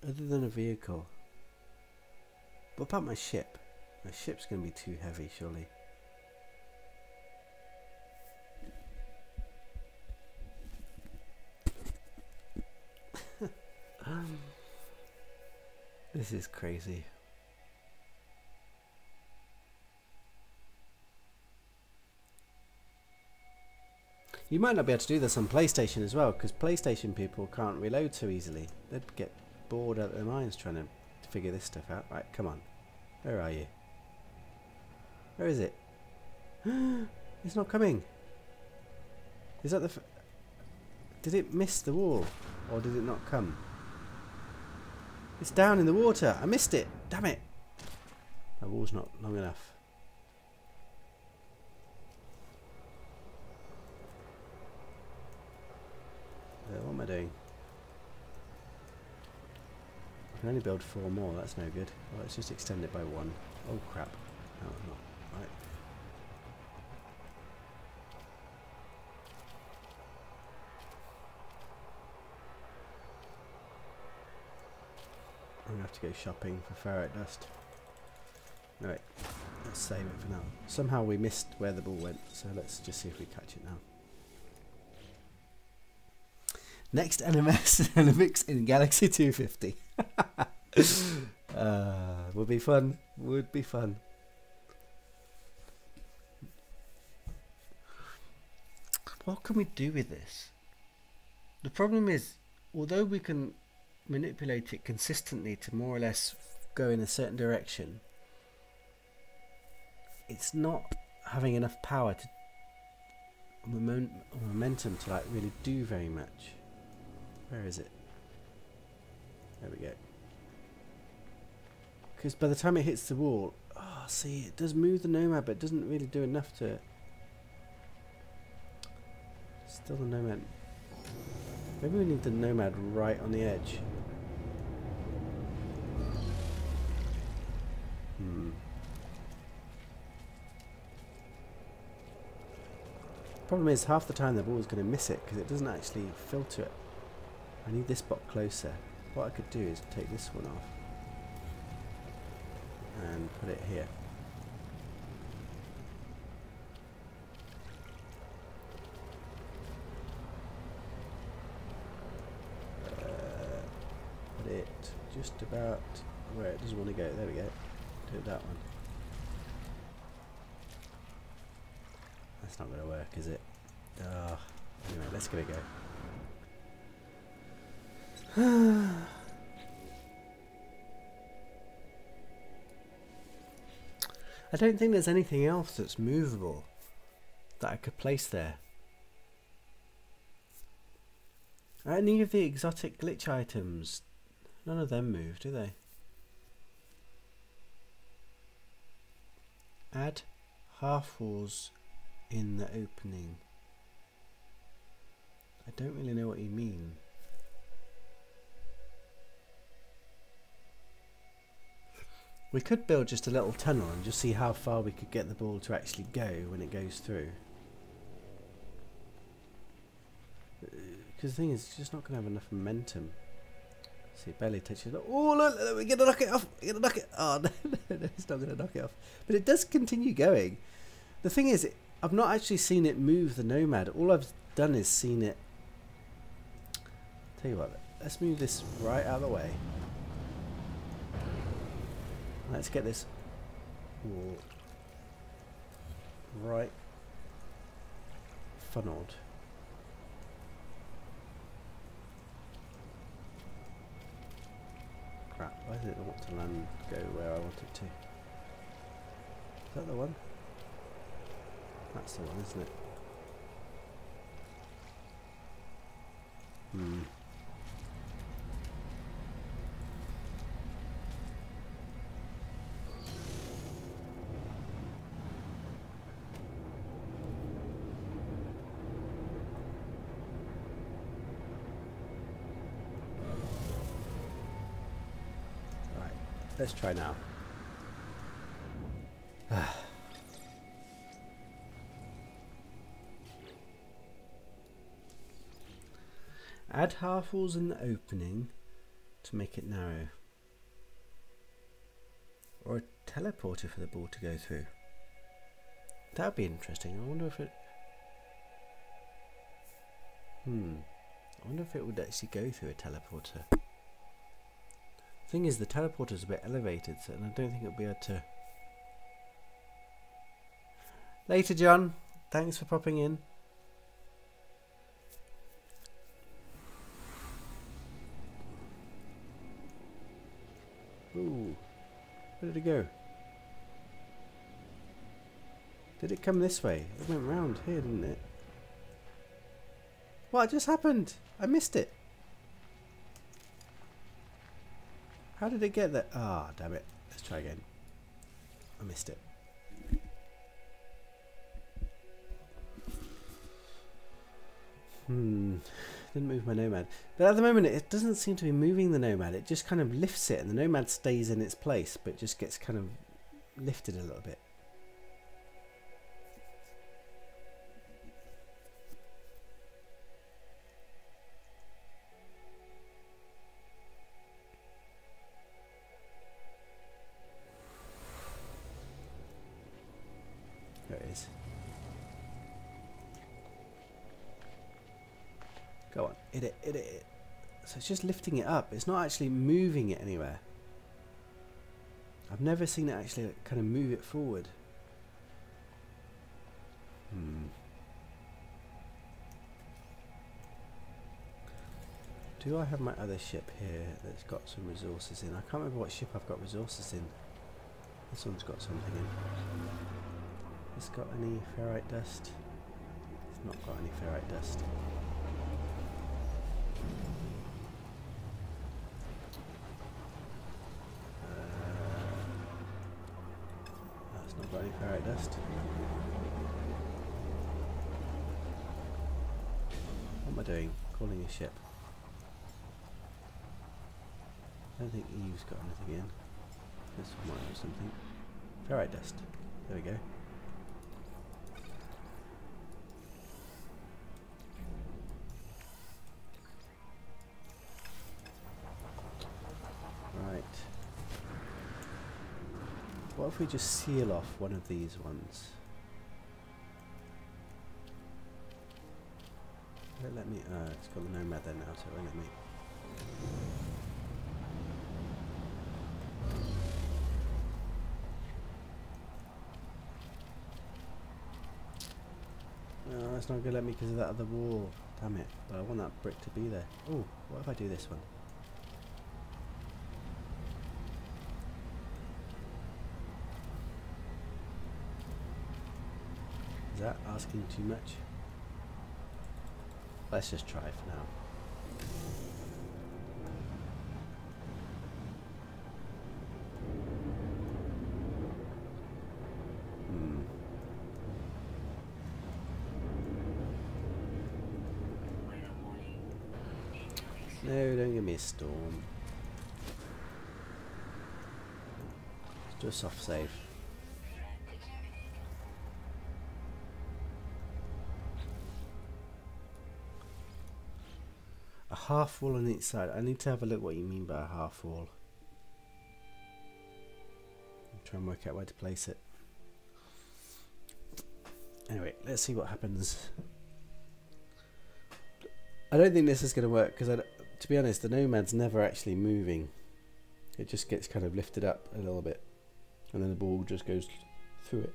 Other than a vehicle. What about my ship? My ship's going to be too heavy, surely. This is crazy. You might not be able to do this on PlayStation as well, because PlayStation people can't reload so easily. They'd get bored out of their minds trying to figure this stuff out. Right, come on. Where are you? Where is it? It's not coming. Is that the... Did it miss the wall? Or did it not come? It's down in the water. I missed it. Damn it. My wall's not long enough. What am I doing? I can only build 4 more. That's no good. Well, let's just extend it by 1. Oh crap. No, not. Right. I'm going to have to go shopping for ferret dust. Alright, let's save it for now. Somehow we missed where the ball went, so let's just see if we catch it now. Next NMS Olympics in Galaxy 250. Would be fun. Would be fun. What can we do with this? The problem is, although we can manipulate it consistently to more or less go in a certain direction, it's not having enough power to momentum to like really do very much. Where is it? There we go. Because by the time it hits the wall, oh, see, it does move the Nomad, but it doesn't really do enough to... Still the Nomad. Maybe we need the Nomad right on the edge. Problem is, half the time the ball is going to miss it because it doesn't actually filter it. I need this spot closer. What I could do is take this one off and put it here. Put it just about where it doesn't want to go. There we go. Do it that one. That's not going to work, is it? Anyway, let's give it a go. I don't think there's anything else that's movable that I could place there. Any of the exotic glitch items, none of them move, do they? Add half walls in the opening. I don't really know what you mean. We could build just a little tunnel and just see how far we could get the ball to actually go when it goes through. Because the thing is, it's just not going to have enough momentum. See, it barely touches it. Oh, look, we're going to knock it off. We're going to knock it. Oh, no, no, it's not going to knock it off. But it does continue going. The thing is, I've not actually seen it move the Nomad. All I've done is seen it. Tell you what, let's move this right out of the way. Let's get this wall right funneled. Crap, why does it not want to land go where I want it to? Is that the one? That's the one, isn't it? Let's try now. Add half walls in the opening to make it narrow. Or a teleporter for the ball to go through. That would be interesting. I wonder if it... I wonder if it would actually go through a teleporter. Thing is, the teleporter's a bit elevated, so and I don't think it'll be able to. Later, John. Thanks for popping in. Ooh, where did it go? Did it come this way? It went round here, didn't it? What just happened? I missed it. How did it get there? Ah, damn it. Let's try again. I missed it. Didn't move my Nomad. But at the moment it doesn't seem to be moving the Nomad. It just kind of lifts it and the Nomad stays in its place, but just gets kind of lifted a little bit. There it is. Go on, hit it, hit it, hit it. So it's just lifting it up. It's not actually moving it anywhere. I've never seen it actually kind of move it forward. Do I have my other ship here that's got some resources in? I can't remember what ship I've got resources in. This one's got something in. It's got any ferrite dust? It's not got any ferrite dust. That's not got any ferrite dust. What am I doing? Calling a ship. I don't think Eve's got anything in. This one might have something. Ferrite dust. There we go. Right. What if we just seal off one of these ones? Let me. It's got the nomad there now, so it won't let me. No, it's not going to let me because of that other wall. Damn it. But I want that brick to be there. Oh, what if I do this one? Is that asking too much? Let's just try for now. No, don't give me a storm. Let's do a soft save. A half wall on each side. I need to have a look what you mean by a half wall. Try and work out where to place it. Anyway, let's see what happens. I don't think this is going to work because, to be honest, the nomad's never actually moving. It just gets kind of lifted up a little bit, and then the ball just goes through it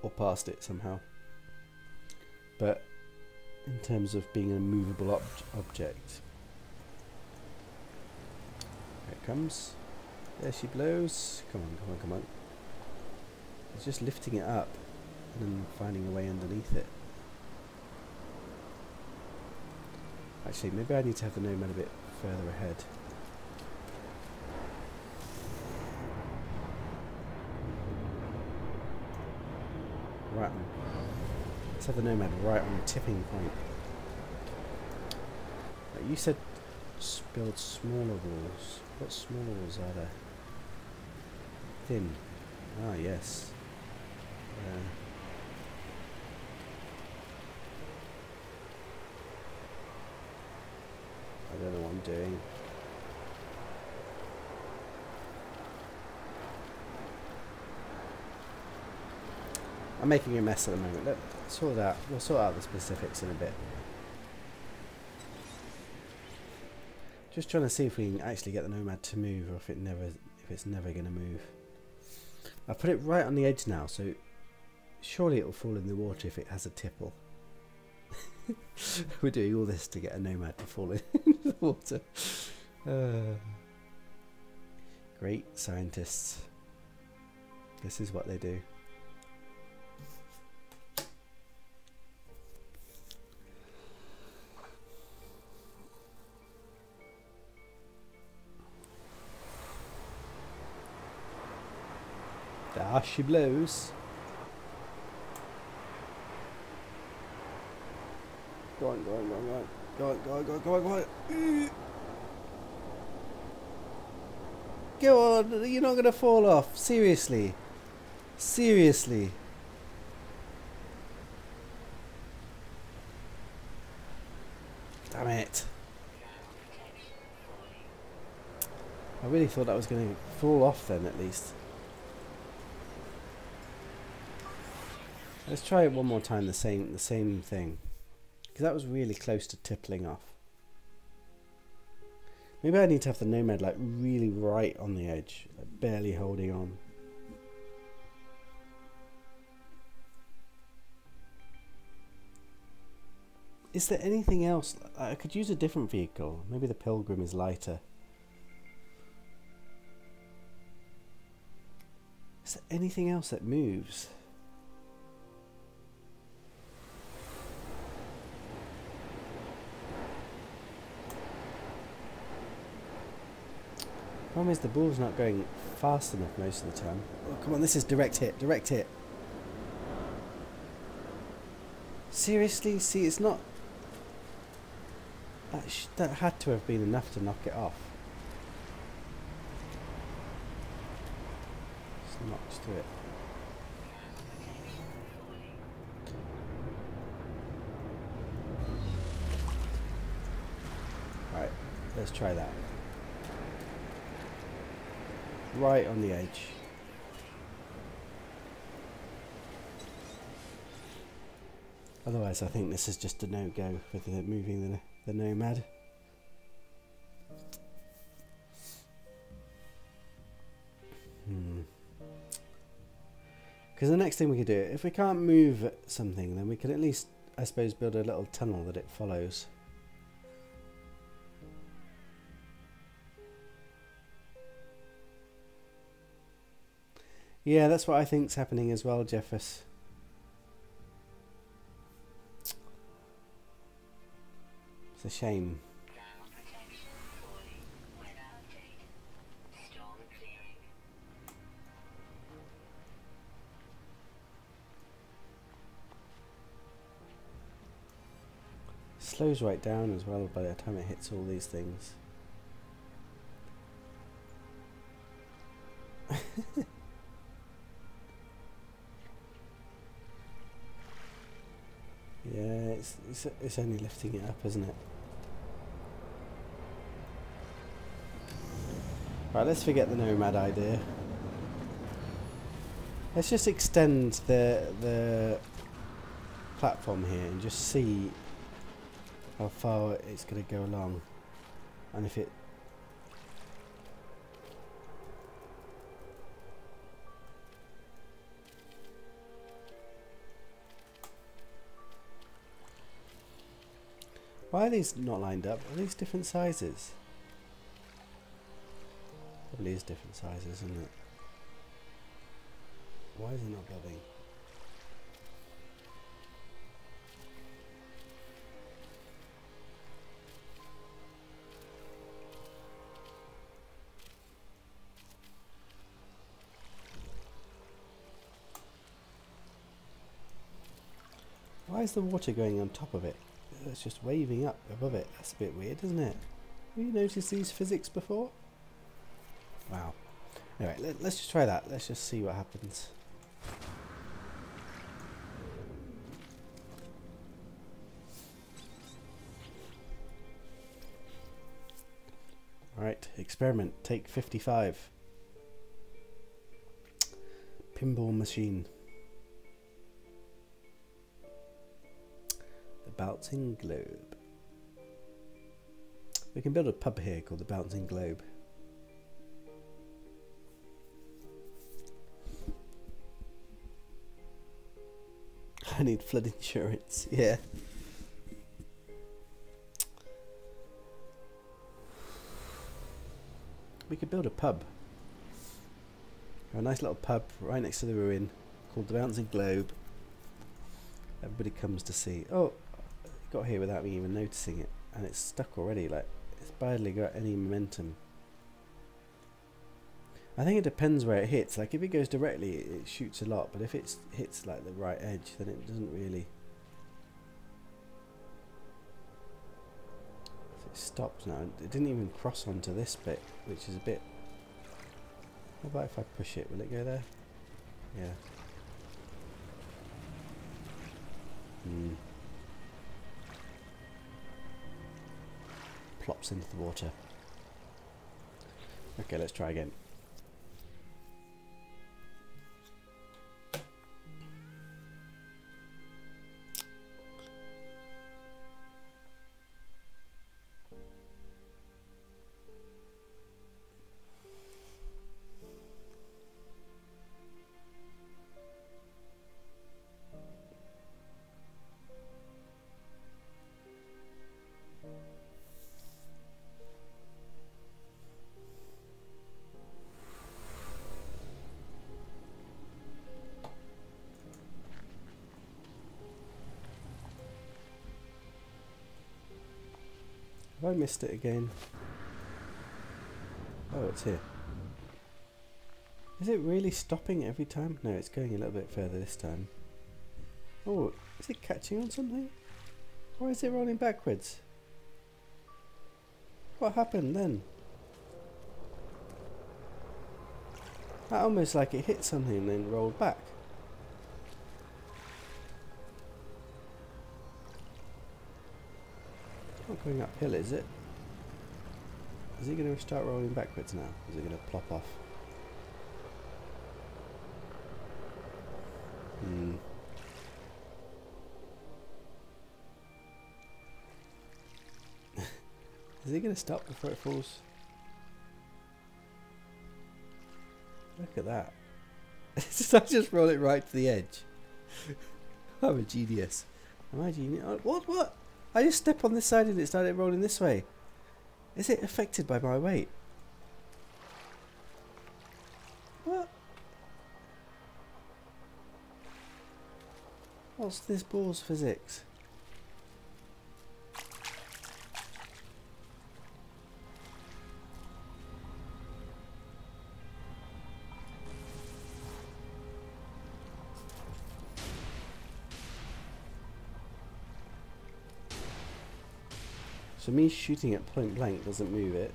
or past it somehow. But in terms of being a movable object, here it comes. There she blows. Come on, come on, come on. It's just lifting it up and then finding a way underneath it. Actually, maybe I need to have the nomad a bit further ahead. Right on. Let's have the nomad right on the tipping point. Right, you said build smaller walls. What smaller walls are there? Thin. Ah, yes. I don't know what I'm doing. I'm making a mess at the moment. Let's sort that. We'll sort out the specifics in a bit. Just trying to see if we can actually get the nomad to move, or if it's never going to move. I put it right on the edge now, so surely it will fall in the water if it has a tipple. We're doing all this to get a nomad to fall into the water. Great scientists. This is what they do. There she blows. Go on, go on, go on, go on. Go on, go on, go on, go on, go on. Go on, you're not going to fall off. Seriously. Seriously. Damn it. I really thought that was going to fall off then, at least. Let's try it one more time, the same thing. Because that was really close to tippling off. Maybe I need to have the nomad like really right on the edge, like barely holding on. Is there anything else? I could use a different vehicle. Maybe the Pilgrim is lighter. Is there anything else that moves? Problem is the ball's not going fast enough most of the time. Oh, come on, this is direct hit, direct hit. Seriously? See, it's not... That had to have been enough to knock it off. Just notch to it. Right, let's try that. Right on the edge. Otherwise I think this is just a no-go with the moving the Nomad. Because the next thing we could do, if we can't move something, then we can at least, I suppose, build a little tunnel that it follows. Yeah, that's what I think's happening as well, Jeffers. It's a shame. Slows right down as well by the time it hits all these things. Yeah, it's only lifting it up, isn't it? Right, let's forget the Nomad idea. Let's just extend the platform here and just see how far it's going to go along, and if it why are these not lined up? Are these different sizes? Probably is different sizes, isn't it? Why is it not building? Why is the water going on top of it? It's just waving up above it. That's a bit weird, isn't it? Have you noticed these physics before? Wow. Anyway, let's just try that. Let's just see what happens. Alright, experiment. Take 55. Pinball machine. The Bouncing Globe. We can build a pub here called the Bouncing Globe. I need flood insurance, yeah. We could build a pub. A nice little pub right next to the ruin called the Bouncing Globe. Everybody comes to see. Oh, it got here without me even noticing it. And it's stuck already, like, it's barely got any momentum. I think it depends where it hits. Like, if it goes directly, it shoots a lot. But if it hits, like, the right edge, then it doesn't really... So it stopped now. It didn't even cross onto this bit, which is a bit... How about if I push it? Will it go there? Yeah. Plops into the water. Okay, let's try again. Have I missed it again? Oh, it's here. Is it really stopping every time? No, it's going a little bit further this time. Oh, is it catching on something? Why is it rolling backwards? What happened then? That almost like it hit something and then rolled back. Not going uphill, is it? Is it going to start rolling backwards now? Is it going to plop off? Is he going to stop before it falls? Look at that. I just roll it right to the edge. I'm a genius. Am I genius? Oh, what? I just step on this side and it started rolling this way. Is it affected by my weight? What? What's this ball's physics? So me shooting at point blank doesn't move it.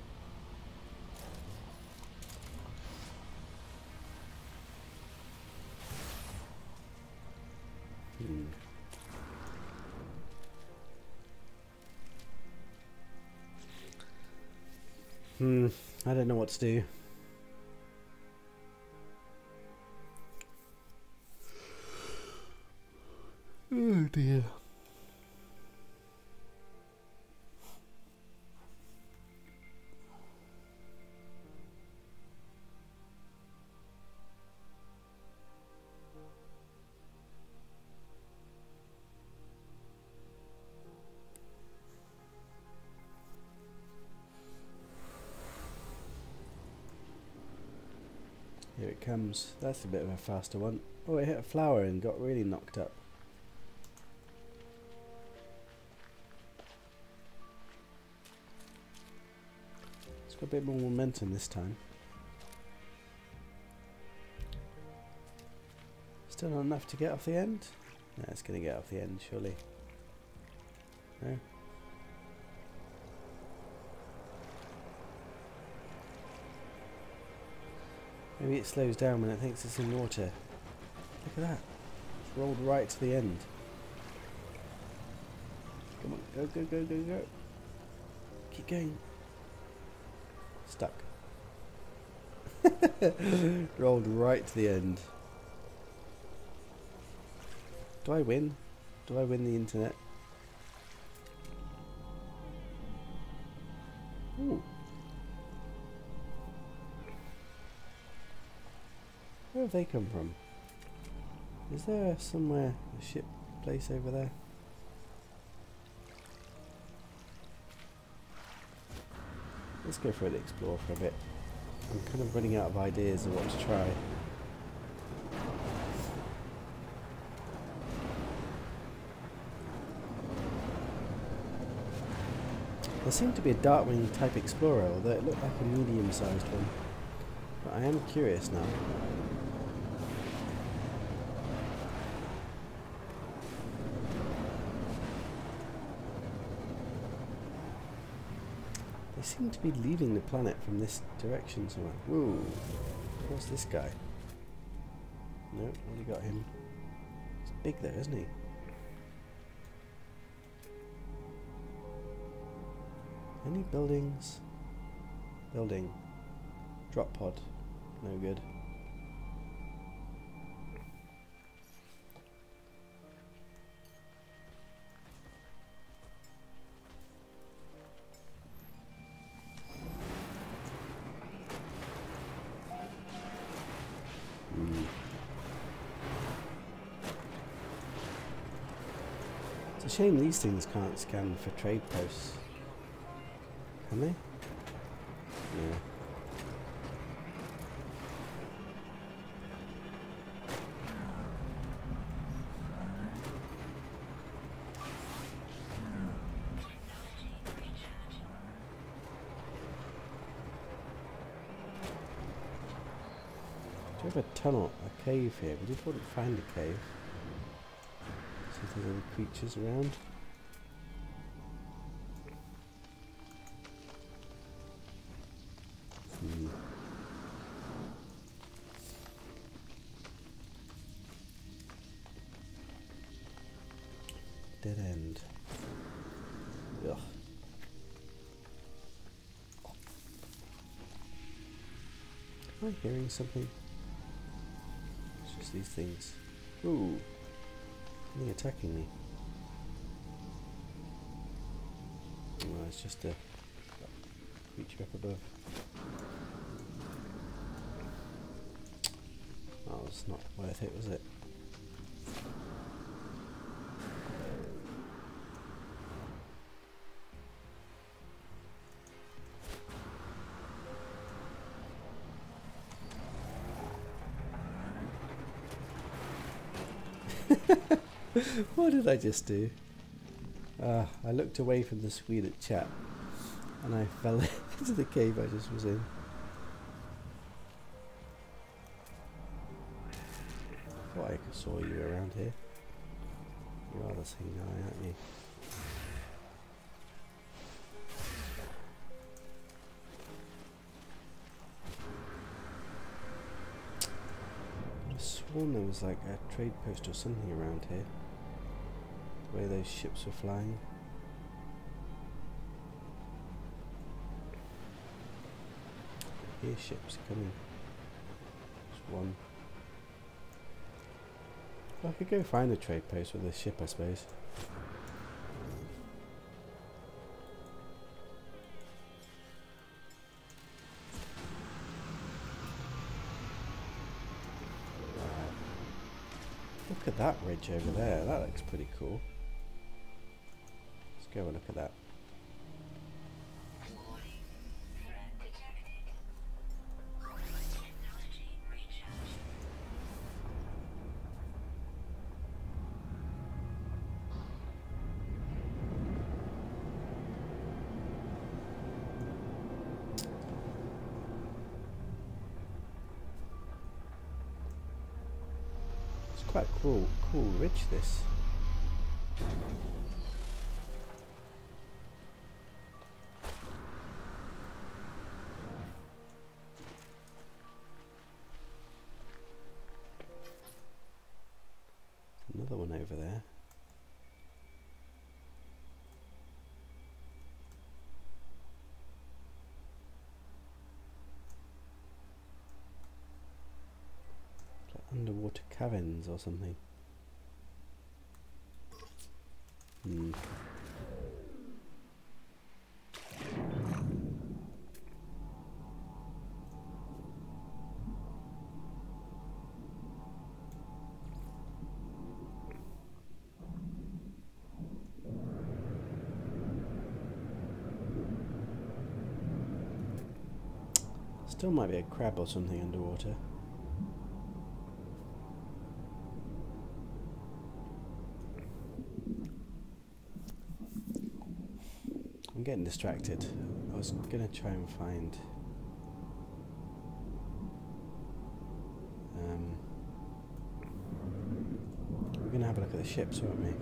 I don't know what to do. Oh dear. Here it comes. That's a bit of a faster one. Oh, it hit a flower and got really knocked up. It's got a bit more momentum this time. Still not enough to get off the end? No, it's going to get off the end, surely. No? Maybe it slows down when it thinks it's in water. Look at that. It's rolled right to the end. Come on, go, go, go, go, go. Keep going. Stuck. Rolled right to the end. Do I win? Do I win the internet? Ooh. Where have they come from? Is there somewhere a ship place over there? Let's go for an explore for a bit. I'm kind of running out of ideas of what to try. There seemed to be a Darkwing type explorer, although it looked like a medium-sized one. But I am curious now. They seem to be leaving the planet from this direction somewhere. Whoa! What's this guy? Nope, already got him. He's big though, isn't he? Any buildings? Building. Drop pod. No good. It's a shame these things can't scan for trade posts. Can they? Yeah. Do we have a tunnel, a cave here? We did want to find a cave. See if there's any creatures around. Dead end. Ugh. Am I hearing something? It's just these things. Ooh. Something attacking me. Oh, it's just a... creature up above. That was not worth it, was it? What did I just do? I looked away from the screen at chat and I fell into the cave I just was in. I thought I saw you around here. You are the same guy, aren't you? I'd have sworn there was like a trade post or something around here. The way those ships were flying. I hear ships coming. There's one. Well, I could go find a trade post with a ship, I suppose. Look at that ridge over there. That looks pretty cool. Let's go have a look at that. Quite cool ridge this. Another one over there. Underwater caverns or something. Still might be a crab or something underwater. I'm getting distracted. I was going to try and find we're going to have a look at the ships, aren't we?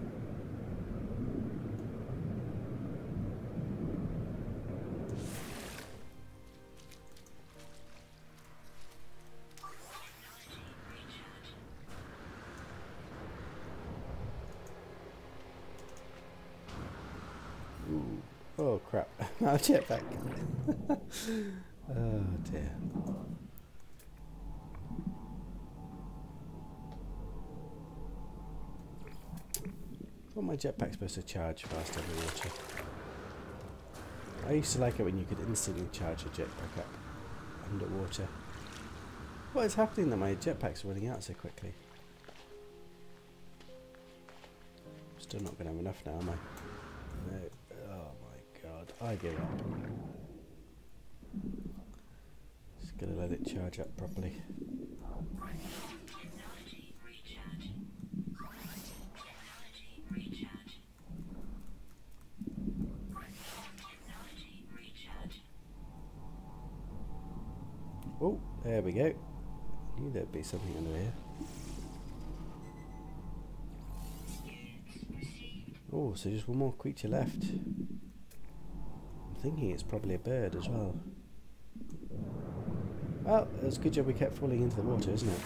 Ooh. Oh crap, our jetpack. Oh dear. What my jetpack's supposed to charge fast underwater? I used to like it when you could instantly charge a jetpack up underwater. What is happening that my jetpack's running out so quickly? Still not going to have enough now, am I? No. Oh my god, I give up. Just gonna let it charge up properly. Oh, there we go. Knew there'd be something under here. Oh, so just one more creature left. I'm thinking it's probably a bird as well. Well, it was a good job we kept falling into the water, isn't it?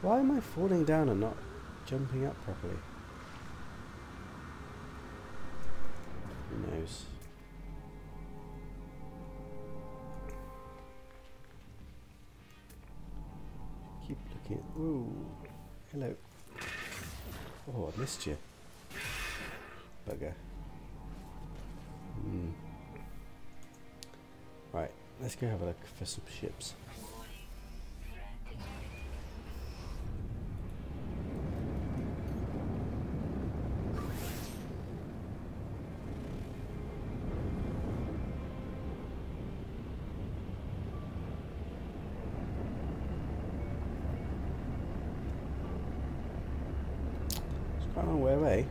Why am I falling down and not jumping up properly? Who knows? Keep looking at... Ooh, Hello. Oh, I missed you. Bugger. Right, let's go have a look for some ships. It's quite a long way away.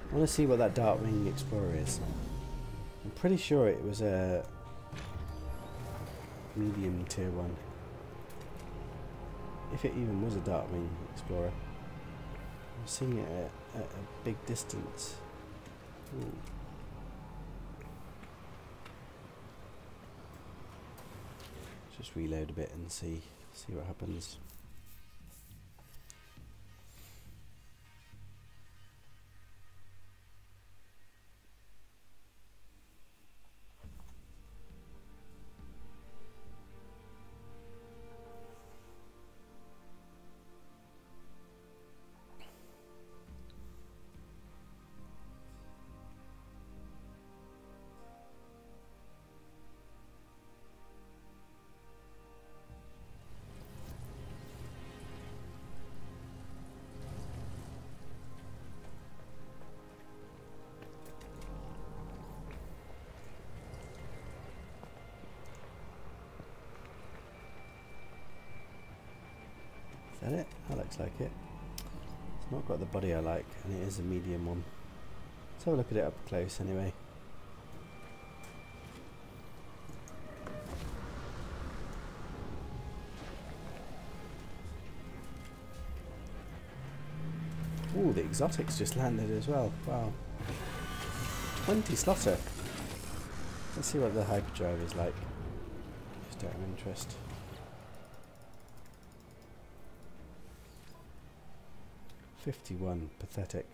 I want to see what that Darkwing Explorer is. I'm pretty sure it was a medium tier 1. If it even was a Darkwing Explorer. I'm seeing it at a big distance. Ooh. Just reload a bit and see what happens. Is that it? That looks like it. It's not got the body I like, and it is a medium one. Let's have a look at it up close anyway. Ooh, the exotics just landed as well. Wow. 20 slaughter. Let's see what the hyperdrive is like. Just out of interest. 51, pathetic.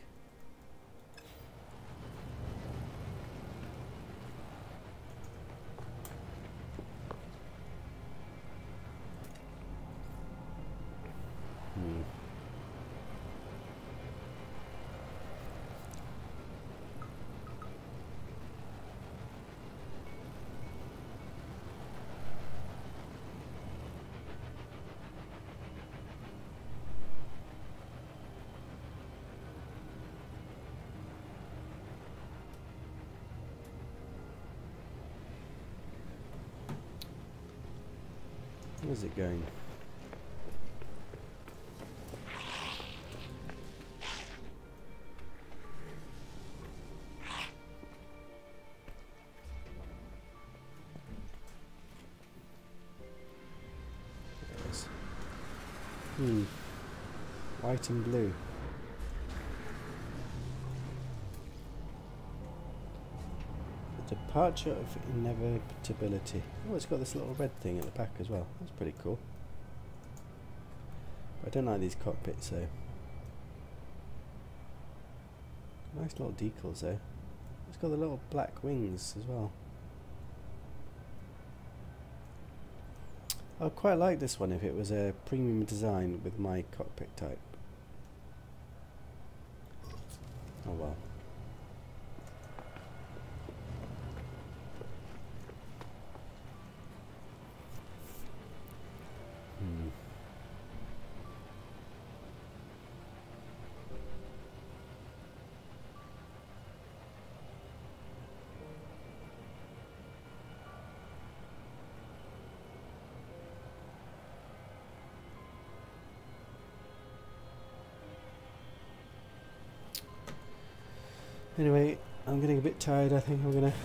Where's it going? There it is. White and blue. Departure of inevitability. Oh, it's got this little red thing at the back as well. That's pretty cool. But I don't like these cockpits though. Nice little decals though. It's got the little black wings as well. I'd quite like this one if it was a premium design with my cockpit type. Oh well. Anyway, I'm getting a bit tired. I think I'm going to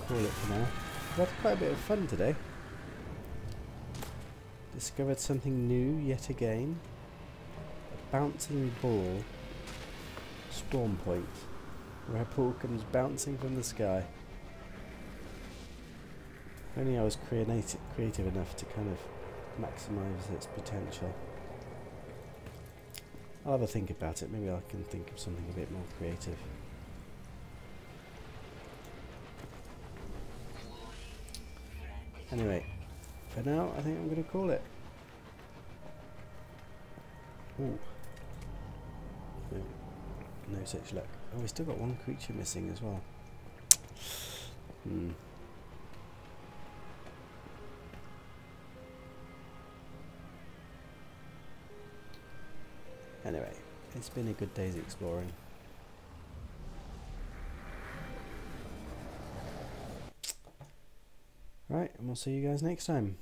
call it for now. I've had quite a bit of fun today. Discovered something new yet again. A bouncing ball spawn point, where a ball comes bouncing from the sky. If only I was creative enough to kind of maximise its potential. I'll have a think about it. Maybe I can think of something a bit more creative. Anyway, for now I think I'm going to call it. Ooh. No such luck. Oh, we still got one creature missing as well. Anyway, it's been a good day's exploring. Right, and we'll see you guys next time.